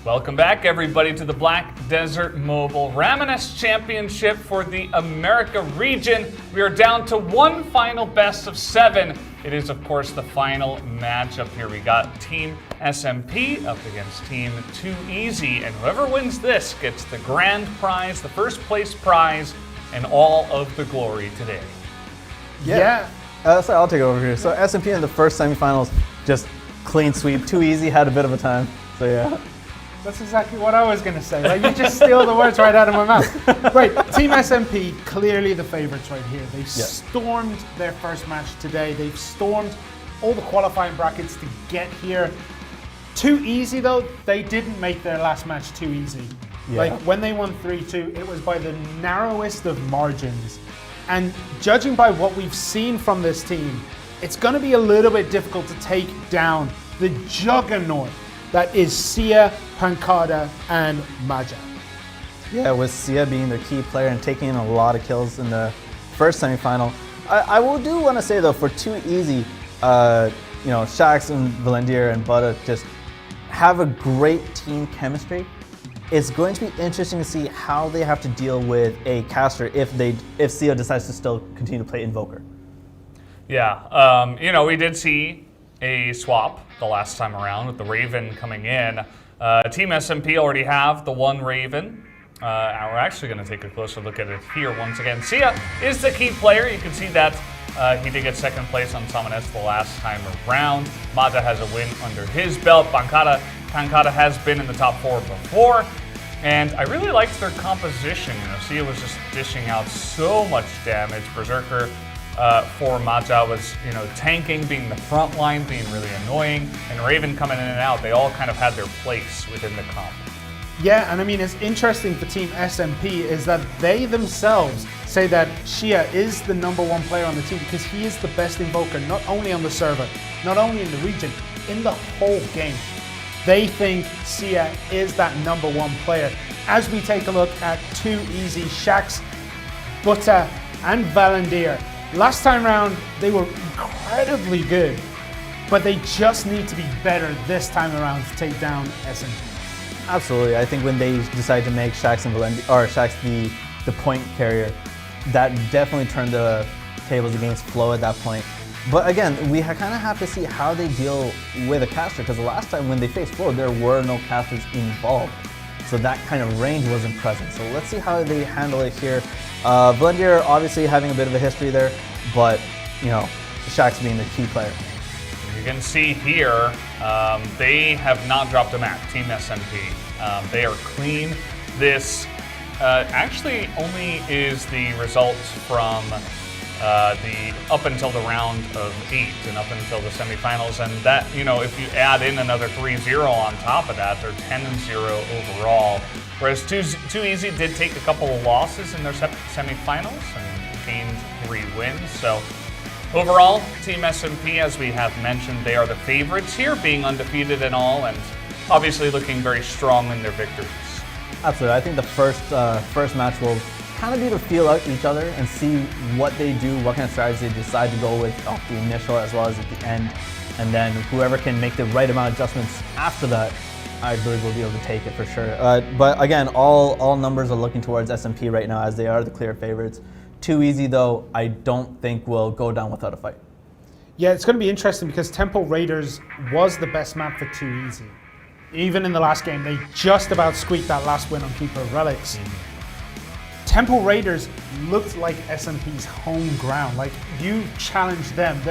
Speaker 1: Welcome back, everybody, to the Black Desert Mobile Ramoness Championship for the America region. We are down to one final best of 7. It is, of course, the final matchup here. We got Team SMP up against Team Too Easy, and whoever wins this gets the grand prize, the first place prize, and all of the glory today.
Speaker 3: Yeah.
Speaker 4: So I'll take it over here. So SMP in the first semifinals, just clean sweep. Too Easy had a bit of a time. So yeah.
Speaker 3: That's exactly what I was going to say. Like, you just steal the words right out of my mouth. Right, Team SMP, clearly the favorites right here. They stormed their first match today. They've stormed all the qualifying brackets to get here. Too Easy, though, they didn't make their last match too easy.
Speaker 4: Yeah.
Speaker 3: Like, when they won 3-2, it was by the narrowest of margins. And judging by what we've seen from this team, it's going to be a little bit difficult to take down the juggernaut that is Sia, Pancada, and Maja.
Speaker 4: Yeah, with Sia being their key player and taking in a lot of kills in the first semifinal. I do want to say, though, for Too Easy, Shax and Valendir and Buddha just have a great team chemistry. It's going to be interesting to see how they have to deal with a caster if Sia decides to still continue to play Invoker.
Speaker 1: Yeah, we did see a swap the last time around with the Raven coming in. Team SMP already have the one Raven. And we're actually going to take a closer look at it here once again. Sia is the key player. You can see that he did get second place on Ramoness the last time around. Maja has a win under his belt. Pancada has been in the top 4 before. And I really liked their composition. Sia was just dishing out so much damage. Berserker for Maja was, tanking, being the front line, being really annoying, and Raven coming in and out. They all kind of had their place within the comp.
Speaker 3: Yeah, and I mean, it's interesting for Team SMP is that they themselves say that Shia is the #1 player on the team because he is the best invoker, not only on the server, not only in the region, in the whole game. They think Sia is that #1 player. As we take a look at Too Easy, Shax, Butter, and Valendir. Last time round, they were incredibly good, but they just need to be better this time around to take down SMP.
Speaker 4: Absolutely. I think when they decided to make Shax and Valendir, or Shax the point carrier, that definitely turned the tables against Flo at that point. But again, we kind of have to see how they deal with a caster, because the last time when they faced Flo, there were no casters involved. So that kind of range wasn't present. So let's see how they handle it here. Valendir obviously having a bit of a history there, but Shax being the key player.
Speaker 1: You can see here, they have not dropped a map, Team SMP. They are clean. This actually only is the results from the up until the round of 8 and up until the semifinals, and that, if you add in another 3-0 on top of that, they're 10-0 overall. Whereas Too Easy did take a couple of losses in their semifinals and gained 3 wins. So overall, Team SMP, as we have mentioned, they are the favorites here, being undefeated and all, and obviously looking very strong in their victories.
Speaker 4: Absolutely. I think the first match will kind of be to feel out each other and see what they do, what kind of strategy they decide to go with off the initial as well as at the end. And then whoever can make the right amount of adjustments after that, I believe will be able to take it for sure. But again, all numbers are looking towards SMP right now as they are the clear favorites. Too Easy, though, I don't think will go down without a fight.
Speaker 3: Yeah, it's going to be interesting because Temple Raiders was the best map for Too Easy. Even in the last game, they just about squeaked that last win on Keeper of Relics. Temple Raiders looked like SMP's home ground. Like, you challenge them.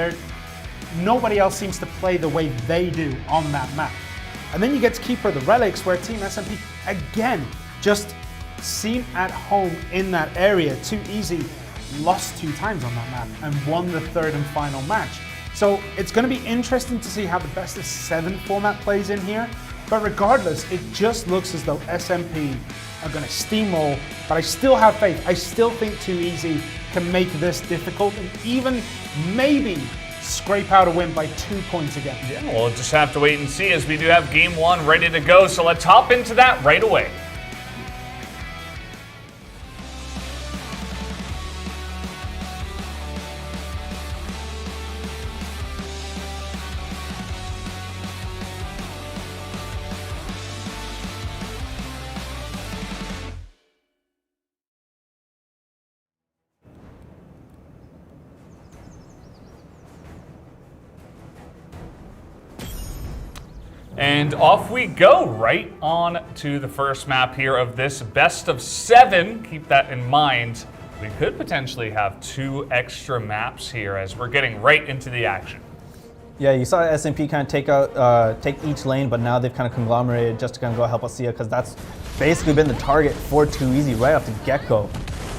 Speaker 3: Nobody else seems to play the way they do on that map. And then you get to Keeper of the Relics, where Team SMP, again, just seem at home in that area. Too Easy lost 2 times on that map and won the 3rd and final match. So it's going to be interesting to see how the best of 7 format plays in here. But regardless, it just looks as though SMP are going to steamroll, but I still have faith. I still think Too Easy can make this difficult and even maybe scrape out a win by 2 points again.
Speaker 1: Yeah, we'll just have to wait and see, as we do have game 1 ready to go. So let's hop into that right away. And off we go, right on to the first map here of this best of 7. Keep that in mind. We could potentially have 2 extra maps here as we're getting right into the action.
Speaker 4: Yeah, you saw SMP kind of take each lane, but now they've kind of conglomerated just to kind of go help Sia, because that's basically been the target for Too Easy right off the get-go.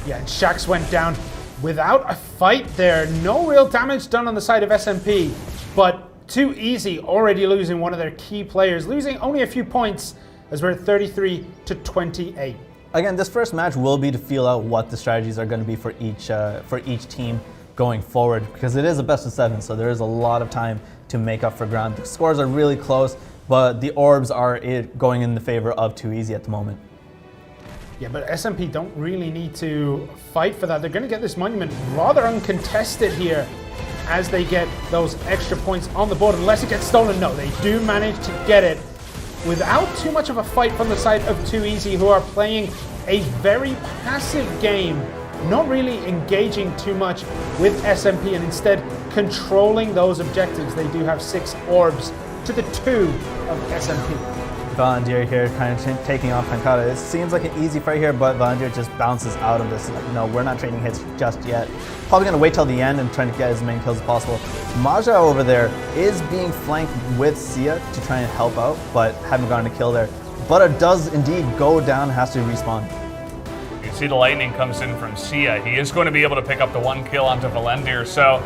Speaker 3: Yeah, and Shax went down without a fight there. No real damage done on the side of SMP, but Too Easy already losing one of their key players, losing only a few points as we're at 33 to 28.
Speaker 4: Again, this first match will be to feel out what the strategies are going to be for each team going forward, because it is a best of 7, so there is a lot of time to make up for ground. The scores are really close, but the orbs are going in the favor of Too Easy at the moment.
Speaker 3: Yeah, but SMP don't really need to fight for that. They're going to get this monument rather uncontested here as they get those extra points on the board, unless it gets stolen. No, they do manage to get it without too much of a fight from the side of Too Easy, who are playing a very passive game, not really engaging too much with SMP and instead controlling those objectives. They do have 6 orbs to the 2 of SMP.
Speaker 4: Valandir here kind of taking off Pankata. It seems like an easy fight here, but Valandir just bounces out of this. Like, no, we're not trading hits just yet. Probably going to wait till the end and trying to get as many kills as possible. Maja over there is being flanked with Sia to try and help out, but haven't gotten a kill there. Butter does indeed go down, has to respawn.
Speaker 1: You see the lightning comes in from Sia. He is going to be able to pick up the 1 kill onto Valandir, so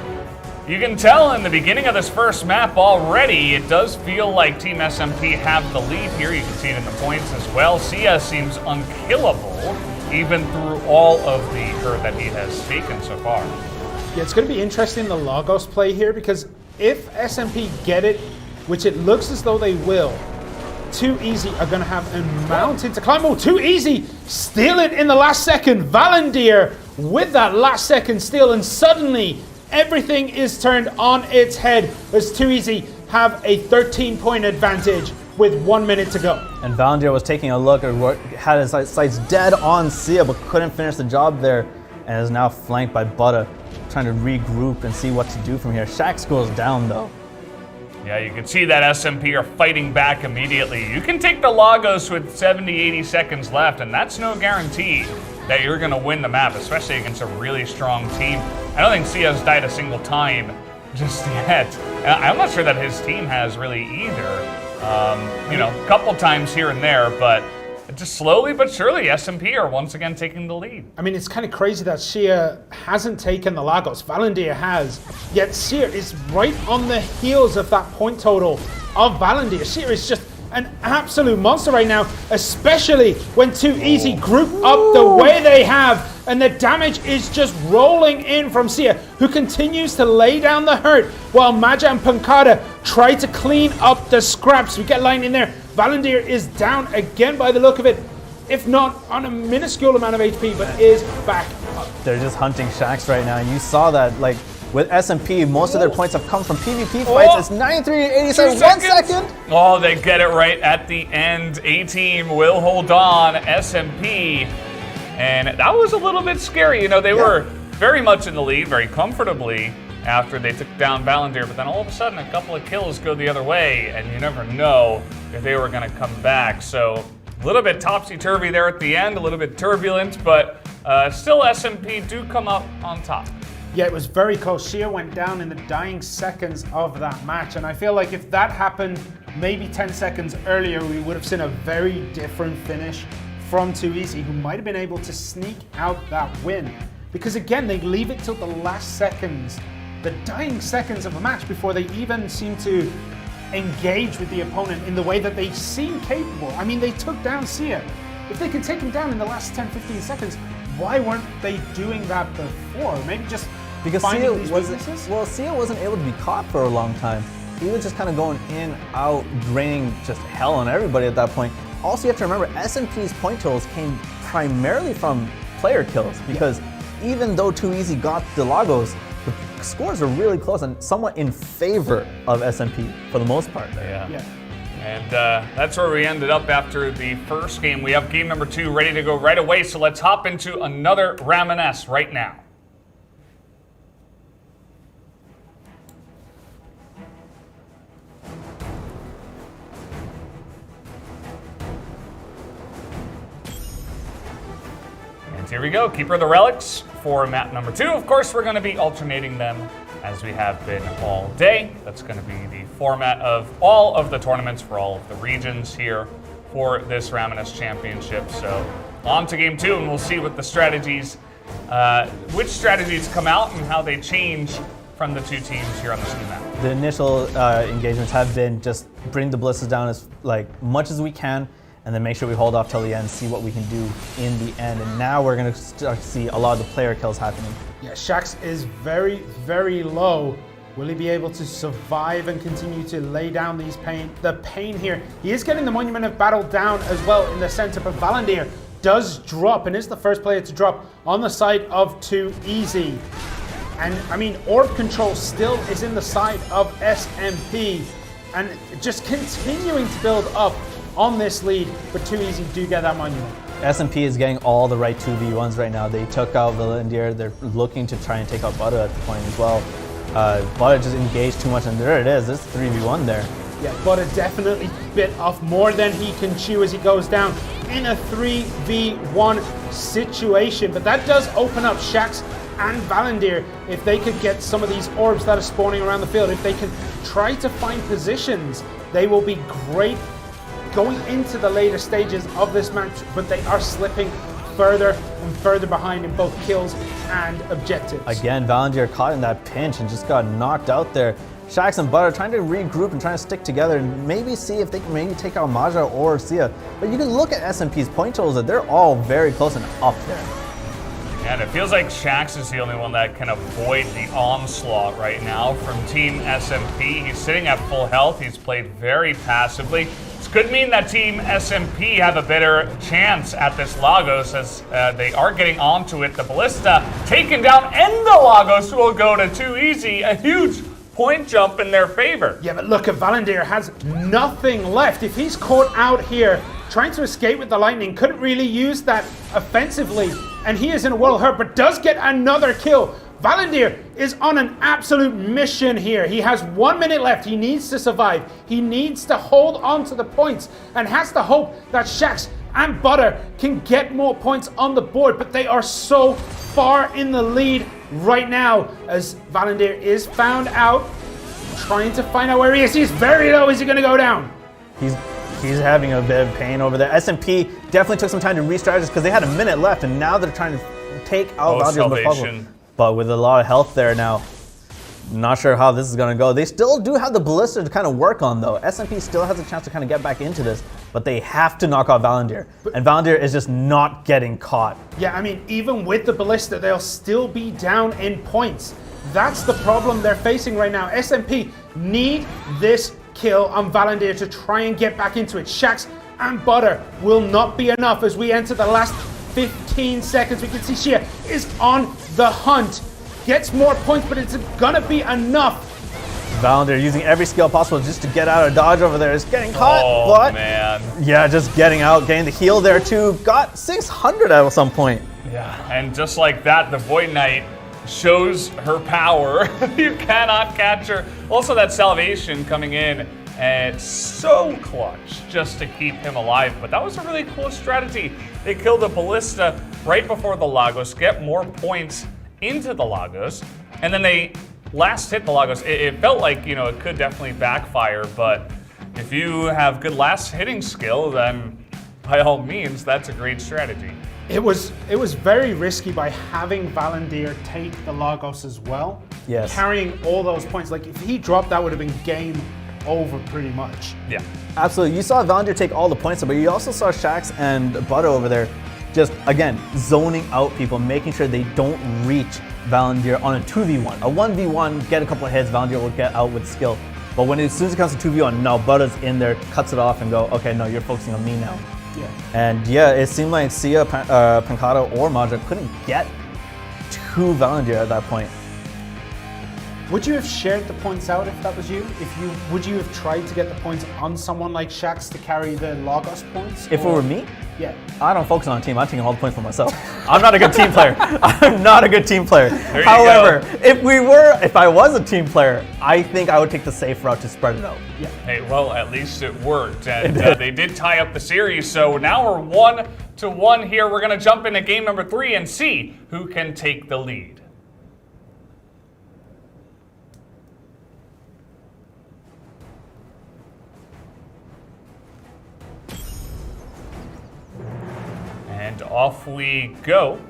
Speaker 1: you can tell in the beginning of this first map already, it does feel like Team SMP have the lead here. You can see it in the points as well. Sia seems unkillable, even through all of the hurt that he has taken so far.
Speaker 3: Yeah, it's going to be interesting, the Lagos play here, because if SMP get it, which it looks as though they will, Too Easy are going to have a mountain to climb. Oh, Too Easy steal it in the last second. Valandir with that last second steal, and suddenly everything is turned on its head as Too Easy have a 13-point advantage with 1 minute to go.
Speaker 4: And Valandir was taking a look, had his sights dead on Sia, but couldn't finish the job there, and is now flanked by Butter, trying to regroup and see what to do from here. Shax goes down though.
Speaker 1: Yeah, you can see that SMP are fighting back immediately. You can take the Lagos with 70, 80 seconds left, and that's no guarantee that you're going to win the map, especially against a really strong team. I don't think Sia's died a single time just yet. I'm not sure that his team has really either. You know, a couple times here and there, but just slowly but surely, SMP are once again taking the lead.
Speaker 3: I mean, it's kind of crazy that Sia hasn't taken the Lagos. Valandir has, yet Sia is right on the heels of that point total of Valandir. Sia is just an absolute monster right now, especially when Too Easy group up the way they have, and the damage is just rolling in from Sia, who continues to lay down the hurt while Maja and Pankata try to clean up the scraps. We get line in there. Valandir is down again by the look of it, if not on a minuscule amount of HP, but is back up.
Speaker 4: They're just hunting Shax right now, and you saw that, like, with SMP, most of their points have come from PvP fights. It's 93 to 87, 1 second.
Speaker 1: Oh, they get it right at the end. A-Team will hold on, SMP. And that was a little bit scary. You know, they were very much in the lead, very comfortably after they took down Valandir, but then all of a sudden a couple of kills go the other way, and you never know if they were going to come back. So a little bit topsy-turvy there at the end, a little bit turbulent, but still SMP do come up on top.
Speaker 3: Yeah, it was very close. Sia went down in the dying seconds of that match, and I feel like if that happened maybe 10 seconds earlier, we would have seen a very different finish from Too Easy, who might have been able to sneak out that win. Because again, they leave it till the last seconds, the dying seconds of a match, before they even seem to engage with the opponent in the way that they seem capable. I mean, they took down Sia. If they could take him down in the last 10, 15 seconds, why weren't they doing that before? Maybe just
Speaker 4: because
Speaker 3: finding these weaknesses?
Speaker 4: Well, Sia wasn't able to be caught for a long time. He was just kind of going in, out, draining just hell on everybody at that point. Also, you have to remember, SMP's point totals came primarily from player kills, because even though Too Easy got the Lagos, the scores are really close and somewhat in favor of SMP for the most part there.
Speaker 1: Yeah. And that's where we ended up after the first game. We have game number 2 ready to go right away, so let's hop into another Ramoness right now. here we go. Keeper of the Relics for map number 2. Of course, we're going to be alternating them as we have been all day. That's going to be the format of all of the tournaments for all of the regions here for this Ramoness Championship. So on to game 2, and we'll see what the strategies, which strategies come out and how they change from the 2 teams here on this new map.
Speaker 4: The initial engagements have been just bring the ballistas down as much as we can, and then make sure we hold off till the end, see what we can do in the end. And now we're going to start to see a lot of the player kills happening.
Speaker 3: Yeah, Shax is very, very low. Will he be able to survive and continue to lay down the pain here? He is getting the Monument of Battle down as well in the center, but Valandir does drop and is the first player to drop on the side of 2Easy. And I mean, orb control still is in the side of SMP, and just continuing to build up on this lead, but 2Easy do get that monument.
Speaker 4: SMP is getting all the right 2v1s right now. They took out Valandir. They're looking to try and take out Butter at the point as well. Butter just engaged too much, and there it is. There's 3v1 there.
Speaker 3: Yeah, Butter definitely bit off more than he can chew as he goes down in a 3v1 situation. But that does open up Shax and Valandir if they could get some of these orbs that are spawning around the field. If they can try to find positions, they will be great going into the later stages of this match, but they are slipping further and further behind in both kills and objectives.
Speaker 4: Again, Valandir caught in that pinch and just got knocked out there. Shax and Butter trying to regroup and trying to stick together and maybe see if they can maybe take out Maja or Sia. But you can look at SMP's point totals, that they're all very close and up there.
Speaker 1: And it feels like Shax is the only one that can avoid the onslaught right now from Team SMP. He's sitting at full health. He's played very passively. This could mean that Team SMP have a better chance at this Lagos as they are getting onto it. The Ballista taken down and the Lagos will go to 2Easy. A huge point jump in their favor.
Speaker 3: Yeah, but look, Valandir has nothing left. If he's caught out here trying to escape with the lightning, couldn't really use that offensively, and he is in a world hurt, but does get another kill. Valandir is on an absolute mission here. He has 1 minute left. He needs to survive. He needs to hold on to the points and has to hope that Shax and Butter can get more points on the board, but they are so far in the lead right now as Valandir is found out, trying to find out where he is. He's very low. Is he going to go down?
Speaker 4: He's having a bit of pain over there. SMP definitely took some time to re-strategize because they had a minute left, and now they're trying to take out Valandir's puzzle. But with a lot of health there now, not sure how this is going to go. They still do have the Ballista to kind of work on, though. SMP still has a chance to kind of get back into this, but they have to knock out Valandir. And Valandir is just not getting caught.
Speaker 3: Yeah, I mean, even with the Ballista, they'll still be down in points. That's the problem they're facing right now. SMP need this kill on Valandir to try and get back into it. Shax and Butter will not be enough as we enter the last 15 seconds. We can see Shia is on the hunt. Gets more points, but it's gonna be enough.
Speaker 4: Valandir using every skill possible just to get out of dodge over there. Is getting caught,
Speaker 1: but man.
Speaker 4: Yeah, just getting out, getting the heal there too. Got 600 at some point.
Speaker 1: Yeah, and just like that, the Void Knight shows her power. You cannot catch her. Also, that salvation coming in, and it's so clutch just to keep him alive. But that was a really cool strategy. They kill the Ballista right before the Lagos, get more points into the Lagos, and then they last hit the Lagos. It felt like, you know, it could definitely backfire, but if you have good last hitting skill, then by all means, that's a great strategy.
Speaker 3: It was very risky by having Valandir take the Lagos as well.
Speaker 4: Yes.
Speaker 3: Carrying all those points. Like, if he dropped, that would have been game over pretty much.
Speaker 1: Yeah.
Speaker 4: Absolutely. You saw Valandir take all the points, but you also saw Shax and Butter over there just, again, zoning out people, making sure they don't reach Valandir on a 2v1. A 1v1, get a couple of hits, Valandir will get out with skill. But as soon as it comes to 2v1, no, Butter's in there, cuts it off and go, okay, no, you're focusing on me now.
Speaker 3: Yeah.
Speaker 4: And yeah, it seemed like Sia, Pancata, or Maja couldn't get to Valandir at that point.
Speaker 3: Would you have shared the points out if that was you? Would you have tried to get the points on someone like Shax to carry the Lagos points?
Speaker 4: If it were me,
Speaker 3: yeah.
Speaker 4: I don't focus on a team. I'm taking all the points for myself. I'm not a good team player. I'm not a good team player.
Speaker 1: There
Speaker 4: However, if I was a team player, I think I would take the safe route to spread it out.
Speaker 3: Yeah.
Speaker 1: Hey, well, at least it worked, and they did tie up the series. So now we're 1-1 here. We're gonna jump into game number 3 and see who can take the lead. And off we go.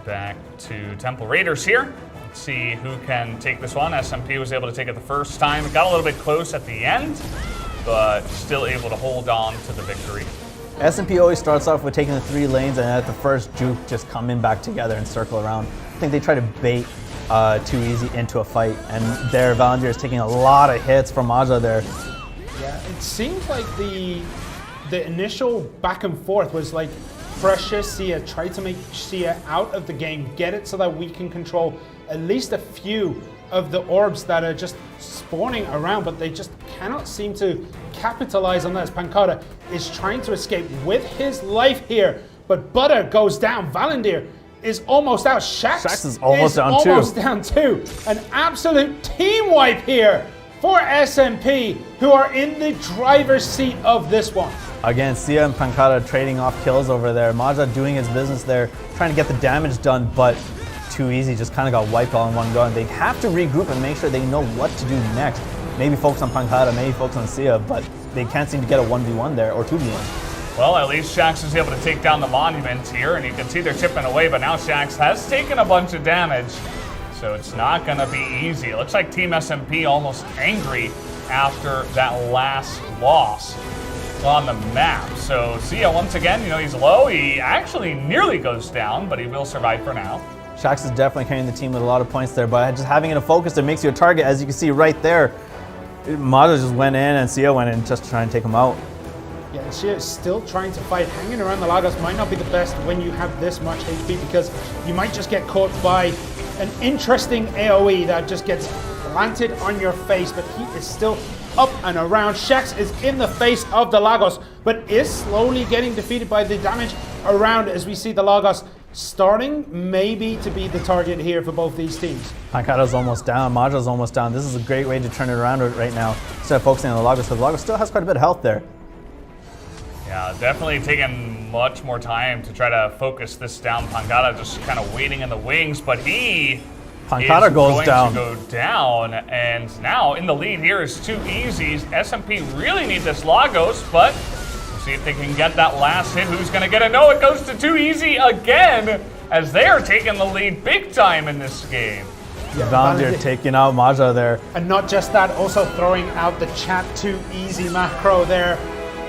Speaker 1: Back to Temple Raiders here. Let's see who can take this one. SMP was able to take it the first time. It got a little bit close at the end, but still able to hold on to the victory.
Speaker 4: S&P always starts off with taking the 3 lanes and at the first juke just coming back together and circle around. I think they try to bait Too Easy into a fight, and there Valandir is taking a lot of hits from Aja there.
Speaker 3: Yeah, it seems like the initial back and forth was like pressure Sia, try to make Sia out of the game, get it so that we can control at least a few of the orbs that are just spawning around, but they just cannot seem to capitalize on that. As Pancada is trying to escape with his life here, but Butter goes down. Valandir is almost out. Shax
Speaker 4: is almost down
Speaker 3: too. An absolute team wipe here for SMP, who are in the driver's seat of this one.
Speaker 4: Again, Sia and Pancada trading off kills over there. Maja doing his business there, trying to get the damage done, but Too Easy just kind of got wiped all in one go. And they have to regroup and make sure they know what to do next. Maybe focus on Pancada, maybe focus on Sia, but they can't seem to get a 1v1 there, or 2v1.
Speaker 1: Well, at least Shax is able to take down the monument here, and you can see they're chipping away, but now Shax has taken a bunch of damage, so it's not going to be easy. It looks like Team SMP almost angry after that last loss on the map. So Sia, once again, he's low. He actually nearly goes down, but he will survive for now.
Speaker 4: Shax is definitely carrying the team with a lot of points there, but just having it in focus, it makes you a target, as you can see right there. Maja just went in and Sia went in just to try and take him out.
Speaker 3: Yeah, and Sia is still trying to fight. Hanging around the Lagos might not be the best when you have this much HP, because you might just get caught by an interesting AoE that just gets planted on your face, but he is still up and around. Shax is in the face of the Lagos, but is slowly getting defeated by the damage around, as we see the Lagos starting maybe to be the target here for both these teams.
Speaker 4: Pancada's almost down, Maja's almost down. This is a great way to turn it around right now, instead of focusing on the Lagos, because the Lagos still has quite a bit of health there.
Speaker 1: Yeah, definitely taking much more time to try to focus this down. Pancada just kind of waiting in the wings, but
Speaker 4: Pancada goes down.
Speaker 1: To go down, and now in the lead here is Too Easy. SMP really need this Lagos, but we'll see if they can get that last hit. Who's going to get it? No, it goes to Too Easy again, as they are taking the lead big time in this game.
Speaker 4: Yeah, Valandir taking out Maja there.
Speaker 3: And not just that, also throwing out the chat Too Easy macro there.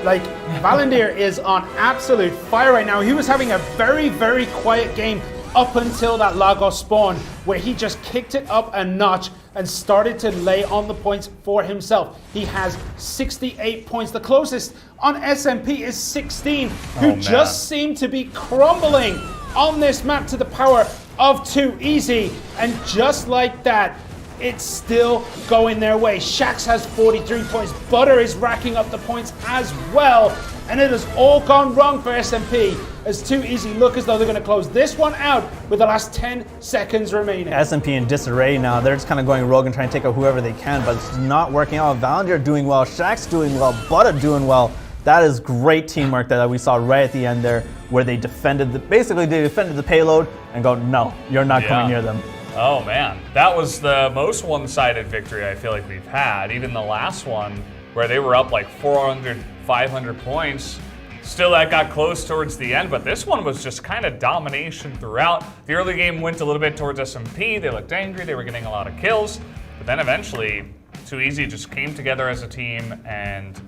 Speaker 3: Like, Valandir is on absolute fire right now. He was having a very, very quiet game up until that Lagos spawn, where he just kicked it up a notch and started to lay on the points for himself. He has 68 points. The closest on SMP is 16, who just seem to be crumbling on this map to the power of Too Easy. And just like that, it's still going their way. Shax has 43 points. Butter is racking up the points as well. And it has all gone wrong for SMP, as Too Easy look as though they're going to close this one out with the last 10 seconds remaining.
Speaker 4: SMP in disarray now. They're just kind of going rogue and trying to take out whoever they can, but it's not working out. Valandir doing well, Shax doing well, Butter doing well. That is great teamwork that we saw right at the end there, where they defended the payload and go, no, you're not coming near them.
Speaker 1: Oh man, that was the most one-sided victory I feel like we've had. Even the last one, where they were up like 400, 500 points, still that got close towards the end, but this one was just kind of domination throughout. The early game went a little bit towards SMP. They looked angry, they were getting a lot of kills, but then eventually Too Easy just came together as a team and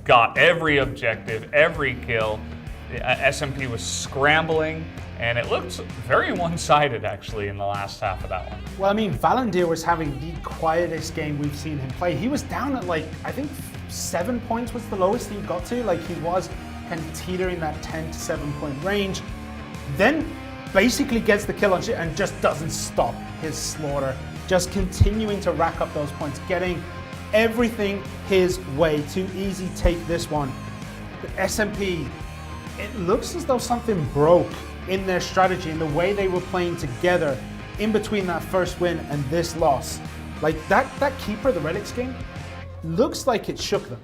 Speaker 1: got every objective, every kill. SMP was scrambling, and it looked very one-sided actually in the last half of that one.
Speaker 3: Well, I mean, Valandir was having the quietest game we've seen him play. He was down at like, I think 7 points was the lowest he got to. Like, he was kind of teetering that 10 to 7 point range. Then basically gets the kill on shit and just doesn't stop his slaughter just continuing to rack up those points, getting everything his way. Too easy, take this one. But SMP, it looks as though something broke in their strategy, in the way they were playing together in between that first win and this loss. Like that Keeper of the Relics game looks like it shook them.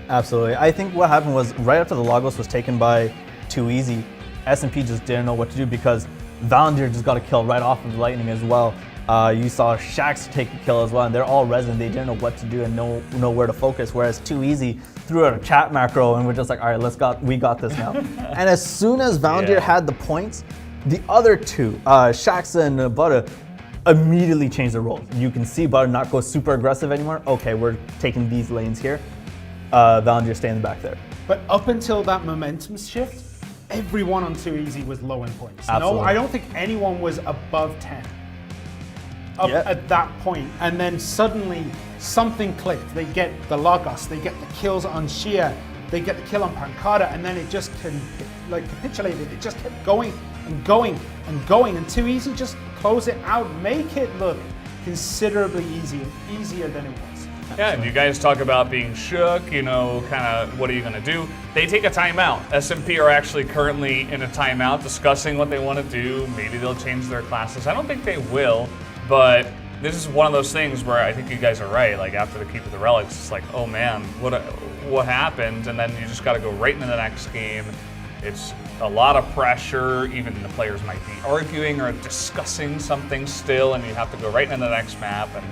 Speaker 4: Absolutely. I think what happened was right after the Lagos was taken by Too Easy, SMP just didn't know what to do because Valandir just got a kill right off of the Lightning as well. You saw Shax take a kill as well, and they're all resin. They didn't know what to do and know where to focus. Whereas Too Easy threw out a chat macro, and we're just like, all right, we got this now. And as soon as Valandir had the points, the other two, Shax and Butter, immediately changed their roles. You can see Butter not go super aggressive anymore. Okay, we're taking these lanes here. Valandir stay in the back there.
Speaker 3: But up until that momentum shift, everyone on Too Easy was low in points.
Speaker 4: Absolutely.
Speaker 3: No, I don't think anyone was above 10 up at that point. And then suddenly something clicked. They get the Lagos, they get the kills on Shia, they get the kill on Pancada, and then it just capitulated. It just kept going and going and going. And Too Easy just close it out, make it look considerably easier than it was.
Speaker 1: Yeah, and you guys talk about being shook, you know, kind of what are you going to do? They take a timeout. SMP are actually currently in a timeout discussing what they want to do. Maybe they'll change their classes. I don't think they will, but this is one of those things where I think you guys are right. Like after the Keep of the Relics, it's like, oh man, what happened? And then you just got to go right into the next game. It's a lot of pressure. Even the players might be arguing or discussing something still, and you have to go right into the next map. And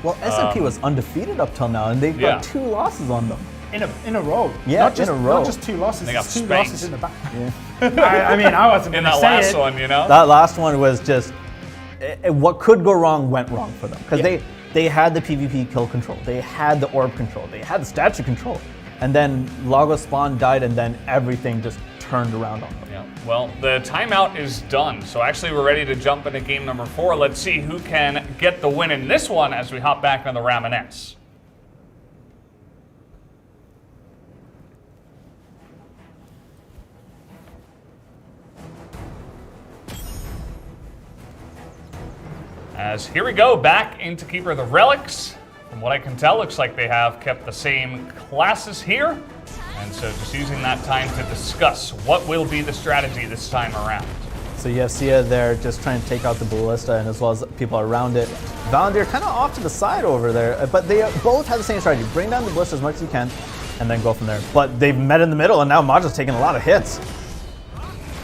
Speaker 4: well, SMP was undefeated up till now, and they've got 2 losses on them.
Speaker 3: In a row.
Speaker 4: Yeah,
Speaker 3: not just,
Speaker 4: in a row.
Speaker 3: Not just 2 losses,
Speaker 1: they got
Speaker 3: it's 2
Speaker 1: spanked.
Speaker 3: losses in the back.
Speaker 4: Yeah.
Speaker 3: I mean, I wasn't
Speaker 1: in
Speaker 3: going to
Speaker 1: that
Speaker 3: say
Speaker 1: last one, you know?
Speaker 4: That last one was just, what could go wrong went wrong for them. Because they had the PvP kill control, they had the orb control, they had the statue control. And then Lagos spawn died, and then everything just turned around on them.
Speaker 1: Yeah. Well, the timeout is done, so actually we're ready to jump into game number 4. Let's see who can get the win in this one as we hop back on the Ramoness. As here we go, back into Keeper of the Relics. From what I can tell, looks like they have kept the same classes here. And so just using that time to discuss what will be the strategy this time around.
Speaker 4: So you have Sia there just trying to take out the Ballista, and as well as people around it. Valandir kind of off to the side over there, but they both have the same strategy. Bring down the Ballista as much as you can, and then go from there. But they've met in the middle, and now Maja's taking a lot of hits.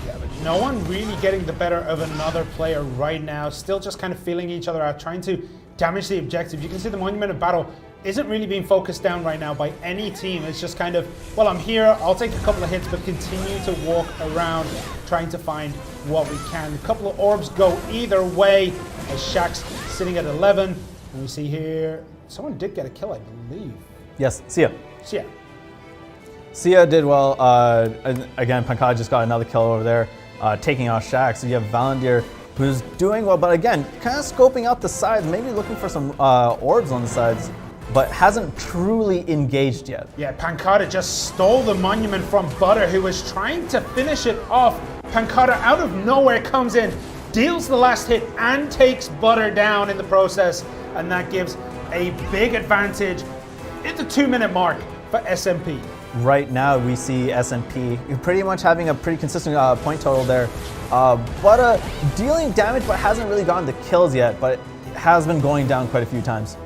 Speaker 3: Yeah, but no one really getting the better of another player right now. Still just kind of feeling each other out, trying to damage the objective. You can see the Monument of Battle isn't really being focused down right now by any team. It's just kind of, well, I'm here, I'll take a couple of hits, but continue to walk around trying to find what we can. A couple of orbs go either way, as Shax's sitting at 11. And we see here, someone did get a kill, I believe.
Speaker 4: Yes, Sia.
Speaker 3: So yeah.
Speaker 4: Sia did well. Again, Pancada just got another kill over there, taking out Shax. So you have Valandir, who's doing well, but again, kind of scoping out the sides, maybe looking for some orbs on the sides, but hasn't truly engaged yet.
Speaker 3: Yeah, Pancada just stole the Monument from Butter, who was trying to finish it off. Pancada out of nowhere comes in, deals the last hit, and takes Butter down in the process, and that gives a big advantage at the 2-minute mark for SMP.
Speaker 4: Right now, we see SMP pretty much having a pretty consistent point total there. Butter dealing damage, but hasn't really gotten the kills yet, but has been going down quite a few times.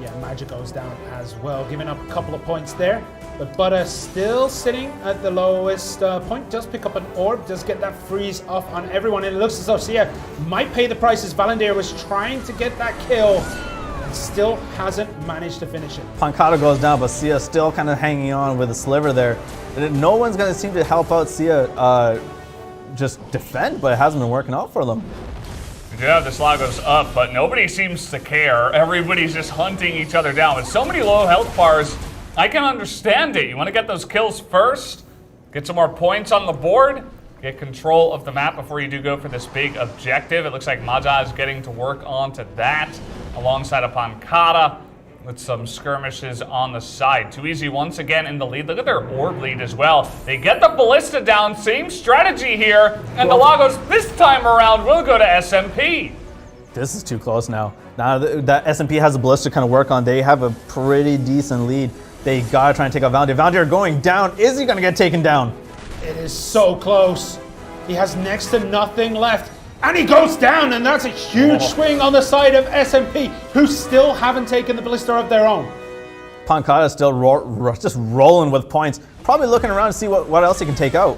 Speaker 3: Yeah, Magic goes down as well, giving up a couple of points there. But Butter still sitting at the lowest point. Does pick up an orb, does get that freeze off on everyone. And it looks as though Sia might pay the price, as Valandir was trying to get that kill and still hasn't managed to finish it.
Speaker 4: Pancada goes down, but Sia still kind of hanging on with a sliver there. And no one's going to seem to help out Sia just defend, but it hasn't been working out for them.
Speaker 1: Yeah, this Lagos up, but nobody seems to care. Everybody's just hunting each other down. With so many low health bars, I can understand it. You want to get those kills first, get some more points on the board, get control of the map before you do go for this big objective. It looks like Maja is getting to work onto that alongside a Pancada with some skirmishes on the side. Too Easy once again in the lead. Look at their orb lead as well. They get the Ballista down, same strategy here, and the Lagos this time around will go to SMP.
Speaker 4: This is too close now. Now that SMP has a ballista to kind of work on, they have a pretty decent lead. They gotta try and take out Valendir. Valendir going down. Is he gonna get taken down?
Speaker 3: It is so close. He has next to nothing left. And he goes down, and that's a huge swing on the side of SMP, who still haven't taken the ballista of their own.
Speaker 4: Pancada is still just rolling with points. Probably looking around to see what else he can take out.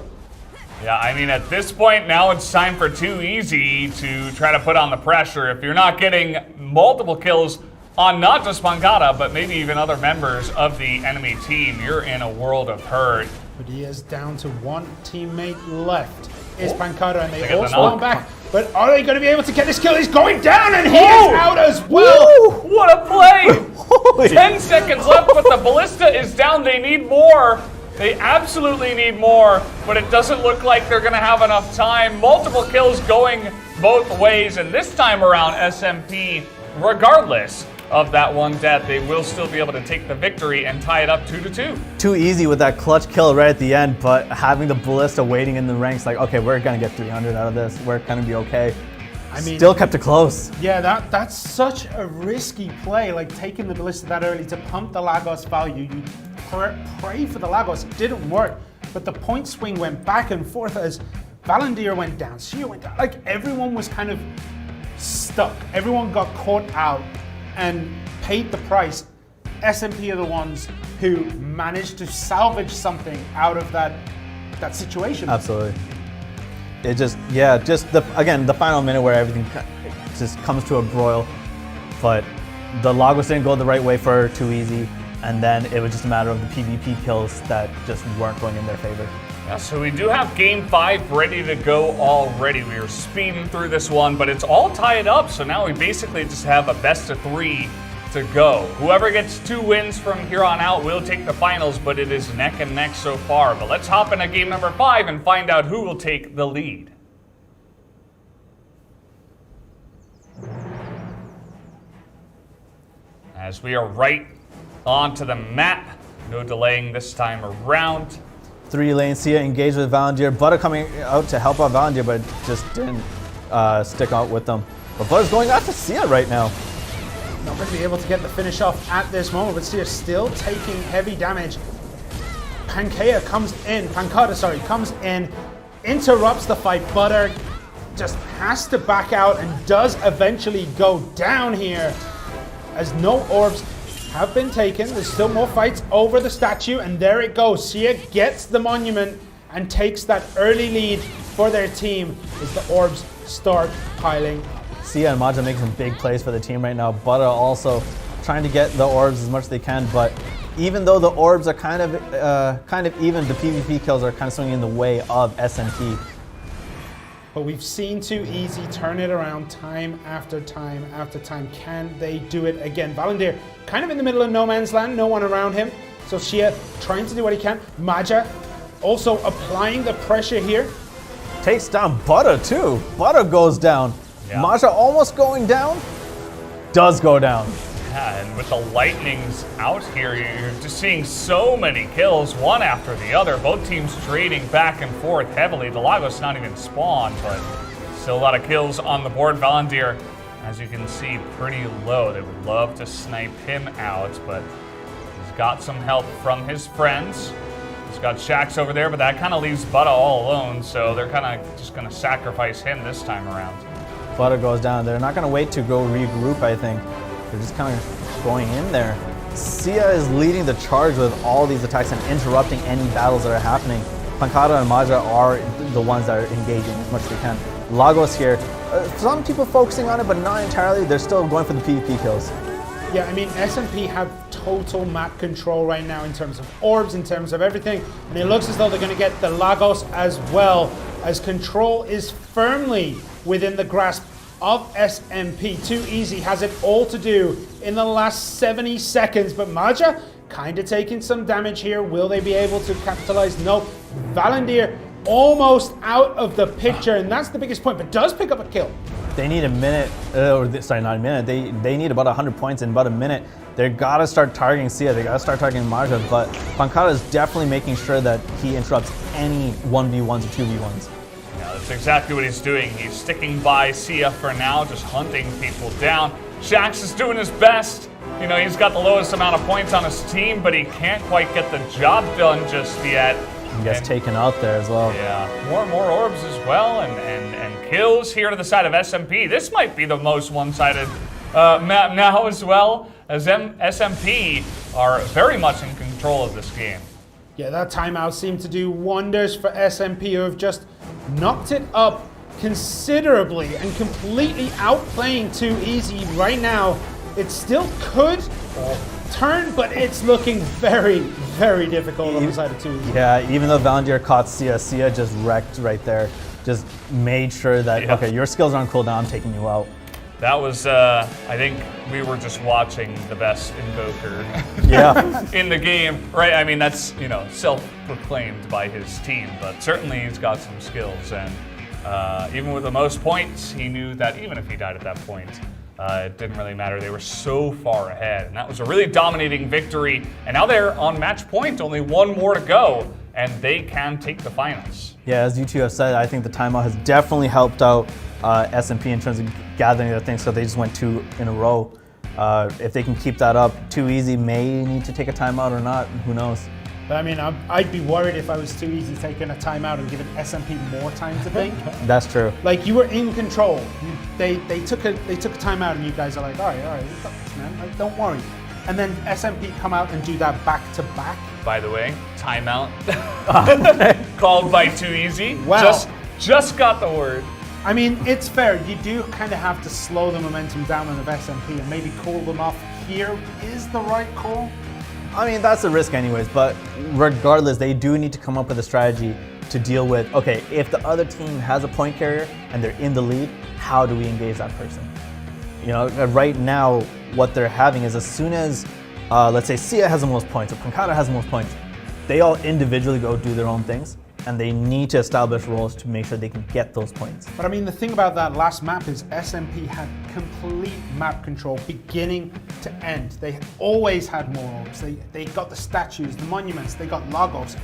Speaker 1: Yeah, I mean, at this point, now it's time for Too Easy to try to put on the pressure. If you're not getting multiple kills on not just Pancada, but maybe even other members of the enemy team, you're in a world of hurt.
Speaker 3: But he is down to one teammate left. Is Pancada, and they
Speaker 1: They get
Speaker 3: all
Speaker 1: the
Speaker 3: spawn
Speaker 1: knock.
Speaker 3: back. But are they going to be able to get this kill? He's going down, and he is out as well.
Speaker 1: Woo! What a play! 10 seconds left, but the ballista is down. They need more. They absolutely need more, but it doesn't look like they're going to have enough time. Multiple kills going both ways, and this time around, SMP, regardless of that one death, they will still be able to take the victory and tie it up 2-2.
Speaker 4: Too Easy with that clutch kill right at the end, but having the ballista waiting in the ranks, like, okay, we're gonna get 300 out of this. We're gonna be okay.
Speaker 3: I mean,
Speaker 4: still kept it close.
Speaker 3: Yeah, that's such a risky play, like taking the ballista that early to pump the Lagos value. You pray for the Lagos. It didn't work, but the point swing went back and forth as Valendir went down, Sia went down. Like, everyone was kind of stuck. Everyone got caught out and paid the price. SMP are the ones who managed to salvage something out of that situation.
Speaker 4: Absolutely. It just, yeah, just the final minute where everything just comes to a broil. But the Lagos didn't go the right way for Too Easy, and then it was just a matter of the PvP kills that just weren't going in their favor.
Speaker 1: Yeah, so we do have Game 5 ready to go already. We are speeding through this one, but it's all tied up, so now we basically just have a best of 3 to go. Whoever gets 2 wins from here on out will take the finals, but it is neck and neck so far. But let's hop into game number 5 and find out who will take the lead. As we are right onto the map, no delaying this time around.
Speaker 4: 3-lane Sia engaged with Valendir. Butter coming out to help out Valendir, but just didn't stick out with them. But Butter's going after Sia right now.
Speaker 3: Not going to be able to get the finish off at this moment, but Sia still taking heavy damage. Pancada comes in, interrupts the fight. Butter just has to back out and does eventually go down here, as no orbs have been taken. There's still more fights over the statue, and there it goes. Sia gets the monument and takes that early lead for their team as the orbs start piling up.
Speaker 4: Sia and Maja making some big plays for the team right now. Butter also trying to get the orbs as much as they can, but even though the orbs are kind of even, the PvP kills are kind of swinging in the way of SMP.
Speaker 3: But we've seen Too Easy turn it around time after time after time. Can they do it again? Valendir kind of in the middle of no man's land, no one around him. So Sia trying to do what he can. Maja also applying the pressure here.
Speaker 4: Takes down Butter too. Butter goes down.
Speaker 1: Yeah.
Speaker 4: Maja almost going down. Does go down.
Speaker 1: Yeah, and with the lightnings out here, you're just seeing so many kills, one after the other. Both teams trading back and forth heavily. The Lagos not even spawned, but still a lot of kills on the board. Valendir, as you can see, pretty low. They would love to snipe him out, but he's got some help from his friends. He's got Shax over there, but that kind of leaves Butta all alone, so they're kind of just going to sacrifice him this time around.
Speaker 4: Butter goes down. They're not going to wait to go regroup, I think. They're just kind of going in there. Sia is leading the charge with all these attacks and interrupting any battles that are happening. Pancada and Maja are the ones that are engaging as much as they can. Lagos here, some people focusing on it, but not entirely. They're still going for the PvP kills.
Speaker 3: Yeah, I mean, SMP have total map control right now in terms of orbs, in terms of everything. And it looks as though they're going to get the Lagos as well, as control is firmly within the grasp of SMP. Too Easy has it all to do in the last 70 seconds, but Maja kind of taking some damage here. Will they be able to capitalize? No. Valendir almost out of the picture, and that's the biggest point, but does pick up a kill.
Speaker 4: They need a minute, sorry, not a minute. They need about 100 points in about a minute. They gotta start targeting Sia. They gotta start targeting Maja, but Pancada is definitely making sure that he interrupts any 1v1s or 2v1s.
Speaker 1: Yeah, that's exactly what he's doing. He's sticking by Sia for now, just hunting people down. Shax is doing his best. You know, he's got the lowest amount of points on his team, but he can't quite get the job done just yet.
Speaker 4: He gets taken out there as well.
Speaker 1: Yeah, more orbs as well, and kills here to the side of SMP. This might be the most one-sided map now as well, as SMP are very much in control of this game.
Speaker 3: Yeah, that timeout seemed to do wonders for SMP, who have just knocked it up considerably and completely outplaying Too Easy right now. It still could turn, but it's looking very, very difficult on the side of Too Easy.
Speaker 4: Yeah, even though Valandir caught Sia just wrecked right there. Just made sure that, okay, your skills are on cooldown, I'm taking you out.
Speaker 1: That was, I think we were just watching the best invoker in the game, right? I mean, that's, you know, self-proclaimed by his team, but certainly he's got some skills. And even with the most points, he knew that even if he died at that point, it didn't really matter. They were so far ahead, and that was a really dominating victory. And now they're on match point, only one more to go, and they can take the finals.
Speaker 4: Yeah, as you two have said, I think the timeout has definitely helped out SMP in terms of gathering their things, so they just went 2 in a row. If they can keep that up, Too Easy may need to take a timeout or not, who knows.
Speaker 3: But I mean, I'd be worried if I was Too Easy taking a timeout and giving SMP more time to think.
Speaker 4: That's true.
Speaker 3: Like, you were in control. They took a timeout, and you guys are like, all right, we got this, man. Like, don't worry. And then SMP come out and do that back to back.
Speaker 1: By the way, timeout called by Too Easy.
Speaker 3: Wow.
Speaker 1: Just got the word.
Speaker 3: I mean, it's fair. You do kind of have to slow the momentum down of SMP and maybe cool them off here is the right call.
Speaker 4: I mean, that's a risk anyways, but regardless, they do need to come up with a strategy to deal with, okay, if the other team has a point carrier and they're in the lead, how do we engage that person? You know, right now, what they're having is as soon as, let's say Sia has the most points or Pankata has the most points, they all individually go do their own things, and they need to establish roles to make sure they can get those points.
Speaker 3: But I mean, the thing about that last map is SMP had complete map control beginning to end. They always had more orbs. They got the statues, the monuments, they got Lagos.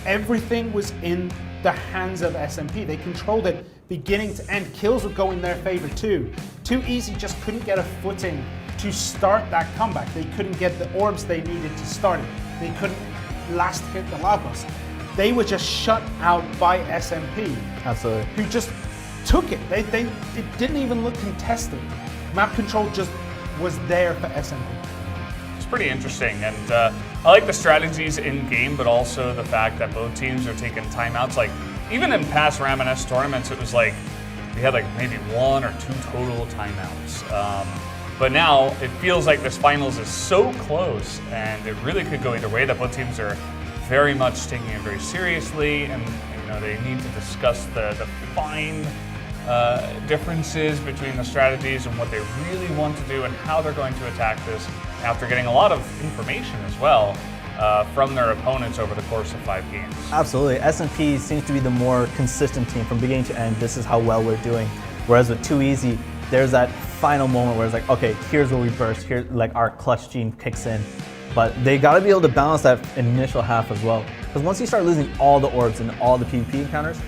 Speaker 3: Everything was in the hands of SMP. They controlled it beginning to end. Kills would go in their favor too. Too Easy just couldn't get a footing to start that comeback. They couldn't get the orbs they needed to start it. They couldn't last hit the Lagos. They were just shut out by SMP. Absolutely. Who just took it. It didn't even look contested. Map control just was there for SMP.
Speaker 1: It's pretty interesting, and I like the strategies in game, but also the fact that both teams are taking timeouts. Like, even in past Ramoness tournaments, it was like we had like maybe 1 or 2 total timeouts. But now it feels like this finals is so close, and it really could go either way. That both teams are very much taking it very seriously, and you know, they need to discuss the fine differences between the strategies and what they really want to do and how they're going to attack this after getting a lot of information as well from their opponents over the course of 5 games.
Speaker 4: Absolutely. SMP seems to be the more consistent team from beginning to end. This is how well we're doing. Whereas with Too Easy, there's that final moment where it's like, okay, here's where we burst. Here, like, our clutch gene kicks in. But they got to be able to balance that initial half as well. Because once you start losing all the orbs and all the PvP encounters,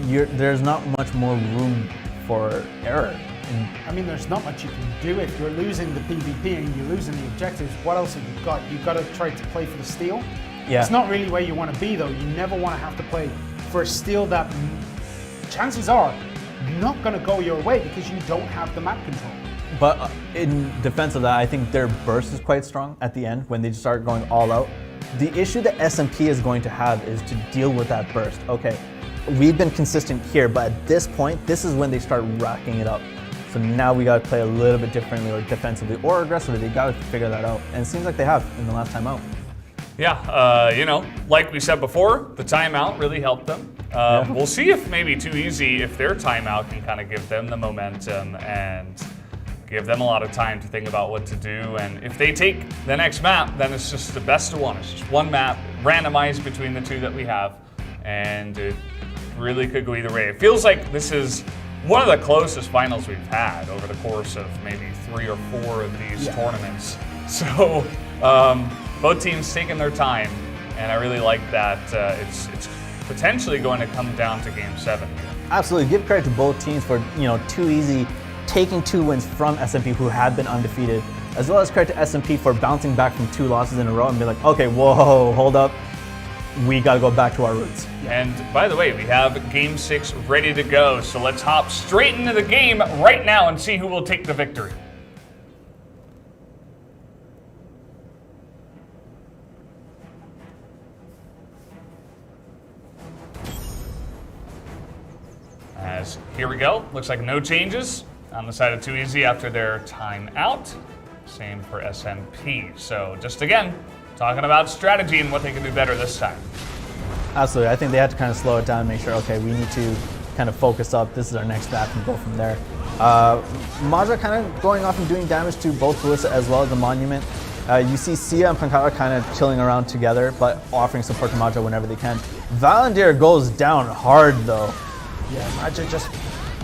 Speaker 4: there's not much more room for error.
Speaker 3: I mean, there's not much you can do if you're losing the PvP and you're losing the objectives. What else have you got? You've got to try to play for the steal.
Speaker 4: Yeah.
Speaker 3: It's not really where you want to be, though. You never want to have to play for a steal that, chances are, not going to go your way because you don't have the map control.
Speaker 4: But in defense of that, I think their burst is quite strong at the end when they start going all out. The issue that SMP is going to have is to deal with that burst. Okay, we've been consistent here, but at this point, this is when they start racking it up. So now we got to play a little bit differently, or defensively or aggressively. They got to figure that out, and it seems like they have in the last time out.
Speaker 1: Yeah, you know, like we said before, the timeout really helped them. We'll see if maybe Too Easy, if their timeout can kind of give them the momentum and give them a lot of time to think about what to do. And if they take the next map, then it's just the best of one. It's just one map, randomized between the 2 that we have, and it really could go either way. It feels like this is one of the closest finals we've had over the course of maybe 3 or 4 of these tournaments. So both teams taking their time, and I really like that it's potentially going to come down to Game 7 here.
Speaker 4: Absolutely, give credit to both teams for, you know, Too Easy taking 2 wins from SMP, who had been undefeated, as well as credit to SMP for bouncing back from 2 losses in a row and be like, okay, whoa, hold up. We got to go back to our roots.
Speaker 1: And by the way, we have Game 6 ready to go, so let's hop straight into the game right now and see who will take the victory. As here we go, looks like no changes on the side of Too Easy after their timeout. Same for SMP. So just again, talking about strategy and what they can do better this time.
Speaker 4: Absolutely. I think they had to kind of slow it down and make sure, okay, we need to kind of focus up. This is our next map and go from there. Maja kind of going off and doing damage to both Ballista as well as the Monument. You see Sia and Pankara kind of chilling around together, but offering support to Maja whenever they can. Valandir goes down hard though.
Speaker 3: Yeah, Maja just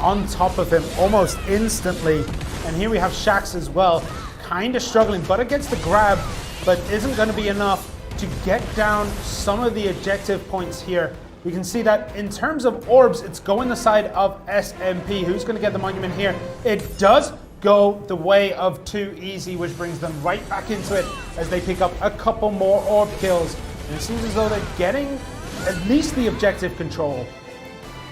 Speaker 3: on top of him almost instantly. And here we have Shax as well, kind of struggling, but against the grab, but isn't going to be enough to get down some of the objective points here. We can see that in terms of orbs, it's going the side of SMP. Who's going to get the Monument here? It does go the way of Too Easy, which brings them right back into it as they pick up a couple more orb kills. And it seems as though they're getting at least the objective control.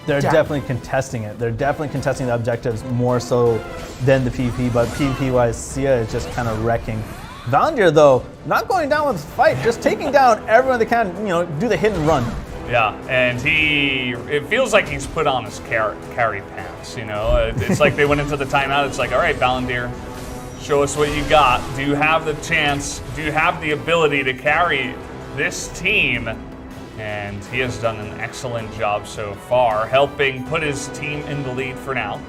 Speaker 4: They're definitely contesting it. They're definitely contesting the objectives more so than the PvP, but PvP-wise, Sia is just kind of wrecking. Valandir, though, not going down with the fight, just taking down everyone they can, do the hit and run.
Speaker 1: Yeah, and it feels like he's put on his carry pants, It's like they went into the timeout, it's like, all right, Valandir, show us what you got. Do you have the chance, do you have the ability to carry this team? And he has done an excellent job so far, helping put his team in the lead for now.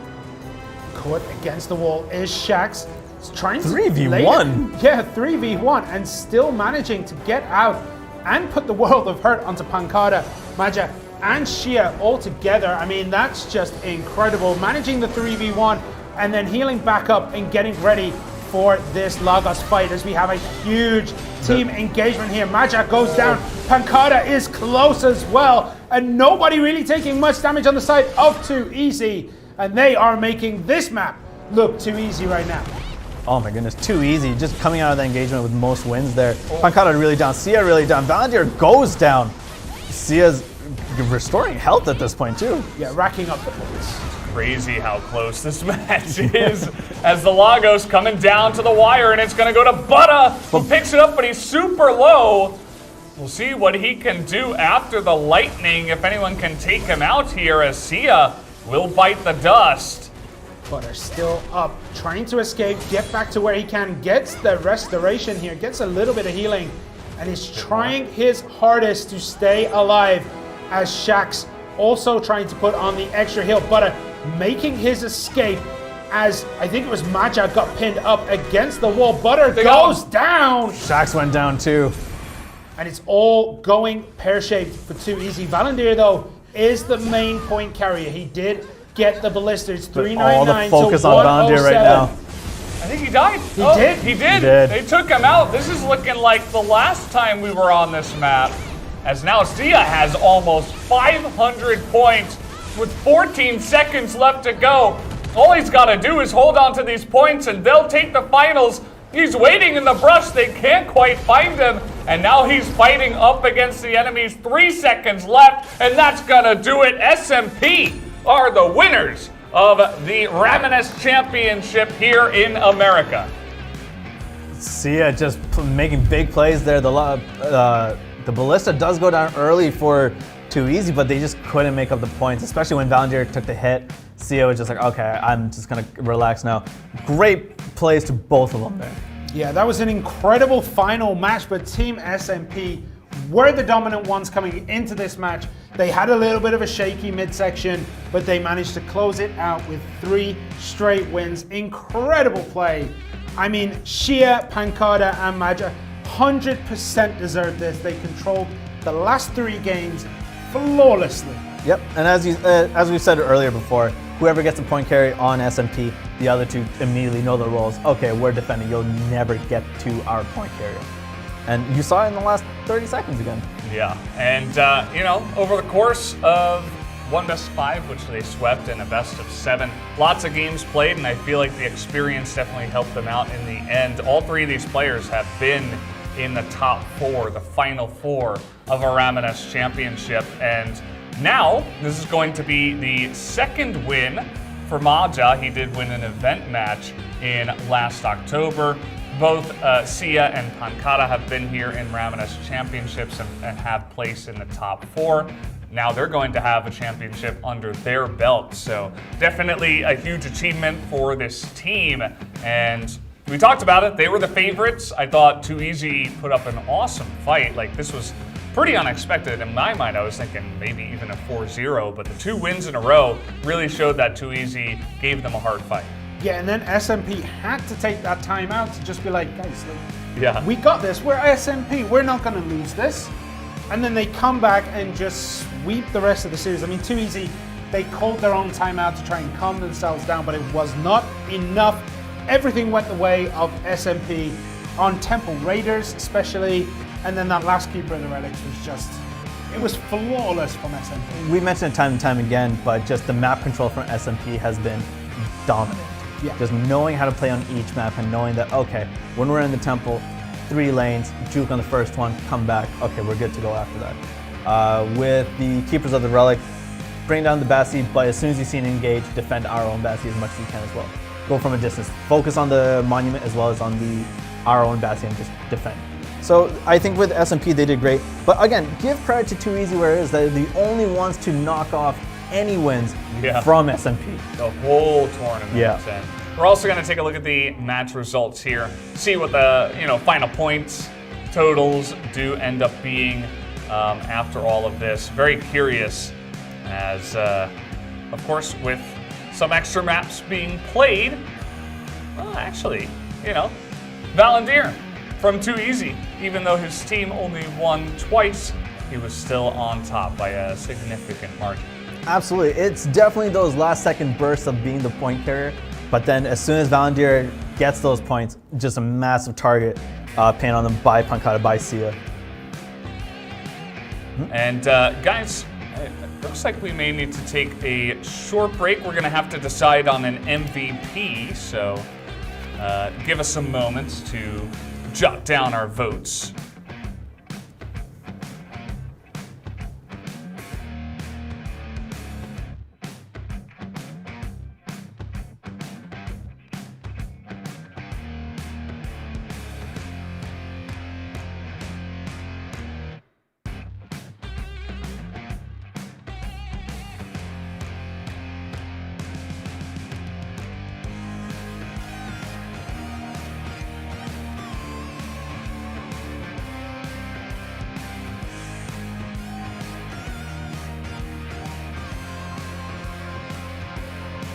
Speaker 3: Caught against the wall is Shax. He's trying to
Speaker 4: 3v1.
Speaker 3: Yeah, 3v1, and still managing to get out and put the world of hurt onto Pankara, Maja, and Shia all together. I mean, that's just incredible. Managing the 3v1 and then healing back up and getting ready for this Lagos fight as we have a huge team engagement here. Maja goes down, Pankara is close as well, and nobody really taking much damage on the side of Too Easy, and they are making this map look too easy right now.
Speaker 4: Oh my goodness, Too Easy, just coming out of the engagement with most wins there. Pankara really down, Sia really down, Valandir goes down. Sia's restoring health at this point too.
Speaker 3: Yeah, racking up the points.
Speaker 1: Crazy how close this match is as the Lagos coming down to the wire, and it's going to go to Butta, who picks it up, but he's super low. We'll see what he can do after the lightning, if anyone can take him out here, as Sia will bite the dust.
Speaker 3: Butta still up, trying to escape, get back to where he can, gets the restoration here, gets a little bit of healing, and is trying his hardest to stay alive as Shax also trying to put on the extra heal. Butta making his escape as I think it was Maja got pinned up against the wall. Butta goes down.
Speaker 4: Shax went down too.
Speaker 3: And it's all going pear-shaped for Too Easy. Valandir, though, is the main point carrier. He did get the ballistas, 399
Speaker 4: all the focus
Speaker 3: to
Speaker 4: on Valandir right now.
Speaker 1: I think he died.
Speaker 3: He did?
Speaker 1: He did. They took him out. This is looking like the last time we were on this map, as now Sia has almost 500 points with 14 seconds left to go. All he's got to do is hold on to these points and they'll take the finals. He's waiting in the brush. They can't quite find him. And now he's fighting up against the enemies. 3 seconds left, and that's going to do it. SMP are the winners of the Ramoness Championship here in America.
Speaker 4: Sia just making big plays there. The ballista does go down early for Too Easy, but they just couldn't make up the points, especially when Valandir took the hit. Sia was just like, okay, I'm just going to relax now. Great plays to both of them there.
Speaker 3: Yeah, that was an incredible final match, but Team SMP were the dominant ones coming into this match. They had a little bit of a shaky midsection, but they managed to close it out with 3 straight wins. Incredible play. I mean, Shia, Pankara, and Maja 100% deserved this. They controlled the last 3 games flawlessly.
Speaker 4: Yep, and as we said earlier before, whoever gets a point carry on SMP, the other 2 immediately know the roles. Okay, we're defending. You'll never get to our point carrier. And you saw it in the last 30 seconds again.
Speaker 1: Yeah, and over the course of one best of 5, which they swept, and a best of 7. Lots of games played, and I feel like the experience definitely helped them out in the end. All 3 of these players have been in the top 4, the final 4 of a Ramoness championship, and now this is going to be the 2nd win for Maja. He did win an event match in last October. Both Sia and Pankata have been here in Ramoness championships and have placed in the top 4. Now they're going to have a championship under their belt. So definitely a huge achievement for this team. And we talked about it. They were the favorites. I thought Too Easy put up an awesome fight. Like, this was pretty unexpected. In my mind, I was thinking maybe even a 4-0, but the 2 wins in a row really showed that Too Easy gave them a hard fight.
Speaker 3: Yeah, and then SMP had to take that time out to just be like, guys,
Speaker 1: Yeah.
Speaker 3: we got this. We're SMP. We're not going to lose this. And then they come back and just sweep the rest of the series. I mean, Too Easy, they called their own timeout to try and calm themselves down, but it was not enough. Everything went the way of SMP on Temple Raiders, especially. And then that last Keeper of the Relics was just, it was flawless from SMP.
Speaker 4: We mentioned it time and time again, but just the map control from SMP has been dominant.
Speaker 3: Yeah.
Speaker 4: Just knowing how to play on each map and knowing that, okay, when we're in the temple, 3 lanes, juke on the first one, come back, okay, we're good to go after that. With the Keepers of the Relic, bring down the Bassi, but as soon as you see an engage, defend our own Bassi as much as you can as well. Go from a distance. Focus on the monument as well as on our own Bassi and just defend. So I think with SMP they did great. But again, give credit to Too Easy where it is. They're the only ones to knock off any wins from SMP.
Speaker 1: The whole tournament.
Speaker 4: Yeah.
Speaker 1: And we're also going to take a look at the match results here, see what the final points totals do end up being after all of this. Very curious, as of course with some extra maps being played. Well, actually, Valendir from Too Easy, even though his team only won twice, he was still on top by a significant margin.
Speaker 4: Absolutely. It's definitely those last second bursts of being the point carrier. But then as soon as Valendir gets those points, just a massive target paint on them by Pankata, by Sia.
Speaker 1: And guys, it looks like we may need to take a short break. We're going to have to decide on an MVP. So give us some moments to jot down our votes.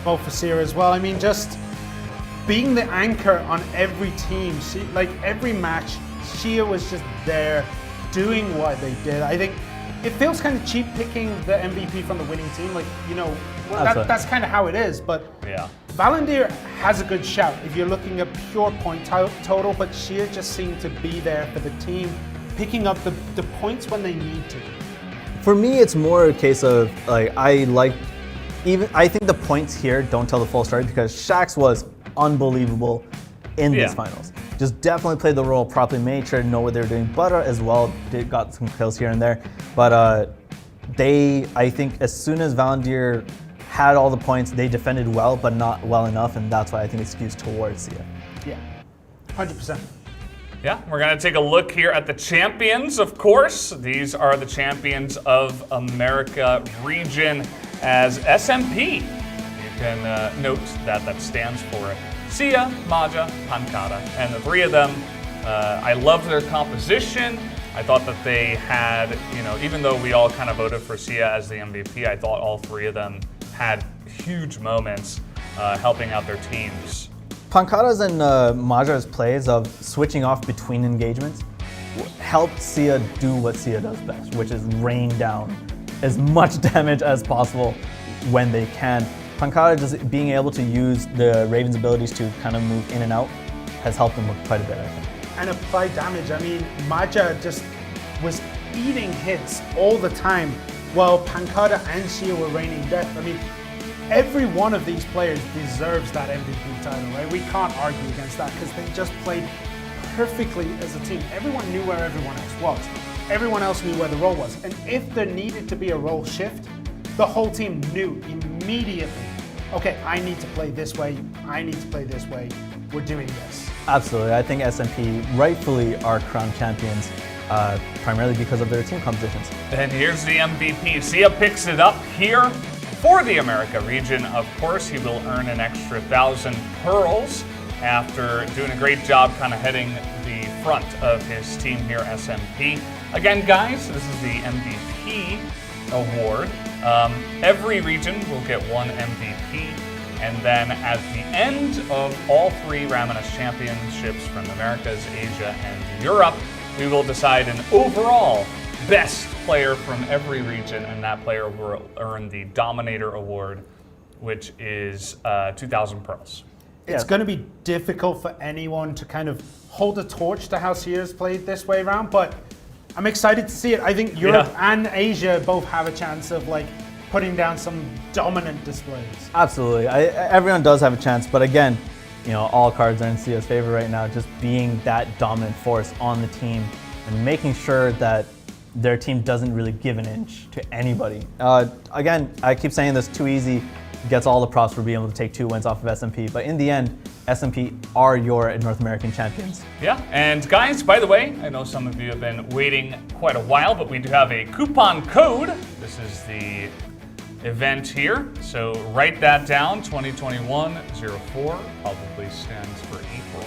Speaker 3: Vote for Sia as well. I mean, just being the anchor on every team. Like every match, Sia was just there doing what they did. I think it feels kind of cheap picking the MVP from the winning team. Like, that's kind of how it is. But
Speaker 1: yeah,
Speaker 3: Valendir has a good shout if you're looking at pure point total, but Sia just seemed to be there for the team, picking up the points when they need to.
Speaker 4: For me, it's more a case of I think the points here don't tell the full story because Shax was unbelievable in these finals. Just definitely played the role properly, made sure to know what they were doing. Butter as well got some kills here and there. But I think as soon as Valendir had all the points, they defended well, but not well enough, and that's why I think it skews towards Sia.
Speaker 3: Yeah, 100%.
Speaker 1: Yeah, we're going to take a look here at the champions, of course. These are the champions of America region as SMP. You can note that stands for Sia, Maja, Pankata. And the 3 of them, I loved their composition. I thought that they had, even though we all kind of voted for Sia as the MVP, I thought all 3 of them had huge moments helping out their teams.
Speaker 4: Pankata's and Maja's plays of switching off between engagements helped Sia do what Sia does best, which is rain down as much damage as possible when they can. Pankata just being able to use the Raven's abilities to kind of move in and out has helped them quite a bit, I think.
Speaker 3: And apply damage. I mean, Maja just was eating hits all the time. while Pancada and Shia were reigning death. I mean, every one of these players deserves that MVP title, right? We can't argue against that because they just played perfectly as a team. Everyone knew where everyone else was. Everyone else knew where the role was. And if there needed to be a role shift, the whole team knew immediately, okay, I need to play this way, I need to play this way, we're doing this.
Speaker 4: Absolutely. I think SMP rightfully are crowned champions, primarily because of their team compositions.
Speaker 1: And here's the MVP. Sia picks it up here for the America region. Of course, he will earn an extra 1,000 pearls after doing a great job kind of heading the front of his team here, SMP. Again, guys, this is the MVP award. Every region will get one MVP, and then at the end of all 3 Ramoness championships from Americas, Asia, and Europe, we will decide an overall best player from every region, and that player will earn the Dominator Award, which is 2,000 pearls.
Speaker 3: It's going to be difficult for anyone to kind of hold a torch to how Sia's played this way around, but I'm excited to see it. I think Europe and Asia both have a chance of like putting down some dominant displays.
Speaker 4: Absolutely. Everyone does have a chance, but again, you know, all cards are in Sia's favor right now, just being that dominant force on the team and making sure that their team doesn't really give an inch to anybody. Again, I keep saying this, Too Easy gets all the props for being able to take 2 wins off of SMP, but in the end, SMP are your North American champions.
Speaker 1: Yeah, and guys, by the way, I know some of you have been waiting quite a while, but we do have a coupon code. This is the event here, so write that down, 2021-04, probably stands for April.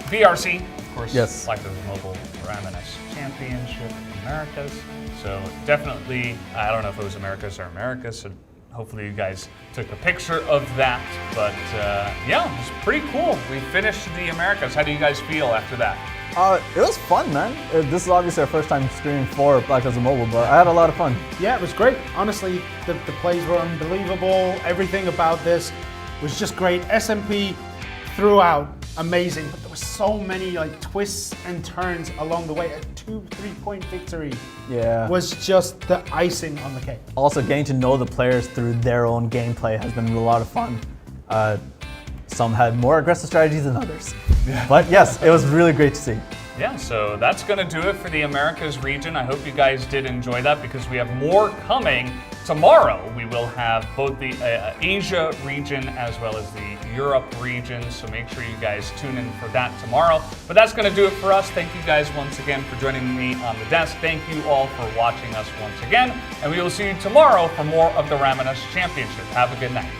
Speaker 1: BRC, of course,
Speaker 4: yes.
Speaker 1: like the Mobile Ramoness Championship Americas. So definitely, I don't know if it was Americas or Americas, so hopefully you guys took a picture of that. But yeah, it was pretty cool. We finished the Americas. How do you guys feel after that?
Speaker 4: It was fun, man. This is obviously our first time streaming for Black Desert Mobile, but I had a lot of fun.
Speaker 3: Yeah, it was great. Honestly, the plays were unbelievable. Everything about this was just great. SMP throughout, amazing, but there were so many like twists and turns along the way. A 2-3-point victory was just the icing on the cake.
Speaker 4: Also, getting to know the players through their own gameplay has been a lot of fun. Some had more aggressive strategies than others. But yes, it was really great to see.
Speaker 1: Yeah, so that's going to do it for the Americas region. I hope you guys did enjoy that because we have more coming. Tomorrow we will have both the Asia region as well as the Europe region, so make sure you guys tune in for that tomorrow. But that's going to do it for us. Thank you guys once again for joining me on the desk. Thank you all for watching us once again, and we will see you tomorrow for more of the Ramoness Championship. Have a good night.